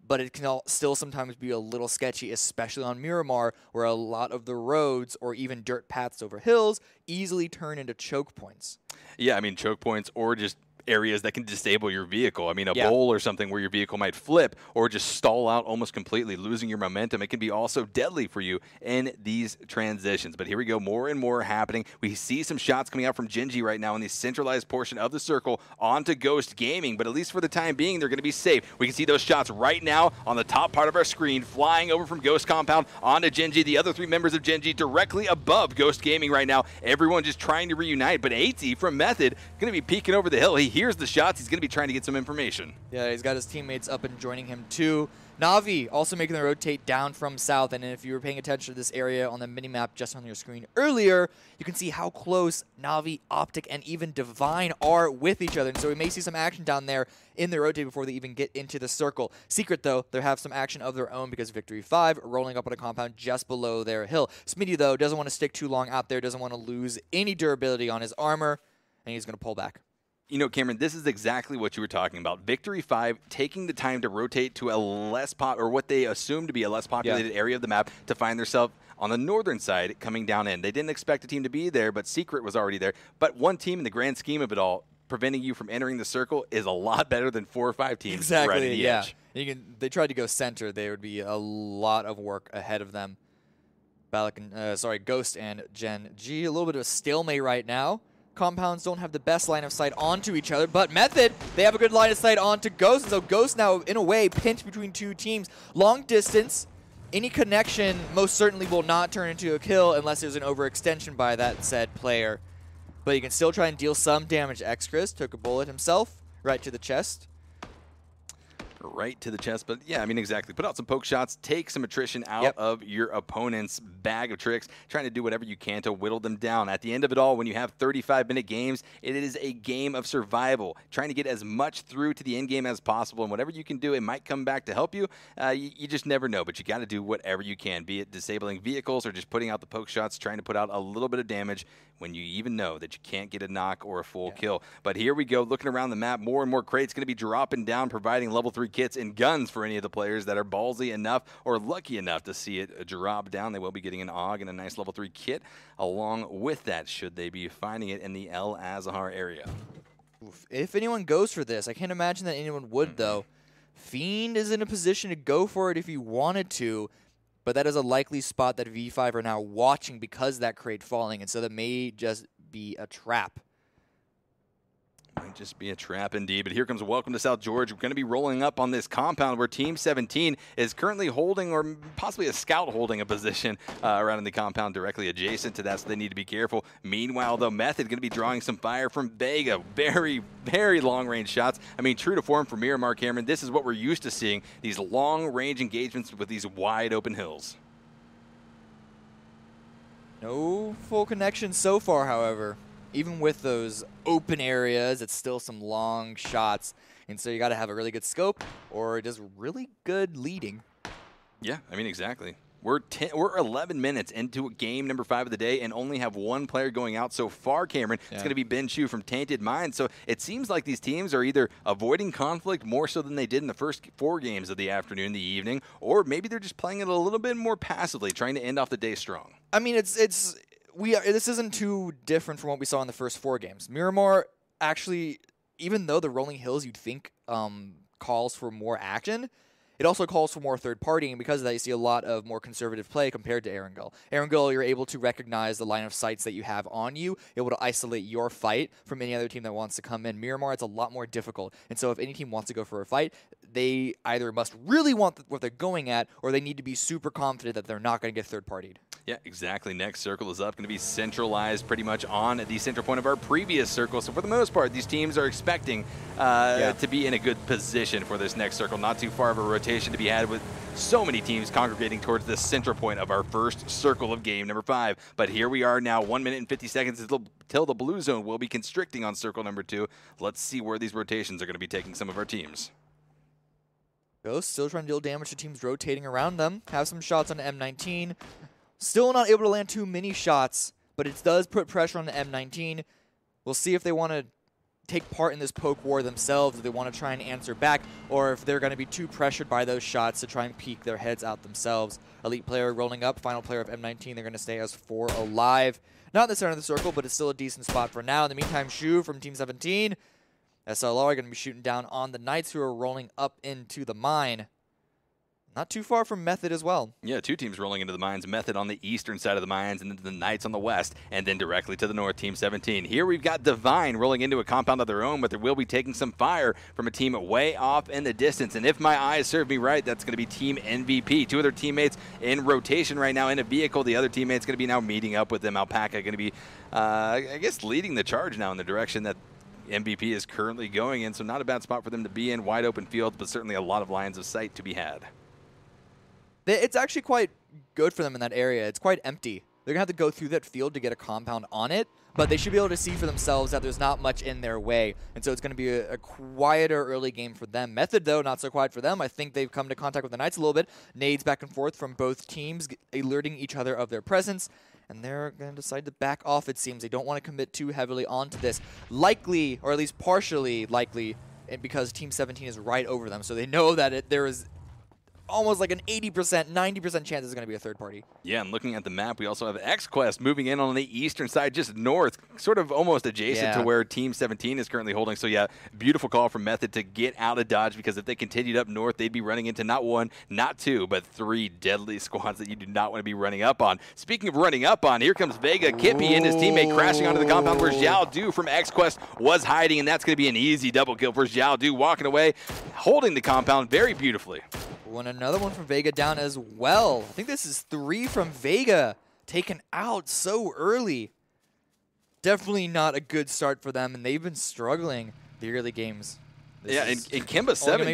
but it can still sometimes be a little sketchy, especially on Miramar, where a lot of the roads or even dirt paths over hills easily turn into choke points. Yeah, I mean, choke points or just areas that can disable your vehicle. I mean, a bowl or something where your vehicle might flip or just stall out almost completely, losing your momentum. It can be also deadly for you in these transitions. But here we go, more and more happening. We see some shots coming out from Genji right now in the centralized portion of the circle onto Ghost Gaming, but at least for the time being, they're going to be safe. We can see those shots right now on the top part of our screen, flying over from Ghost Compound onto Genji. The other 3 members of Genji directly above Ghost Gaming right now. Everyone just trying to reunite, but AT from Method going to be peeking over the hill. He hears the shots. He's going to be trying to get some information. Yeah, he's got his teammates up and joining him too. Na'Vi also making the rotate down from south, and if you were paying attention to this area on the minimap just on your screen earlier, you can see how close Na'Vi, Optic, and even Divine are with each other, and so we may see some action down there in the rotate before they even get into the circle. Secret, though, they have some action of their own because Victory 5 rolling up on a compound just below their hill. Smitty, though, doesn't want to stick too long out there, doesn't want to lose any durability on his armor, and he's going to pull back. You know, Cameron, this is exactly what you were talking about. Victory 5 taking the time to rotate to a less or what they assume to be a less populated area of the map to find themselves on the northern side coming down in. They didn't expect a team to be there, but Secret was already there. But one team in the grand scheme of it all, preventing you from entering the circle, is a lot better than 4 or 5 teams right at the edge. They tried to go center. There would be a lot of work ahead of them. Ghost and Gen G, a little bit of a stalemate right now. Compounds don't have the best line of sight onto each other, but Method, they have a good line of sight onto Ghost, so Ghost now, in a way, pinched between 2 teams. Long distance, any connection most certainly will not turn into a kill unless there's an overextension by that said player. But you can still try and deal some damage. X-Chris took a bullet himself, right to the chest. Right to the chest, but yeah, I mean, exactly. Put out some poke shots, take some attrition out of your opponent's bag of tricks, trying to do whatever you can to whittle them down. At the end of it all, when you have 35-minute games, it is a game of survival, trying to get as much through to the end game as possible, and whatever you can do, it might come back to help you. You just never know, but you got to do whatever you can, be it disabling vehicles or just putting out the poke shots, trying to put out a little bit of damage when you even know that you can't get a knock or a full kill. But here we go, looking around the map, more and more crates going to be dropping down, providing level 3 kits and guns for any of the players that are ballsy enough or lucky enough to see it drop down. They will be getting an AUG and a nice level 3 kit along with that, should they be finding it in the El Azahar area. If anyone goes for this, I can't imagine that anyone would, though. Fiend is in a position to go for it if he wanted to, but that is a likely spot that V5 are now watching because that crate falling, and so that may just be a trap. Might just be a trap indeed, but here comes a welcome to South George. We're going to be rolling up on this compound where Team 17 is currently holding, or possibly a scout holding, a position around in the compound directly adjacent to that, so they need to be careful. Meanwhile, though, Method going to be drawing some fire from Vega. Very, very long-range shots. I mean, true to form for Miramar, Cameron, this is what we're used to seeing, these long-range engagements with these wide-open hills. No full connection so far, however. Even with those open areas, it's still some long shots. And so you got to have a really good scope or just really good leading. Yeah, I mean, exactly. We're 11 minutes into game number 5 of the day and only have 1 player going out so far, Cameron. Yeah. It's going to be Ben Chu from Tainted Minds. So it seems like these teams are either avoiding conflict more so than they did in the first 4 games of the afternoon, the evening, or maybe they're just playing it a little bit more passively, trying to end off the day strong. I mean, this isn't too different from what we saw in the first 4 games. Miramar actually, even though the rolling hills you'd think calls for more action, it also calls for more third party, and because of that, you see a lot of more conservative play compared to Erangel. Erangel, you're able to recognize the line of sights that you have on you, able to isolate your fight from any other team that wants to come in. Miramar, it's a lot more difficult, and so if any team wants to go for a fight, they either must really want what they're going at, or they need to be super confident that they're not going to get third-partied. Yeah, exactly. Next circle is up. Going to be centralized pretty much on the center point of our previous circle. So for the most part, these teams are expecting to be in a good position for this next circle. Not too far of a rotation to be had with so many teams congregating towards the center point of our first circle of game number 5. But here we are now, 1 minute and 50 seconds until the blue zone will be constricting on circle number 2. Let's see where these rotations are going to be taking some of our teams. Ghost still trying to deal damage to teams rotating around them. Have some shots on the M19. Still not able to land too many shots, but it does put pressure on the M19. We'll see if they want to take part in this poke war themselves, if they want to try and answer back, or if they're going to be too pressured by those shots to try and peek their heads out themselves. Elite player rolling up, final player of M19, they're going to stay as 4 alive. Not in the center of the circle, but it's still a decent spot for now. In the meantime, Shu from Team 17, SLR are going to be shooting down on the Knights, who are rolling up into the mine. Not too far from Method as well. Yeah, 2 teams rolling into the mines. Method on the eastern side of the mines, and then the Knights on the west, and then directly to the north, Team 17. Here we've got Divine rolling into a compound of their own, but they will be taking some fire from a team way off in the distance. And if my eyes serve me right, that's going to be Team MVP. 2 of their teammates in rotation right now in a vehicle. The other teammate's going to be now meeting up with them. Alpaca going to be, I guess, leading the charge now in the direction that MVP is currently going in. So not a bad spot for them to be in. Wide open fields, but certainly a lot of lines of sight to be had. It's actually quite good for them in that area. It's quite empty. They're going to have to go through that field to get a compound on it, but they should be able to see for themselves that there's not much in their way. And so it's going to be a quieter early game for them. Method, though, not so quiet for them. I think they've come to contact with the Knights a little bit. Nades back and forth from both teams, alerting each other of their presence. And they're going to decide to back off, it seems. They don't want to commit too heavily onto this. Likely, or at least partially likely, because Team 17 is right over them. So they know that there is almost like an 80%, 90% chance it's going to be a third party. Yeah, and looking at the map, we also have XQuest moving in on the eastern side, just north, sort of almost adjacent to where Team 17 is currently holding. So yeah, beautiful call from Method to get out of dodge, because if they continued up north, they'd be running into not 1, not 2, but 3 deadly squads that you do not want to be running up on. Speaking of running up on, here comes Vega, Kippy and his teammate crashing onto the compound where Xiao Du from XQuest was hiding, and that's going to be an easy double kill for Xiao Du, walking away, holding the compound very beautifully. And another one from Vega down as well. I think this is 3 from Vega, taken out so early. Definitely not a good start for them, and they've been struggling the early games. Yeah, and Kimba 7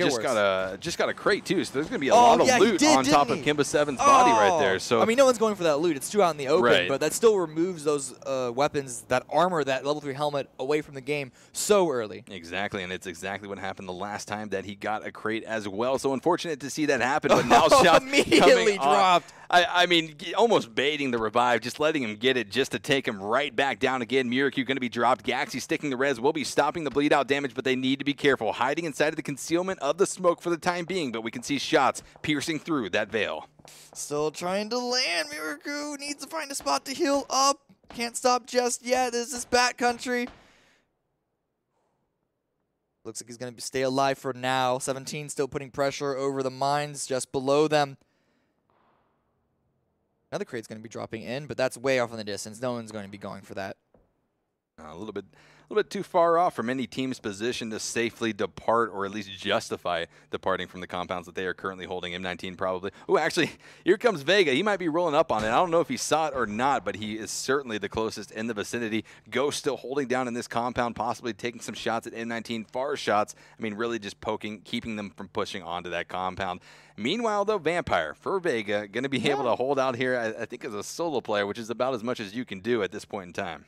just got a crate too, so there's going to be a lot of loot on top of Kimba 7's body right there. So I mean, no one's going for that loot. It's too out in the open, but that still removes those weapons, that armor, that level 3 helmet away from the game so early. Exactly, and it's exactly what happened the last time that he got a crate as well. So unfortunate to see that happen, but now Shot immediately dropped. I mean, almost baiting the revive, just letting him get it just to take him right back down again. Miracle going to be dropped. Gaxi sticking the res will be stopping the bleed out damage, but they need to be careful. Hiding inside of the concealment of the smoke for the time being, but we can see shots piercing through that veil. Still trying to land. Miracle needs to find a spot to heal up. Can't stop just yet. This is Bat Country. Looks like he's going to stay alive for now. 17 still putting pressure over the mines just below them. Another crate's going to be dropping in, but that's way off in the distance. No one's going to be going for that. A little bit too far off from any team's position to safely depart, or at least justify departing from the compounds that they are currently holding. M19 probably. Oh, actually, here comes Vega. He might be rolling up on it. I don't know if he saw it or not, but he is certainly the closest in the vicinity. Ghost still holding down in this compound, possibly taking some shots at M19. Far shots. I mean, really just poking, keeping them from pushing onto that compound. Meanwhile, though, Vampire for Vega going to be able to hold out here, I think, as a solo player, which is about as much as you can do at this point in time.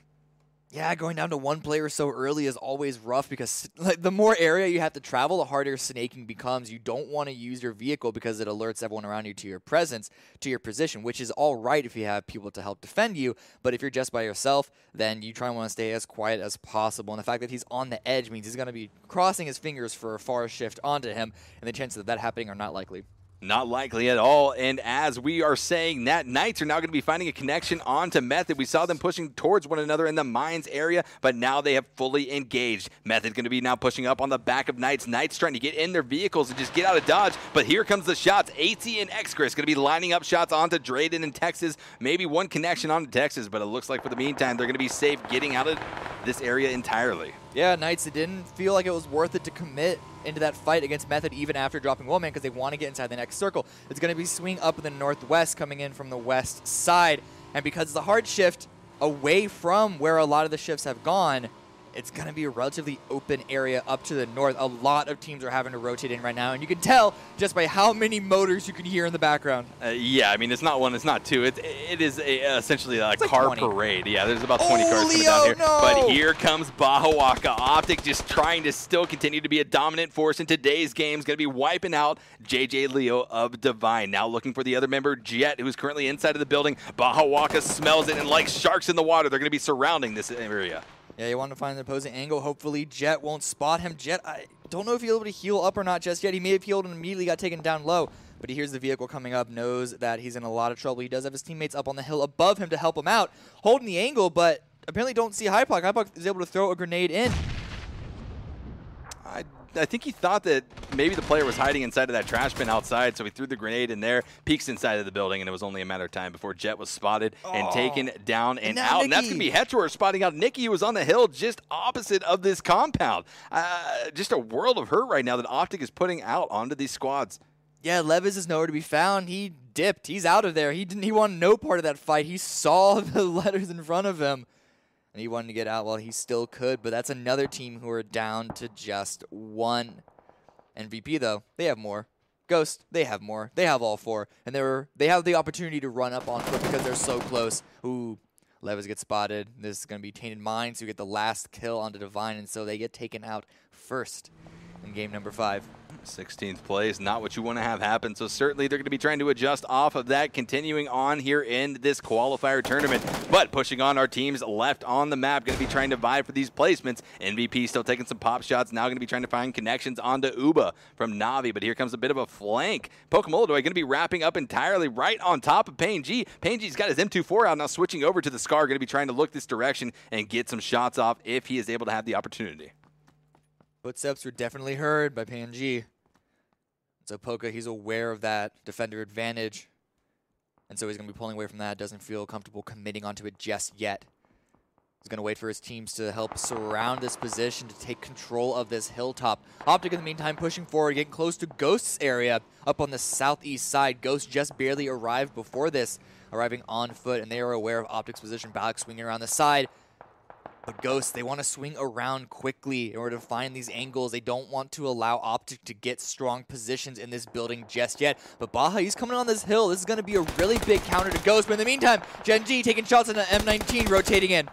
Yeah, going down to 1 player so early is always rough, because the more area you have to travel, the harder snaking becomes. You don't want to use your vehicle because it alerts everyone around you to your presence, to your position, which is all right if you have people to help defend you. But if you're just by yourself, then you try and want to stay as quiet as possible. And the fact that he's on the edge means he's going to be crossing his fingers for a far shift onto him, and the chances of that happening are not likely. Not likely at all, and as we are saying that, Knights are now going to be finding a connection onto Method. We saw them pushing towards one another in the mines area, but now they have fully engaged. Method going to be now pushing up on the back of Knights. Knights trying to get in their vehicles and just get out of dodge, but here comes the shots. AT and X-Chris going to be lining up shots onto Drayden and Texas. Maybe one connection onto Texas, but it looks like for the meantime, they're going to be safe getting out of this area entirely. Yeah, Knights, it didn't feel like it was worth it to commit into that fight against Method even after dropping Woman because they want to get inside the next circle. It's going to be swing up in the northwest coming in from the west side. And because it's a hard shift away from where a lot of the shifts have gone, it's going to be a relatively open area up to the north. A lot of teams are having to rotate in right now, and you can tell just by how many motors you can hear in the background. Yeah, I mean, it's not one, it's not two. It is essentially a like car 20. parade. Yeah, there's about 20 cars coming Leo, down here. no! But here comes Bahawaka. Optic just trying to still continue to be a dominant force in today's game. Is going to be wiping out JJ Leo of Divine. Now looking for the other member, Jet, who's currently inside of the building. Bahawaka smells it, and like sharks in the water, they're going to be surrounding this area. Yeah, you want to find the opposing angle. Hopefully Jet won't spot him. Jet, I don't know if he'll be able to heal up or not just yet. He may have healed and immediately got taken down low, but he hears the vehicle coming up, knows that he's in a lot of trouble. He does have his teammates up on the hill above him to help him out, holding the angle, but apparently don't see Hypoc. Hypoc is able to throw a grenade in. I think he thought that maybe the player was hiding inside of that trash bin outside, so he threw the grenade in there, peeks inside of the building, and it was only a matter of time before Jet was spotted and taken down and out. And that's going to be Hetchor spotting out Nikki, who was on the hill just opposite of this compound. Just a world of hurt right now that Optic is putting out onto these squads. Yeah, Levis is nowhere to be found. He dipped. He's out of there. He wanted no part of that fight. He saw the letters in front of him, and he wanted to get out while he still could, but that's another team who are down to just one. MVP, though, they have more. Ghost, they have more. They have all four, and they have the opportunity to run up on foot because they're so close. Ooh, Levis gets spotted. This is going to be Tainted Minds who get the last kill onto Divine, and so they get taken out first in game number 5. 16th place, not what you want to have happen, so certainly they're going to be trying to adjust off of that, continuing on here in this qualifier tournament, but pushing on our teams left on the map, going to be trying to vie for these placements. MVP still taking some pop shots, now going to be trying to find connections onto Uba from Navi, but here comes a bit of a flank. Pokemolodoy going to be wrapping up entirely right on top of Pain G. Pain G's got his M24 out, now switching over to the Scar, going to be trying to look this direction and get some shots off if he is able to have the opportunity. Footsteps were definitely heard by PNG. So Poka, he's aware of that defender advantage. And so he's going to be pulling away from that. Doesn't feel comfortable committing onto it just yet. He's going to wait for his teams to help surround this position to take control of this hilltop. Optic, in the meantime, pushing forward, getting close to Ghost's area up on the southeast side. Ghost just barely arrived before this, arriving on foot, and they are aware of Optic's position. Balak swinging around the side. But Ghost, they want to swing around quickly in order to find these angles. They don't want to allow Optic to get strong positions in this building just yet. But Baja, he's coming on this hill. This is going to be a really big counter to Ghost. But in the meantime, Gen G taking shots on an M19, rotating in.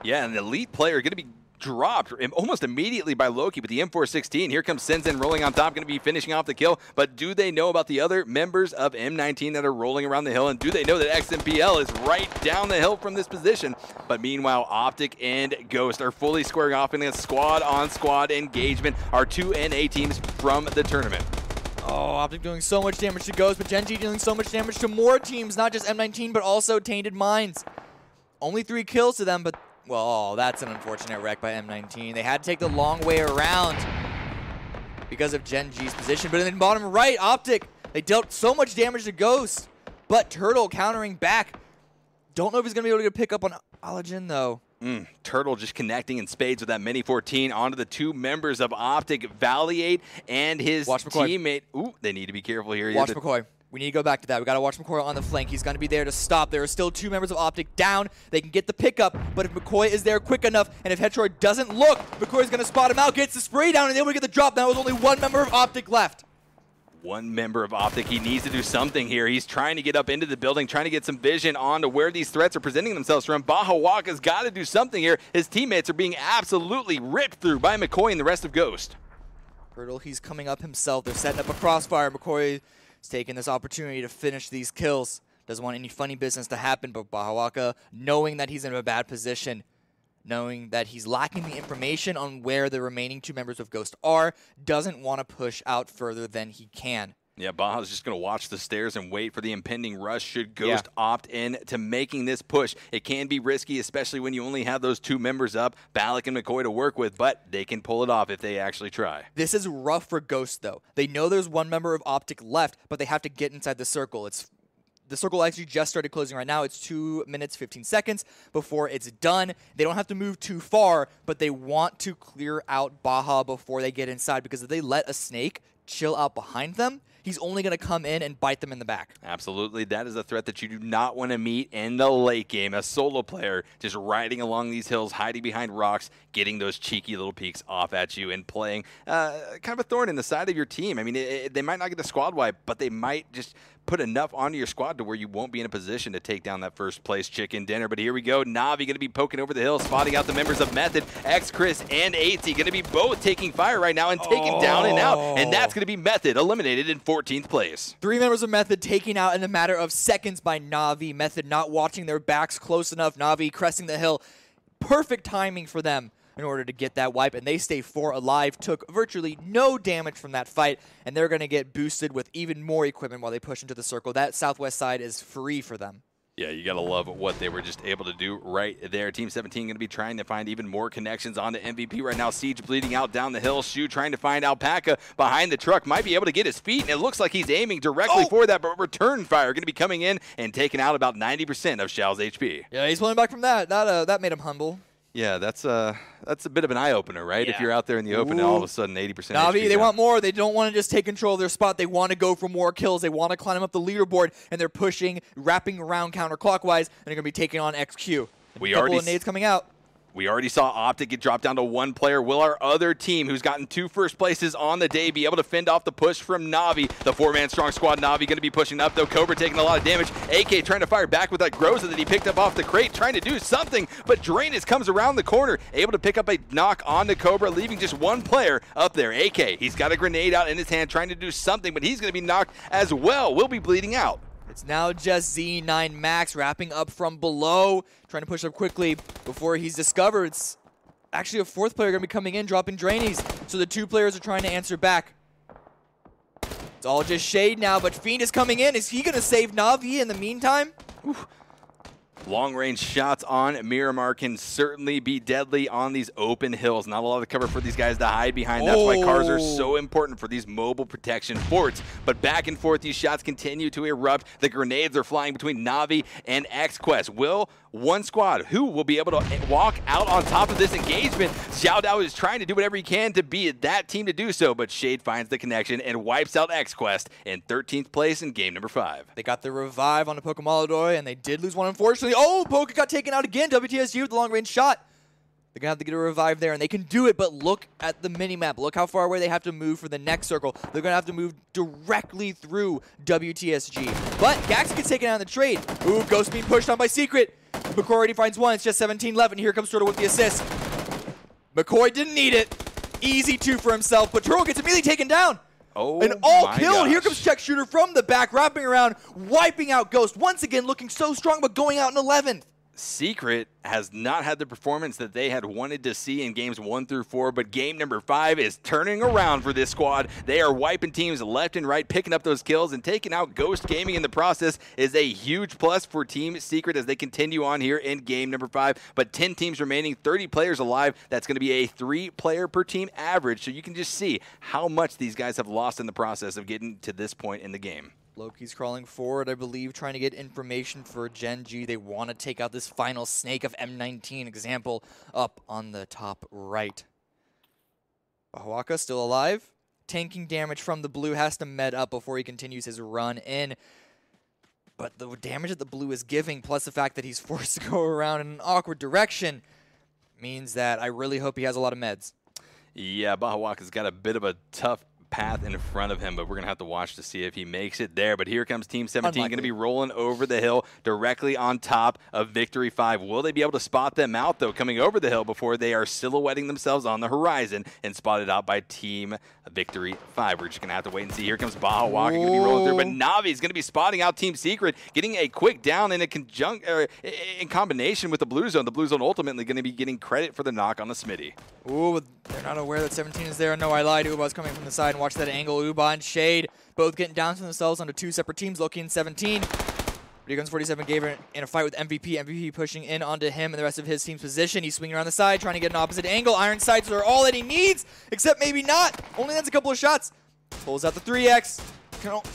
Yeah, and the elite player going to be dropped almost immediately by Loki, but the M416, here comes Senzen rolling on top, going to be finishing off the kill, but do they know about the other members of M19 that are rolling around the hill, and do they know that XMPL is right down the hill from this position? But meanwhile, Optic and Ghost are fully squaring off in a squad-on-squad engagement, our two NA teams from the tournament. Oh, Optic doing so much damage to Ghost, but Gen G dealing so much damage to more teams, not just M19, but also Tainted Minds. Only 3 kills to them, but well, that's an unfortunate wreck by M19. They had to take the long way around because of Gen G's position. But in the bottom right, Optic, they dealt so much damage to Ghost. But Turtle countering back. Don't know if he's going to be able to get a pick up on Allergen, though. Turtle just connecting in spades with that Mini 14 onto the 2 members of Optic, Valiate and his teammate. Ooh, they need to be careful here. Watch McCoy. We need to go back to that. We got to watch McCoy on the flank. He's going to be there to stop. There are still 2 members of Optic down. They can get the pickup, but if McCoy is there quick enough, and if Hetroid doesn't look, McCoy's going to spot him out, gets the spray down, and able to get the drop. Now there's only 1 member of Optic left. 1 member of Optic. He needs to do something here. He's trying to get up into the building, trying to get some vision onto where these threats are presenting themselves from. Bahawaka's got to do something here. His teammates are being absolutely ripped through by McCoy and the rest of Ghost. Turtle, he's coming up himself. They're setting up a crossfire. McCoy is taking this opportunity to finish these kills. Doesn't want any funny business to happen, but Bahawaka, knowing that he's in a bad position, knowing that he's lacking the information on where the remaining 2 members of Ghost are, doesn't want to push out further than he can. Yeah, Baja's just going to watch the stairs and wait for the impending rush should Ghost opt in to making this push. It can be risky, especially when you only have those 2 members up, Balak and McCoy, to work with, but they can pull it off if they actually try. This is rough for Ghost, though. They know there's 1 member of Optic left, but they have to get inside the circle. the circle actually just started closing right now. It's 2 minutes, 15 seconds before it's done. They don't have to move too far, but they want to clear out Baja before they get inside, because if they let a snake chill out behind them, he's only going to come in and bite them in the back. Absolutely. That is a threat that you do not want to meet in the late game. A solo player just riding along these hills, hiding behind rocks, getting those cheeky little peeks off at you and playing kind of a thorn in the side of your team. I mean, they might not get the squad wipe, but they might just put enough onto your squad to where you won't be in a position to take down that first place chicken dinner. But here we go. Navi going to be poking over the hill, spotting out the members of Method. X, Chris, and AT going to be both taking fire right now and taking down and out. And that's going to be Method eliminated in 14th place. 3 members of Method taken out in a matter of seconds by Navi. Method not watching their backs close enough. Navi cresting the hill. Perfect timing for them in order to get that wipe, and they stay 4 alive, took virtually no damage from that fight, and they're going to get boosted with even more equipment while they push into the circle. That southwest side is free for them. Yeah, you got to love what they were just able to do right there. Team 17 going to be trying to find even more connections on the MVP right now. Siege bleeding out down the hill. Shu trying to find Alpaca behind the truck. Might be able to get his feet, and it looks like he's aiming directly for that, but return fire going to be coming in and taking out about 90% of Xiao's HP. Yeah, he's pulling back from that. That made him humble. Yeah, that's a bit of an eye-opener, right? Yeah. If you're out there in the open and all of a sudden 80% Navi, HP they want more. They don't want to just take control of their spot. They want to go for more kills. They want to climb up the leaderboard, and they're pushing, wrapping around counterclockwise, and they're going to be taking on XQ. A couple of nades coming out. We already saw Optic get dropped down to 1 player. Will our other team, who's gotten 2 first places on the day, be able to fend off the push from Navi? The 4-man strong squad, Navi going to be pushing up, though. Cobra taking a lot of damage. AK trying to fire back with that Groza that he picked up off the crate, trying to do something, but Drainus comes around the corner, able to pick up a knock on the Cobra, leaving just 1 player up there. AK, he's got a grenade out in his hand, trying to do something, but he's going to be knocked as well. Will be bleeding out. It's now just Z9 Max wrapping up from below, trying to push up quickly before he's discovered. It's actually a 4th player going to be coming in, dropping Drainies. So the 2 players are trying to answer back. It's all just shade now, but Fiend is coming in. Is he going to save Navi in the meantime? Oof. Long-range shots on Miramar can certainly be deadly on these open hills. Not a lot of cover for these guys to hide behind. That's why cars are so important for these mobile protection forts. But back and forth, these shots continue to erupt. The grenades are flying between Navi and XQuest. Will one squad, who will be able to walk out on top of this engagement? Xiao Dao is trying to do whatever he can to be that team to do so, but Shade finds the connection and wipes out XQuest in 13th place in game number 5. They got the revive on the Pokemon, and they did lose one, unfortunately. Oh, Poke got taken out again. WTSG with the long-range shot. They're going to have to get a revive there, and they can do it, but look at the minimap. Look how far away they have to move for the next circle. They're going to have to move directly through WTSG. But Gax gets taken out in the trade. Ooh, Ghost being pushed on by Secret. McCoy already finds 1. It's just 17 left, and here comes Turtle with the assist. McCoy didn't need it. Easy 2 for himself, but Turtle gets immediately taken down. Oh, and all killed. Gosh. Here comes Check Shooter from the back, wrapping around, wiping out Ghost. Once again, looking so strong, but going out in 11th. Secret has not had the performance that they had wanted to see in games 1 through 4, but game number 5 is turning around for this squad. They are wiping teams left and right, picking up those kills, and taking out Ghost Gaming in the process is a huge plus for Team Secret as they continue on here in game number 5. But 10 teams remaining, 30 players alive. That's going to be a 3-player per team average, so you can just see how much these guys have lost in the process of getting to this point in the game. Loki's crawling forward, I believe, trying to get information for Gen G. They want to take out this final snake of M19 example up on the top right. Bahawaka still alive. Tanking damage from the blue, has to med up before he continues his run in. But the damage that the blue is giving, plus the fact that he's forced to go around in an awkward direction, means that I really hope he has a lot of meds. Yeah, Bahawaka's got a bit of a tough path in front of him, but we're going to have to watch to see if he makes it there. But here comes Team 17, going to be rolling over the hill directly on top of Victory 5. Will they be able to spot them out, though, coming over the hill before they are silhouetting themselves on the horizon and spotted out by Team Victory 5? We're just going to have to wait and see. Here comes Bahawaka, going to be rolling through, but Navi is going to be spotting out Team Secret, getting a quick down in in combination with the Blue Zone. The Blue Zone ultimately going to be getting credit for the knock on the Smitty. Ooh, they're not aware that 17 is there. No, I lied. Uba's coming from the side. Watch that angle. Uba and Shade both getting down to themselves onto 2 separate teams. Loki and 17. Here comes 47 Gaver in a fight with MVP. MVP pushing in onto him and the rest of his team's position. He's swinging around the side, trying to get an opposite angle. Iron sights are all that he needs, except maybe not. Only lands a couple of shots. Pulls out the 3X.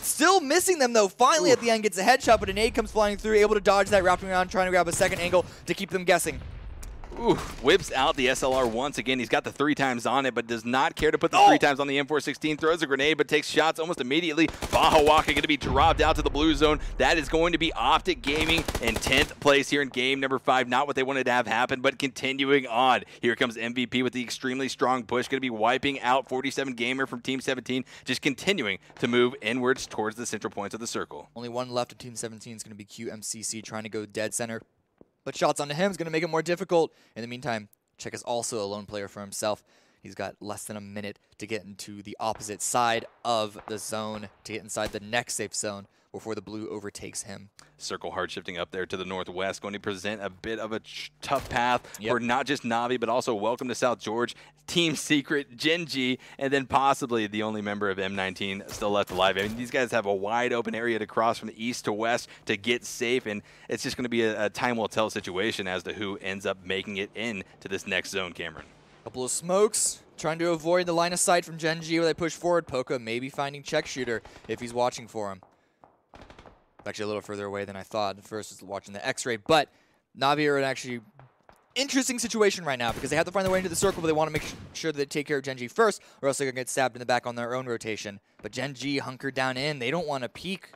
Still missing them, though. Finally, at the end, gets a headshot, but a nade comes flying through, able to dodge that, wrapping around, trying to grab a second angle to keep them guessing. Ooh, whips out the SLR once again. He's got the 3 times on it, but does not care to put the 3 times on the M416. Throws a grenade, but takes shots almost immediately. Baja Waka going to be dropped out to the blue zone. That is going to be Optic Gaming in 10th place here in game number 5. Not what they wanted to have happen, but continuing on. Here comes MVP with the extremely strong push. Going to be wiping out 47 Gamer from Team 17. Just continuing to move inwards towards the central points of the circle. Only one left of Team 17 is going to be QMCC trying to go dead center. But shots onto him is going to make it more difficult. In the meantime, Chek is also a lone player for himself. He's got less than a minute to get into the opposite side of the zone, to get inside the next safe zone before the blue overtakes him. Circle hard shifting up there to the northwest, going to present a bit of a tough path for not just Navi, but also Welcome to South George, Team Secret, Gen G, and then possibly the only member of M19 still left alive. I mean, these guys have a wide open area to cross from the east to west to get safe, and it's just going to be a time will tell situation as to who ends up making it into this next zone, Cameron. Couple of smokes, trying to avoid the line of sight from Gen G where they push forward. Poca maybe finding Chek Shooter if he's watching for him. Actually a little further away than I thought. First was watching the X-ray, but Navi are in actually interesting situation right now because they have to find their way into the circle, but they want to make sure that they take care of Gen G first, or else they're going to get stabbed in the back on their own rotation. But Gen G hunkered down in. They don't want to peek.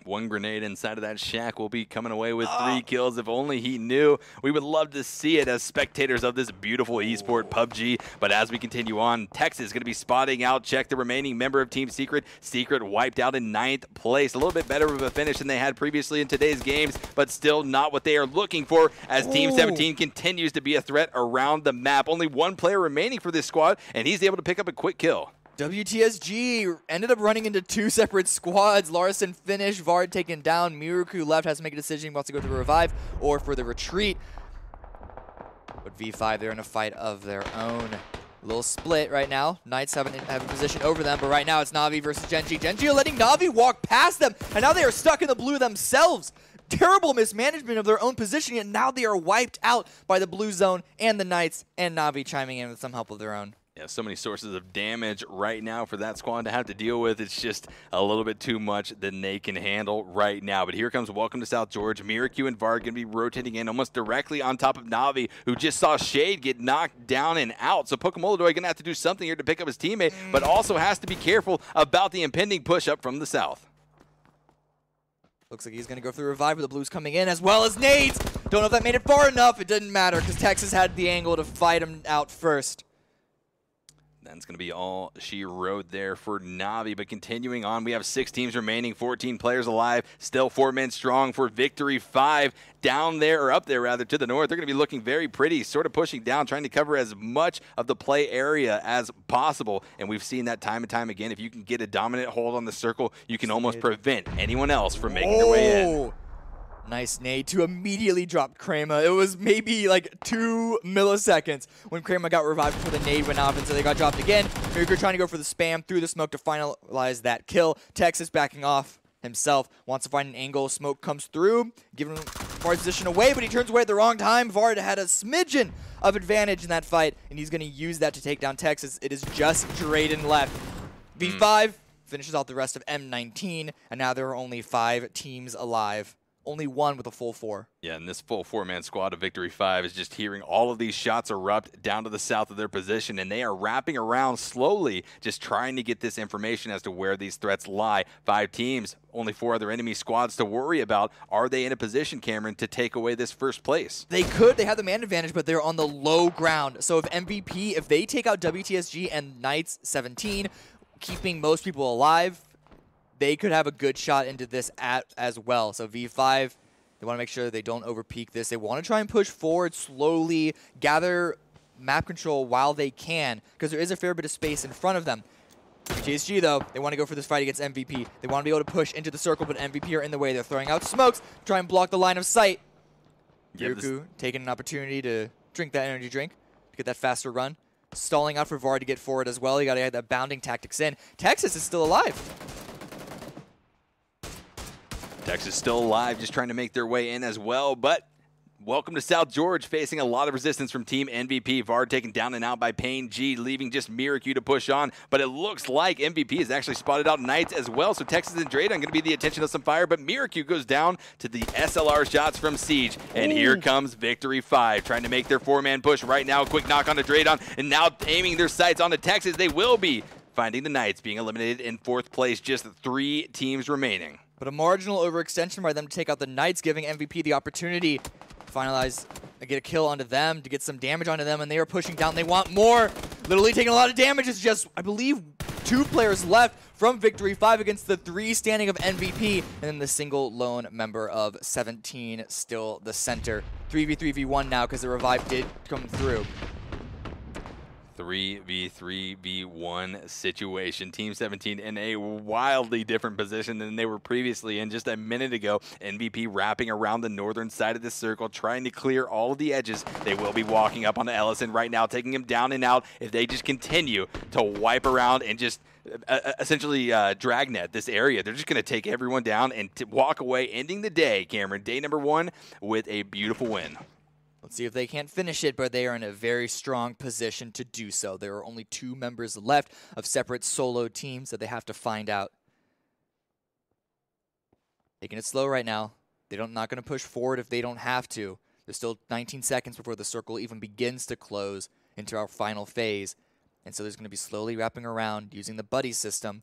One grenade inside of that shack will be coming away with 3 kills. If only he knew. We would love to see it as spectators of this beautiful esport PUBG. But as we continue on, Texas is going to be spotting out Chek, the remaining member of Team Secret. Secret wiped out in 9th place. A little bit better of a finish than they had previously in today's games, but still not what they are looking for as Team 17 continues to be a threat around the map. Only 1 player remaining for this squad, and he's able to pick up a quick kill. WTSG ended up running into 2 separate squads. Larson finished, Vard taken down. Miruku left, has to make a decision. He wants to go to the revive or for the retreat. But V5, they're in a fight of their own. A little split right now. Knights have a position over them, but right now it's Navi versus Gen G. Gen G are letting Navi walk past them, and now they are stuck in the blue themselves. Terrible mismanagement of their own positioning, and now they are wiped out by the blue zone and the Knights, and Navi chiming in with some help of their own. Yeah, so many sources of damage right now for that squad to have to deal with. It's just a little bit too much than they can handle right now. But here comes Welcome to South George. Miracu and Var going to be rotating in almost directly on top of Navi, who just saw Shade get knocked down and out. So Pokemolodoy going to have to do something here to pick up his teammate, but also has to be careful about the impending push up from the south. Looks like he's going to go for the revive with the blues coming in as well as nades. Don't know if that made it far enough. It didn't matter because Texas had the angle to fight him out first. That's going to be all she wrote there for Navi. But continuing on, we have 6 teams remaining, 14 players alive, still 4 men strong for victory. 5 down there, or up there rather, to the north. They're going to be looking very pretty, sort of pushing down, trying to cover as much of the play area as possible. And we've seen that time and time again. If you can get a dominant hold on the circle, you can almost prevent anyone else from making their way in. Nice nade to immediately drop Krema. It was maybe like 2 milliseconds when Krema got revived before the nade went off, and so they got dropped again. Mirko trying to go for the spam through the smoke to finalize that kill. Texas backing off himself, wants to find an angle. Smoke comes through, giving Vard's position away, but he turns away at the wrong time. Vard had a smidgen of advantage in that fight, and he's going to use that to take down Texas. It is just Drayden left. V5 finishes off the rest of M19, and now there are only 5 teams alive. Only 1 with a full 4. Yeah, and this full 4-man squad of Victory 5 is just hearing all of these shots erupt down to the south of their position, and they are wrapping around slowly, just trying to get this information as to where these threats lie. 5 teams, only 4 other enemy squads to worry about. Are they in a position, Cameron, to take away this first place? They could. They have the man advantage, but they're on the low ground. So if MVP, if they take out WTSG and Knights 17, keeping most people alive, they could have a good shot into this as well. So V5, they want to make sure they don't overpeak this. They want to try and push forward slowly, gather map control while they can, because there is a fair bit of space in front of them. TSG, though, they want to go for this fight against MVP. They want to be able to push into the circle, but MVP are in the way. They're throwing out smokes to try and block the line of sight. Yuku taking an opportunity to drink that energy drink to get that faster run. Stalling out for Var to get forward as well. You got to add that bounding tactics in. Texas is still alive. Texas still alive, just trying to make their way in as well, but Welcome to South George, facing a lot of resistance from Team MVP. Vard taken down and out by Payne G, leaving just Miracu to push on. But it looks like MVP has actually spotted out Knights as well. So Texas and Drayton going to be the attention of some fire. But Miracu goes down to the SLR shots from Siege. And here comes Victory 5, trying to make their 4-man push right now. Quick knock on to Drayton. And now aiming their sights onto Texas. They will be finding the Knights being eliminated in 4th place. Just 3 teams remaining. But a marginal overextension by them to take out the Knights, giving MVP the opportunity finalize, get a kill onto them, to get some damage onto them, and they are pushing down. They want more. Literally taking a lot of damage. It's just, I believe, 2 players left from Victory 5 against the 3 standing of MVP, and then the single lone member of 17 still the center. 3v3v1 now because the revive did come through. 3v3v1 situation. Team 17 in a wildly different position than they were previously in just a minute ago. MVP wrapping around the northern side of the circle, trying to clear all of the edges. They will be walking up onto Ellison right now, taking him down and out. If they just continue to wipe around and just essentially dragnet this area, they're just going to take everyone down and walk away, ending the day, Cameron, day number 1, with a beautiful win. Let's see if they can't finish it, but they are in a very strong position to do so. There are only 2 members left of separate solo teams that they have to find out. Taking it slow right now. They're not going to push forward if they don't have to. There's still 19 seconds before the circle even begins to close into our final phase. And so there's going to be slowly wrapping around using the buddy system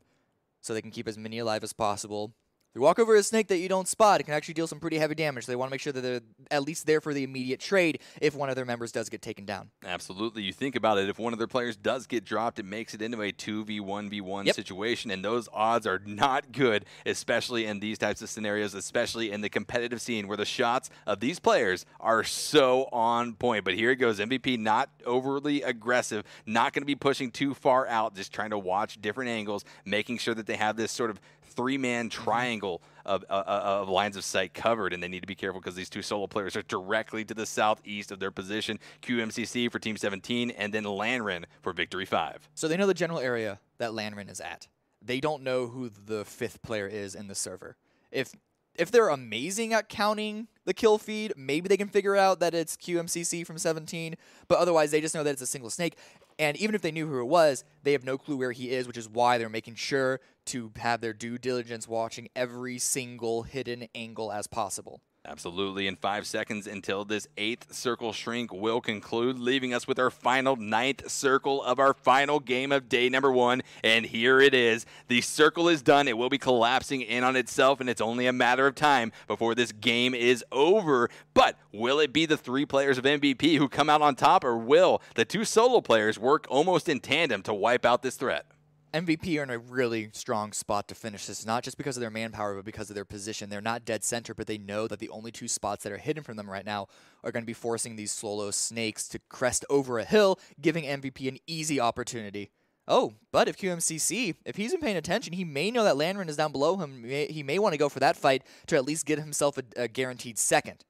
so they can keep as many alive as possible. If you walk over a snake that you don't spot, it can actually deal some pretty heavy damage. So they want to make sure that they're at least there for the immediate trade if one of their members does get taken down. Absolutely. You think about it, if one of their players does get dropped, it makes it into a 2v1v1 situation, and those odds are not good, especially in these types of scenarios, especially in the competitive scene where the shots of these players are so on point. But here it goes. MVP not overly aggressive, not going to be pushing too far out, just trying to watch different angles, making sure that they have this sort of 3-man triangle of lines of sight covered, and they need to be careful because these 2 solo players are directly to the southeast of their position. QMCC for Team 17, and then Lanren for Victory 5. So they know the general area that Lanren is at. They don't know who the 5th player is in the server. If they're amazing at counting the kill feed, maybe they can figure out that it's QMCC from 17, but otherwise they just know that it's a single snake. And even if they knew who it was, they have no clue where he is, which is why they're making sure to have their due diligence watching every single hidden angle as possible. Absolutely. In 5 seconds until this 8th circle shrink will conclude, leaving us with our final 9th circle of our final game of day number 1. And here it is. The circle is done. It will be collapsing in on itself, and it's only a matter of time before this game is over. But will it be the 3 players of MVP who come out on top, or will the 2 solo players work almost in tandem to wipe out this threat? MVP are in a really strong spot to finish this, not just because of their manpower, but because of their position. They're not dead center, but they know that the only 2 spots that are hidden from them right now are going to be forcing these solo snakes to crest over a hill, giving MVP an easy opportunity. Oh, but if QMCC, if he's been paying attention, he may know that Lanren is down below him. He may want to go for that fight to at least get himself a guaranteed second.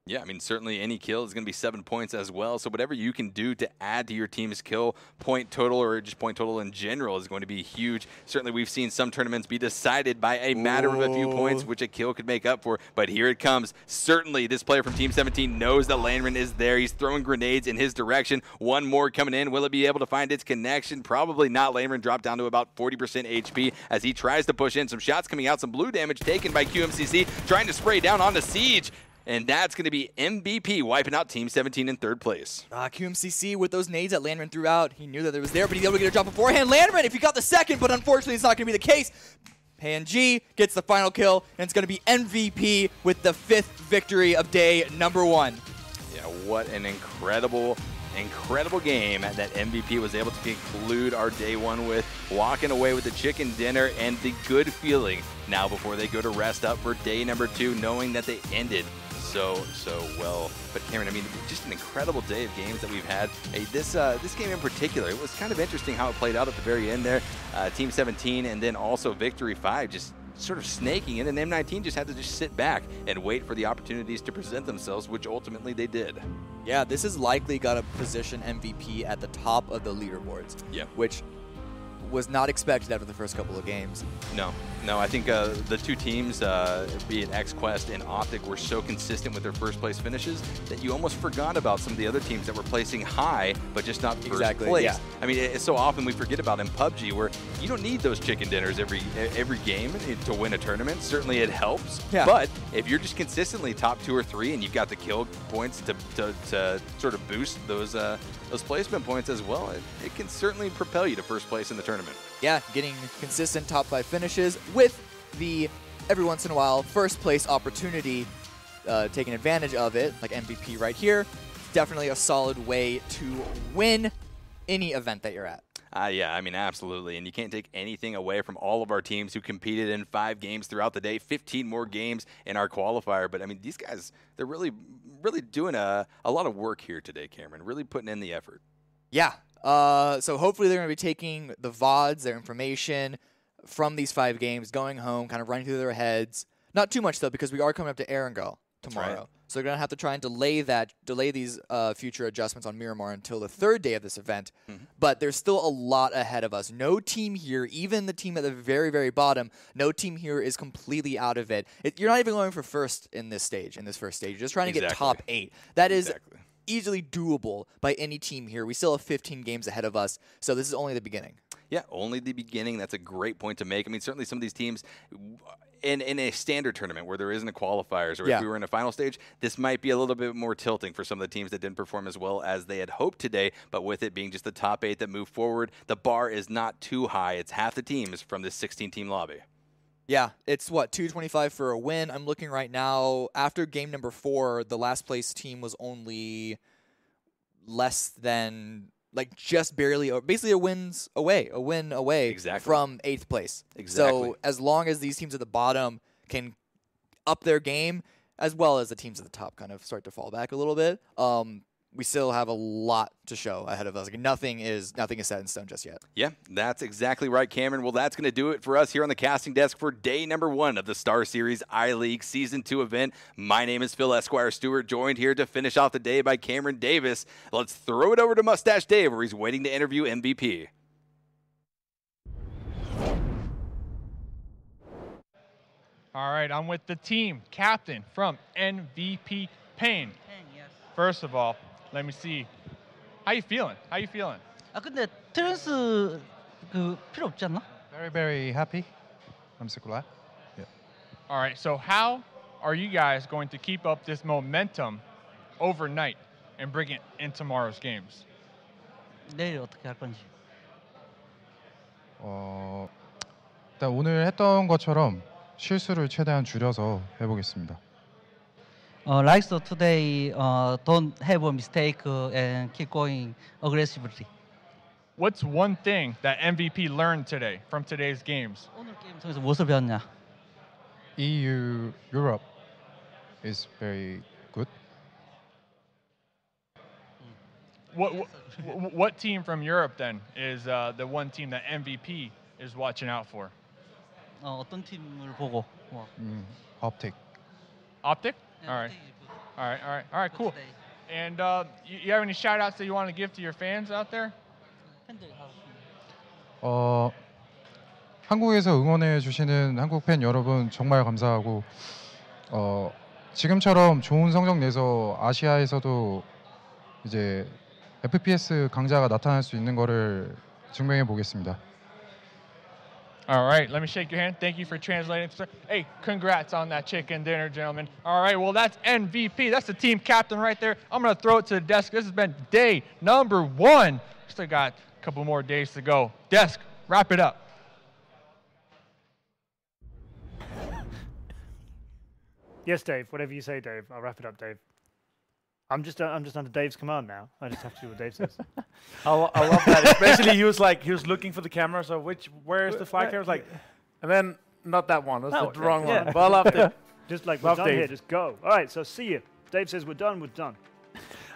Yeah, I mean, certainly any kill is going to be 7 points as well. So whatever you can do to add to your team's kill point total, or just point total in general, is going to be huge. Certainly we've seen some tournaments be decided by a matter of a few points, which a kill could make up for. But here it comes. Certainly this player from Team 17 knows that Lanren is there. He's throwing grenades in his direction. One more coming in. Will it be able to find its connection? Probably not. Lanren dropped down to about 40% HP as he tries to push in. Some shots coming out. Some blue damage taken by QMCC, trying to spray down onto Siege. And that's going to be MVP wiping out Team 17 in 3rd place. QMCC with those nades that Lanren threw out. He knew that it was there, but he's able to get a drop beforehand. Lanren, if he got the second, but unfortunately it's not going to be the case. PNG gets the final kill, and it's going to be MVP with the 5th victory of day number 1. Yeah, what an incredible game that MVP was able to conclude our day 1 with, walking away with the chicken dinner and the good feeling now before they go to rest up for day number 2, knowing that they ended so well. But Cameron, I mean, just an incredible day of games that we've had. Hey, this game in particular, it was kind of interesting how it played out at the very end there. Team 17 and then also Victory 5 just sort of snaking in, and M19 just had to just sit back and wait for the opportunities to present themselves, which ultimately they did. Yeah, this is likely got to position MVP at the top of the leaderboards. Yeah. Which was not expected after the first couple of games. No. No, I think the two teams, be it XQuest and Optic, were so consistent with their first place finishes that you almost forgot about some of the other teams that were placing high, but just not first place. Yeah. I mean, it's so often we forget about in PUBG where you don't need those chicken dinners every game to win a tournament. Certainly it helps, but if you're just consistently top 2 or 3 and you've got the kill points to sort of boost those placement points as well, it can certainly propel you to first place in the tournament. Yeah, getting consistent top 5 finishes with the every once in a while first place opportunity, taking advantage of it, like MVP right here. Definitely a solid way to win any event that you're at. Yeah, I mean, absolutely. And you can't take anything away from all of our teams who competed in 5 games throughout the day, 15 more games in our qualifier. But, I mean, these guys, they're really doing a lot of work here today, Cameron, really putting in the effort. Yeah. So hopefully they're going to be taking the VODs, their information from these 5 games, going home, kind of running through their heads. Not too much, though, because we are coming up to Erangel tomorrow. Right. So they're going to have to try and delay these future adjustments on Miramar until the 3rd day of this event. But there's still a lot ahead of us. No team here, even the team at the very, very bottom, no team here is completely out of it. You're not even going for first in this stage, in this first stage. You're just trying to get top 8. That is easily doable by any team here. We still have 15 games ahead of us, so this is only the beginning. Yeah, only the beginning. That's a great point to make. I mean, certainly some of these teams in a standard tournament where there isn't a qualifiers, or if we were in a final stage, this might be a little bit more tilting for some of the teams that didn't perform as well as they had hoped today. But with it being just the top 8 that move forward, the bar is not too high. It's half the teams from this 16-team lobby. Yeah, it's what, 225 for a win. I'm looking right now. After game number 4, the last place team was only less than, like, just barely, basically a win away from 8th place. So as long as these teams at the bottom can up their game, as well as the teams at the top kind of start to fall back a little bit, we still have a lot to show ahead of us. Like, nothing is set in stone just yet. Yeah, that's exactly right, Cameron. Well, that's going to do it for us here on the casting desk for day number 1 of the StarSeries I-League Season 2 event. My name is Phil Esquire Stewart, joined here to finish off the day by Cameron Davis. Let's throw it over to Mustache Dave, where he's waiting to interview MVP. All right, I'm with the team captain from MVP Pain. First of all, let me see. How you feeling? How you feeling? 근데 트랜스 필요 없지 않나? Very, very happy. I'm so glad. Yeah. All right, so how are you guys going to keep up this momentum overnight and bring it in tomorrow's games? 내일 어떻게 할 건지. 일단 오늘 했던 것처럼 실수를 최대한 줄여서 해보겠습니다. Like so today, don't have a mistake and keep going aggressively. What's one thing that MVP learned today from today's games? 오늘 게임 통해서 무엇을 배웠냐? EU, Europe is very good. What team from Europe then is the one team that MVP is watching out for? 어떤 팀을 보고? Optic. Optic? All right, cool. And you have any shout outs that you want to give to your fans out there? 한국에서 응원해 주시는 한국 팬 여러분 정말 감사하고 지금처럼 좋은 성적 내서 아시아에서도 이제 FPS 강자가 나타날 수 있는 거를 증명해 보겠습니다. All right, let me shake your hand. Thank you for translating. Hey, congrats on that chicken dinner, gentlemen. All right, well, that's MVP. That's the team captain right there. I'm going to throw it to the desk. This has been day number 1. Still got a couple more days to go. Desk, wrap it up. Yes, Dave. Whatever you say, Dave. I'll wrap it up, Dave. I'm just under Dave's command now. I just have to do what Dave says. I love that. Especially he was looking for the camera. So where is the flag camera? Like, and then not that one. That's the wrong one. But I loved it. Just like we're done here. Just go. All right. So see you. Dave says we're done. We're done.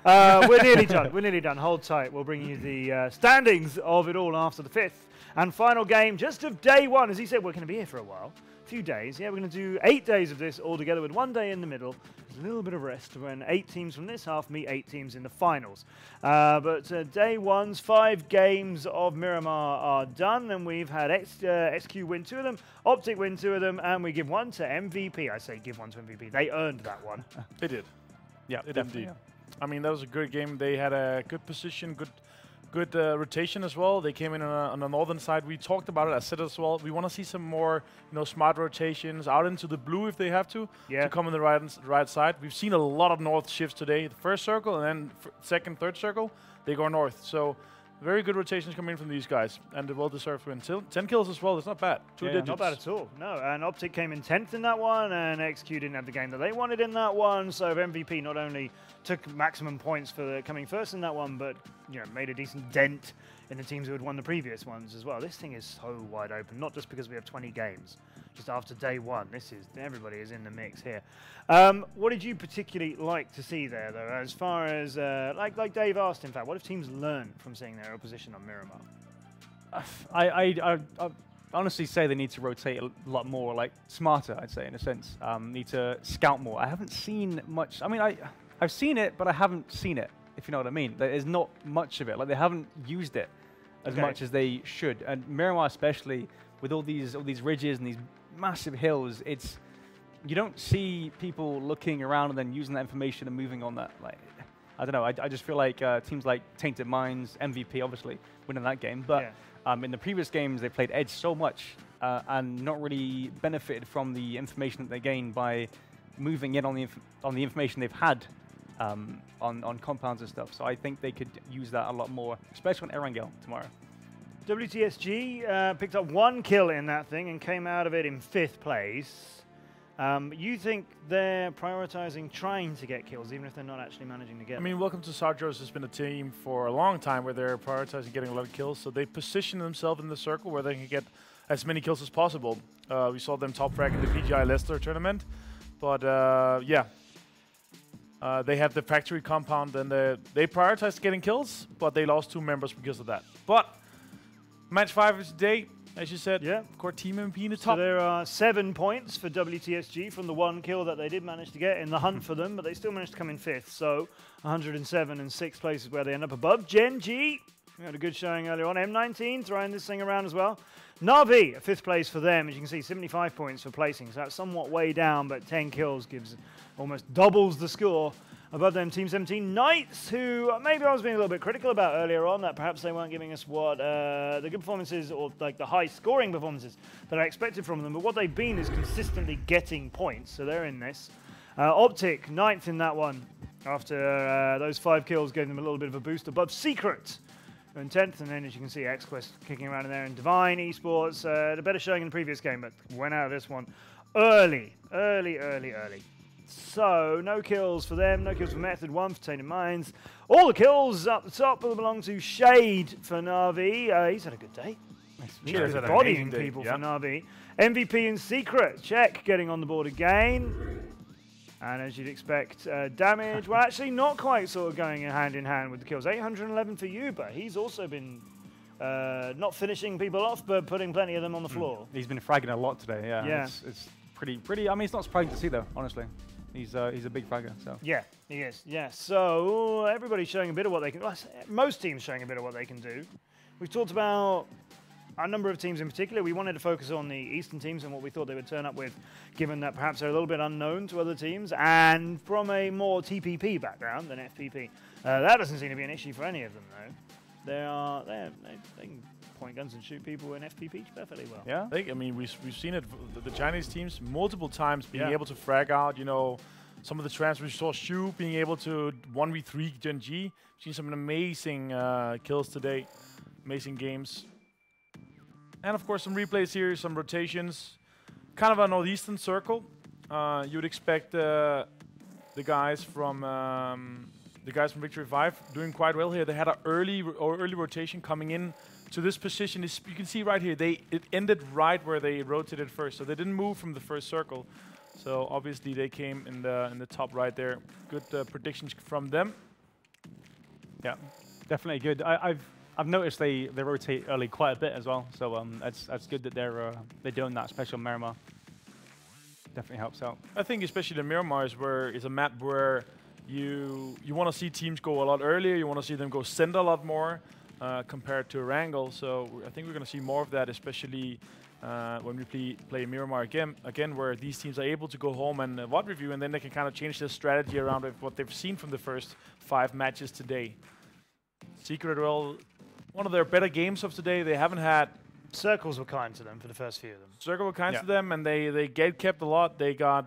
We're nearly done. We're nearly done. Hold tight. We'll bring you the standings of it all after the 5th And final game just of day one. As he said, we're going to be here for a while. A few days. Yeah, we're going to do 8 days of this all together with 1 day in the middle. There's a little bit of rest when 8 teams from this half meet 8 teams in the finals. But day one's 5 games of Miramar are done. And we've had SQ win 2 of them, Optic win 2 of them, and we give 1 to MVP. I say give 1 to MVP. They earned that one. They did. Yeah, they did indeed. Yeah. I mean, that was a good game. They had a good position, good rotation as well. They came in on the northern side. We talked about it. I said as well. We want to see some more, smart rotations out into the blue if they have to come on the right side. We've seen a lot of north shifts today. The first circle and then second, third circle, they go north. So very good rotations coming in from these guys, and a well-deserved win. 10 kills as well. It's not bad. 2 digits. Not bad at all. No, and Optic came in 10th in that one, and XQ didn't have the game that they wanted in that one. So MVP not only took maximum points for coming first in that one, but made a decent dent in the teams who had won the previous ones as well. This thing is so wide open, not just because we have 20 games. Just after day one, everybody is in the mix here. What did you particularly like to see there, though, as far as like Dave asked? In fact, what have teams learned from seeing their opposition on Miramar? I honestly say they need to rotate a lot more, like smarter. I'd say in a sense, need to scout more. I haven't seen much. I mean, I've seen it, but I haven't seen it. If you know what I mean, there's not much of it. Like they haven't used it as much as they should. And Miramar, especially with all these ridges and these massive hills, you don't see people looking around and then using that information and moving on that. Like, I don't know. I just feel like teams like Tainted Minds, MVP, obviously winning that game, but in the previous games they played Edge so much and not really benefited from the information that they gained by moving in on the information they've had on compounds and stuff. So I think they could use that a lot more, especially on Erangel tomorrow. WTSG picked up 1 kill in that thing and came out of it in 5th place. You think they're prioritizing trying to get kills, even if they're not actually managing to get them? I mean, Welcome to Sargos has been a team for a long time where they're prioritizing getting a lot of kills, so they position themselves in the circle where they can get as many kills as possible. We saw them top frag in the PGI Leicester tournament, but they have the factory compound, and they prioritized getting kills, but they lost 2 members because of that. But match 5 is today, as you said. Yeah. Core team MP in the top. So there are 7 points for WTSG from the 1 kill that they did manage to get in the hunt for them, but they still managed to come in 5th. So 107 and 6th places where they end up above. Gen G, we had a good showing earlier on. M19 throwing this thing around as well. Na'Vi, a 5th place for them. As you can see, 75 points for placing. So that's somewhat way down, but 10 kills gives almost doubles the score. Above them, Team 17 Knights, who maybe I was being a little bit critical about earlier on, that perhaps they weren't giving us what the good performances or like the high-scoring performances that I expected from them. But what they've been is consistently getting points, so they're in this. Optic, 9th in that one, after those 5 kills gave them a little bit of a boost above Secret. In 10th, and then as you can see, XQuest kicking around in there, and Divine Esports, a better showing in the previous game, but went out of this one early. So, no kills for them, no kills for Method 1 for Tainted Minds. All the kills up the top will belong to Shade for Na'Vi. He's had a good day. He's had bodying people for Na'Vi. MVP and Secret, check, getting on the board again. And as you'd expect, damage, well, actually not quite sort of going hand in hand with the kills. 811 for you, but he's also been not finishing people off, but putting plenty of them on the floor. He's been fragging a lot today, yeah. It's pretty, I mean, it's not surprising to see, though, honestly. He's a big fragger, so. Yeah, he is, yeah. So everybody's showing a bit of what they can, most teams showing a bit of what they can do. We've talked about a number of teams in particular. We wanted to focus on the Eastern teams and what we thought they would turn up with, given that perhaps they're a little bit unknown to other teams, and from a more TPP background than FPP. That doesn't seem to be an issue for any of them, though. They can point guns and shoot people in FPP perfectly well. Yeah, I mean, we've seen it, the Chinese teams, multiple times being able to frag out, some of the transfers. We saw Shu being able to 1v3 Gen G. We've seen some amazing kills today, amazing games. And of course, some replays here, some rotations. Kind of a northeastern circle. You would expect the guys from Victory 5 doing quite well here. They had an early rotation coming in to this position. You can see right here, it ended right where they rotated first, so they didn't move from the first circle. So obviously they came in the top right there. Good predictions from them. Yeah, definitely good. I I've noticed they rotate early quite a bit as well, so that's good that they're doing that, especially on Miramar. Definitely helps out. I think especially the Miramar is a map where you want to see teams go a lot earlier. You want to see them go center a lot more compared to Erangel. So I think we're going to see more of that, especially when we play Miramar again, where these teams are able to go home and VOD review, and then they can kind of change their strategy around what they've seen from the first 5 matches today. Secret, well, one of their better games of today. They haven't had. Circles were kind to them for the first few of them. Circle were kind to them, and they kept a lot. They got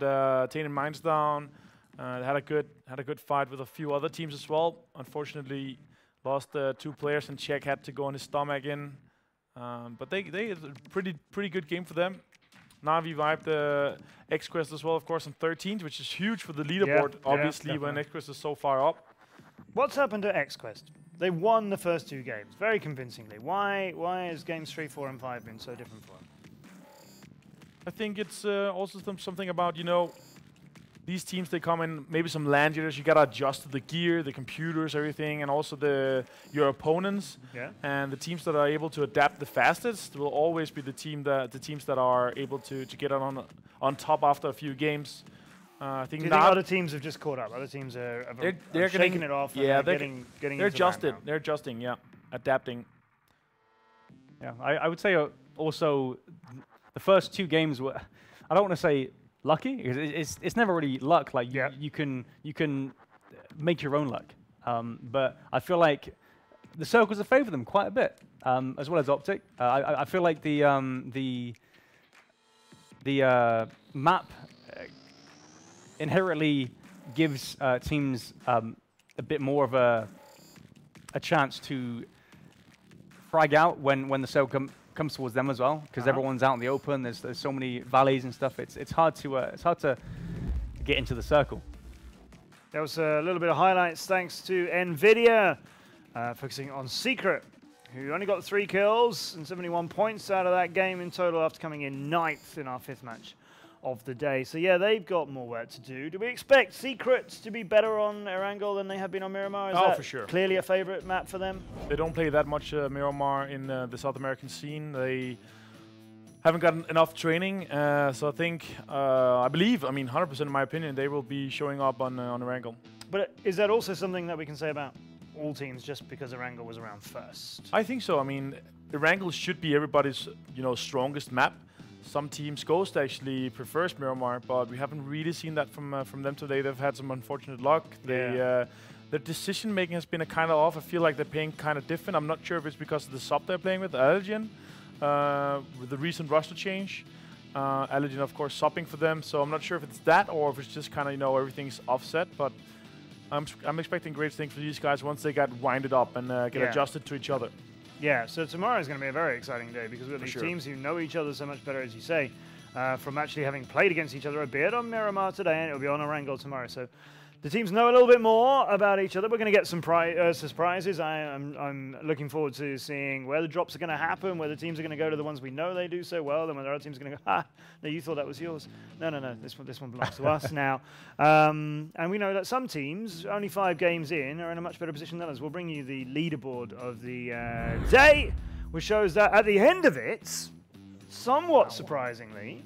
Tainted Minds down. They had a good fight with a few other teams as well. Unfortunately, lost 2 players, and Czech had to go on his stomach in. But they had a pretty good game for them. Na'Vi vibed X-Quest as well, of course, on 13th, which is huge for the leaderboard, obviously, when X-Quest is so far up. What's happened to X-Quest? They won the first 2 games very convincingly. Why has games 3, 4, and 5 been so different for them? I think it's also something about, you know, these teams, they come in maybe some land years. You gotta adjust to the gear, the computers, everything, and also your opponents. Yeah. And the teams that are able to adapt the fastest will always be the teams that are able to get on top after a few games. I think, other teams have just caught up. Other teams are they're shaking it off. Yeah, and they're they're adjusted. They're adjusting. Yeah, adapting. Yeah, I would say also the first 2 games were, I don't want to say lucky, because it's never really luck. Like you can make your own luck. But I feel like the circles have favored them quite a bit, as well as Optic. I feel like the map inherently gives teams a bit more of a chance to frag out when the circle comes towards them as well, because everyone's out in the open. There's so many valleys and stuff. It's hard to get into the circle. There was a little bit of highlights thanks to NVIDIA, focusing on Secret, who only got 3 kills and 71 points out of that game in total after coming in 9th in our 5th match of the day. So yeah, they've got more work to do. Do we expect Secrets to be better on Erangel than they have been on Miramar? Is that for sure. Clearly a favorite map for them? They don't play that much Miramar in the South American scene. They haven't gotten enough training. So I think, I believe, 100% in my opinion, they will be showing up on Erangel. But is that also something that we can say about all teams just because Erangel was around first? I think so. Erangel should be everybody's strongest map. Some teams, Ghost actually prefers Miramar, but we haven't really seen that from them today. They've had some unfortunate luck. Their decision making has been kind of off. I feel like they're playing kind of different. I'm not sure if it's because of the sub they're playing with, Allergen, with the recent roster change. Allergen, of course, subbing for them. So I'm not sure if it's that or if it's just kind of everything's offset. But I'm expecting great things for these guys once they get winded up and get adjusted to each other. Yeah, so tomorrow is going to be a very exciting day because we've got these teams who know each other so much better, as you say, from actually having played against each other a bit on Miramar today, and it'll be on Erangel tomorrow. So the teams know a little bit more about each other. We're going to get some surprises. I'm looking forward to seeing where the drops are going to happen, where the teams are going to go to the ones we know they do so well, then when the other teams are going to go, no, you thought that was yours. No, this one belongs to us now. And we know that some teams, only 5 games in, are in a much better position than us. We'll bring you the leaderboard of the day, which shows that at the end of it, somewhat surprisingly,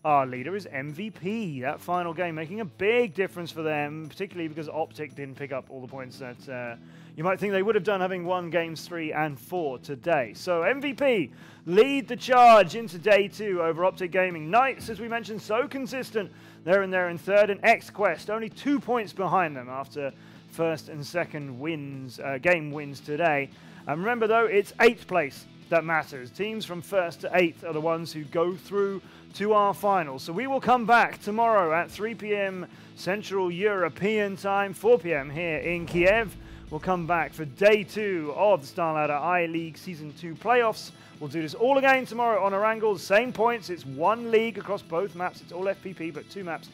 our leader is MVP. That final game making a big difference for them, particularly because Optic didn't pick up all the points that you might think they would have done having won games 3 and 4 today. So MVP lead the charge into day 2 over Optic Gaming. Knights, as we mentioned, so consistent. They're in 3rd, and X-Quest only 2 points behind them after 1st and 2nd game wins today. And remember though, it's 8th place that matters. Teams from 1st to 8th are the ones who go through to our finals. So we will come back tomorrow at 3 p.m. Central European time, 4 p.m. here in Kiev. We'll come back for day 2 of the StarLadder I-League Season 2 playoffs. We'll do this all again tomorrow on Erangel. Same points. It's 1 league across both maps. It's all FPP, but 2 maps.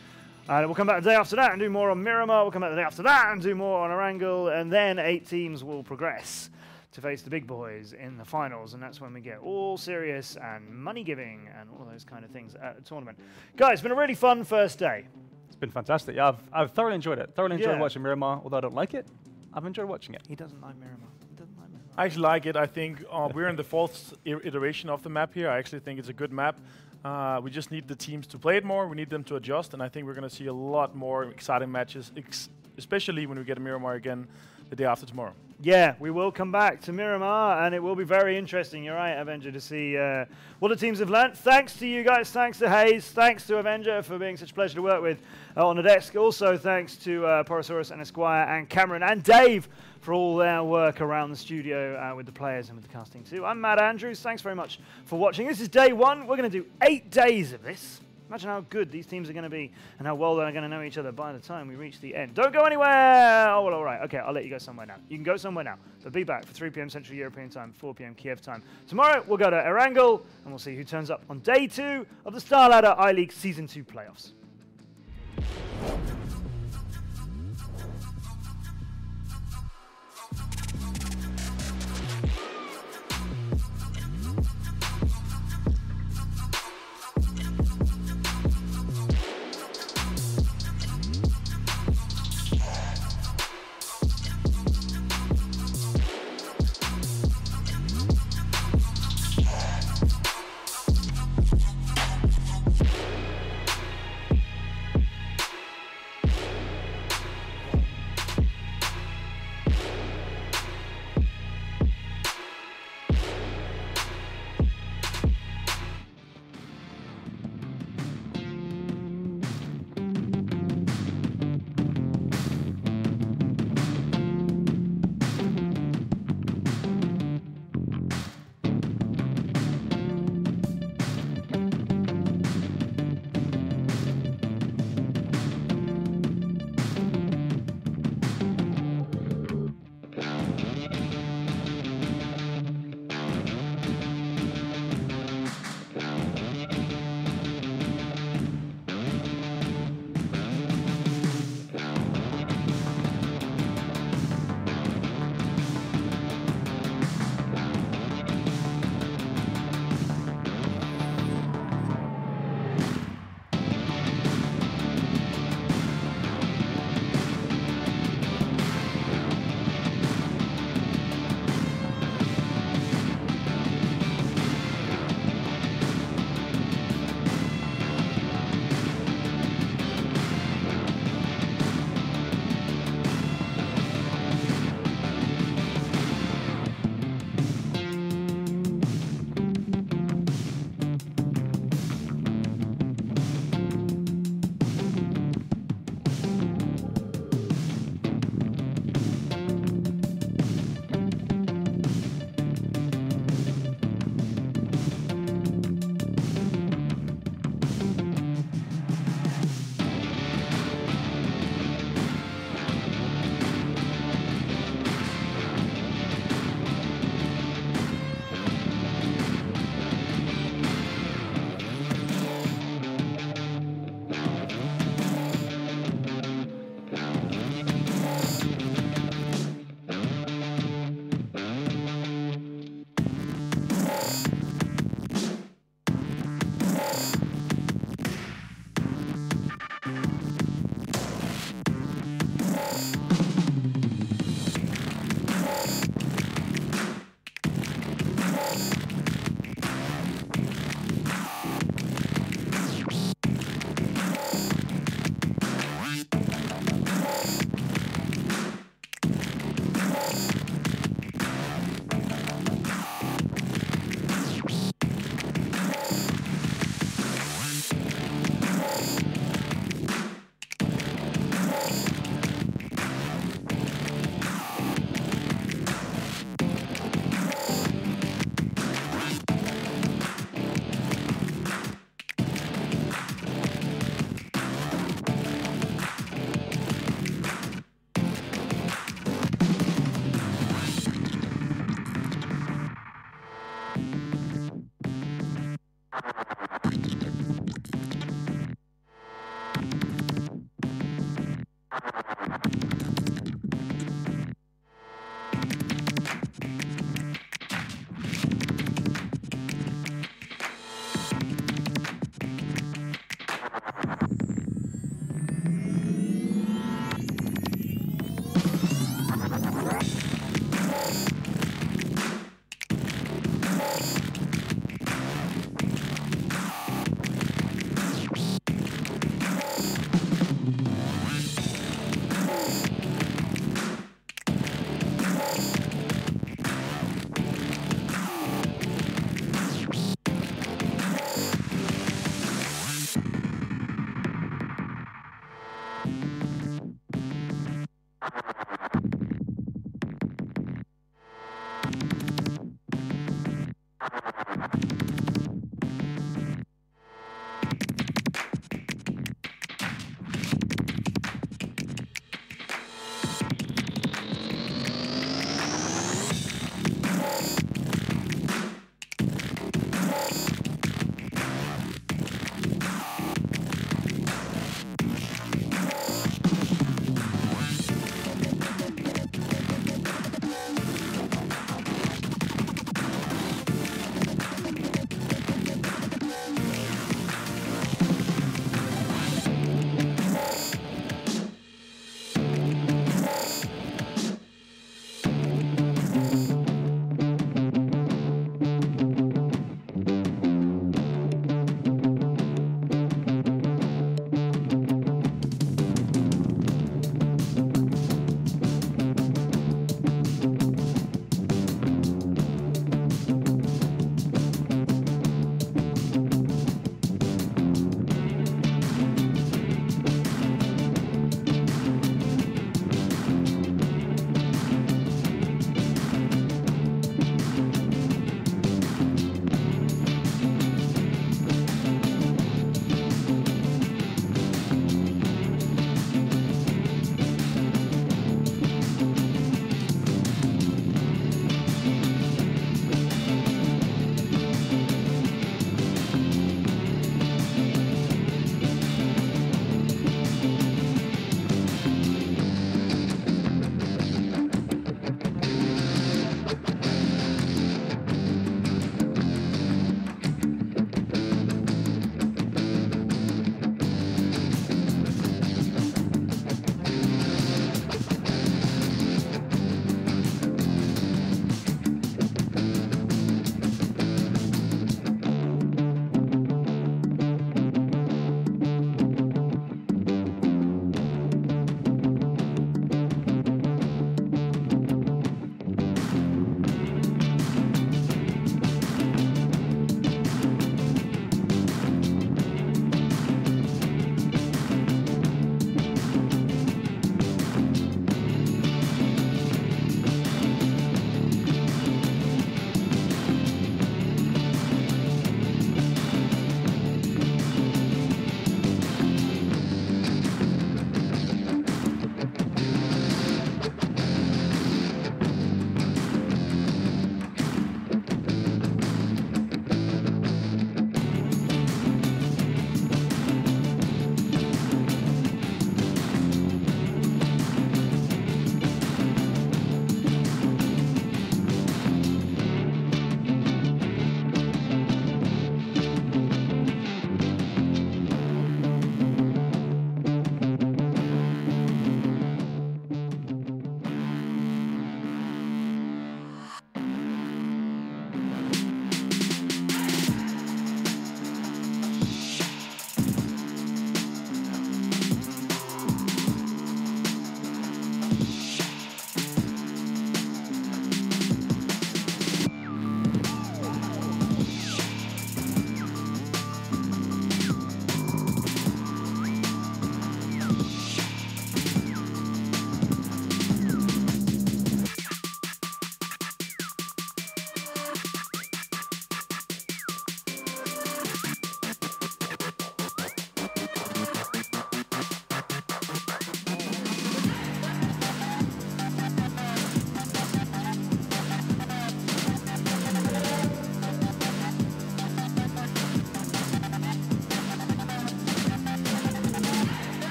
We'll come back the day after that and do more on Miramar. We'll come back the day after that and do more on Erangel. And then 8 teams will progress to face the big boys in the finals, and that's when we get all serious and money giving and all those kind of things at the tournament. Guys, it's been a really fun first day. It's been fantastic. Yeah, I've thoroughly enjoyed it. Thoroughly enjoyed watching Miramar, although I don't like it. I've enjoyed watching it. He doesn't like Miramar. He doesn't like Miramar. I actually like it. I think we're in the fourth iteration of the map here. I actually think it's a good map. We just need the teams to play it more. We need them to adjust, and I think we're going to see a lot more exciting matches, especially when we get Miramar again the day after tomorrow. Yeah, we will come back to Miramar, and it will be very interesting, you're right, Avenger, to see what the teams have learnt. Thanks to you guys, thanks to Hayes, thanks to Avenger for being such a pleasure to work with on the desk. Also, thanks to Porosaurus and Esquire and Cameron and Dave for all their work around the studio with the players and with the casting too. I'm Matt Andrews. Thanks very much for watching. This is day one. We're going to do 8 days of this. Imagine how good these teams are going to be and how well they're going to know each other by the time we reach the end. Don't go anywhere! Oh, well, all right. Okay, I'll let you go somewhere now. You can go somewhere now. But be back for 3 p.m. Central European time, 4 p.m. Kiev time. Tomorrow, we'll go to Erangel, and we'll see who turns up on day 2 of the StarLadder I-League Season 2 playoffs.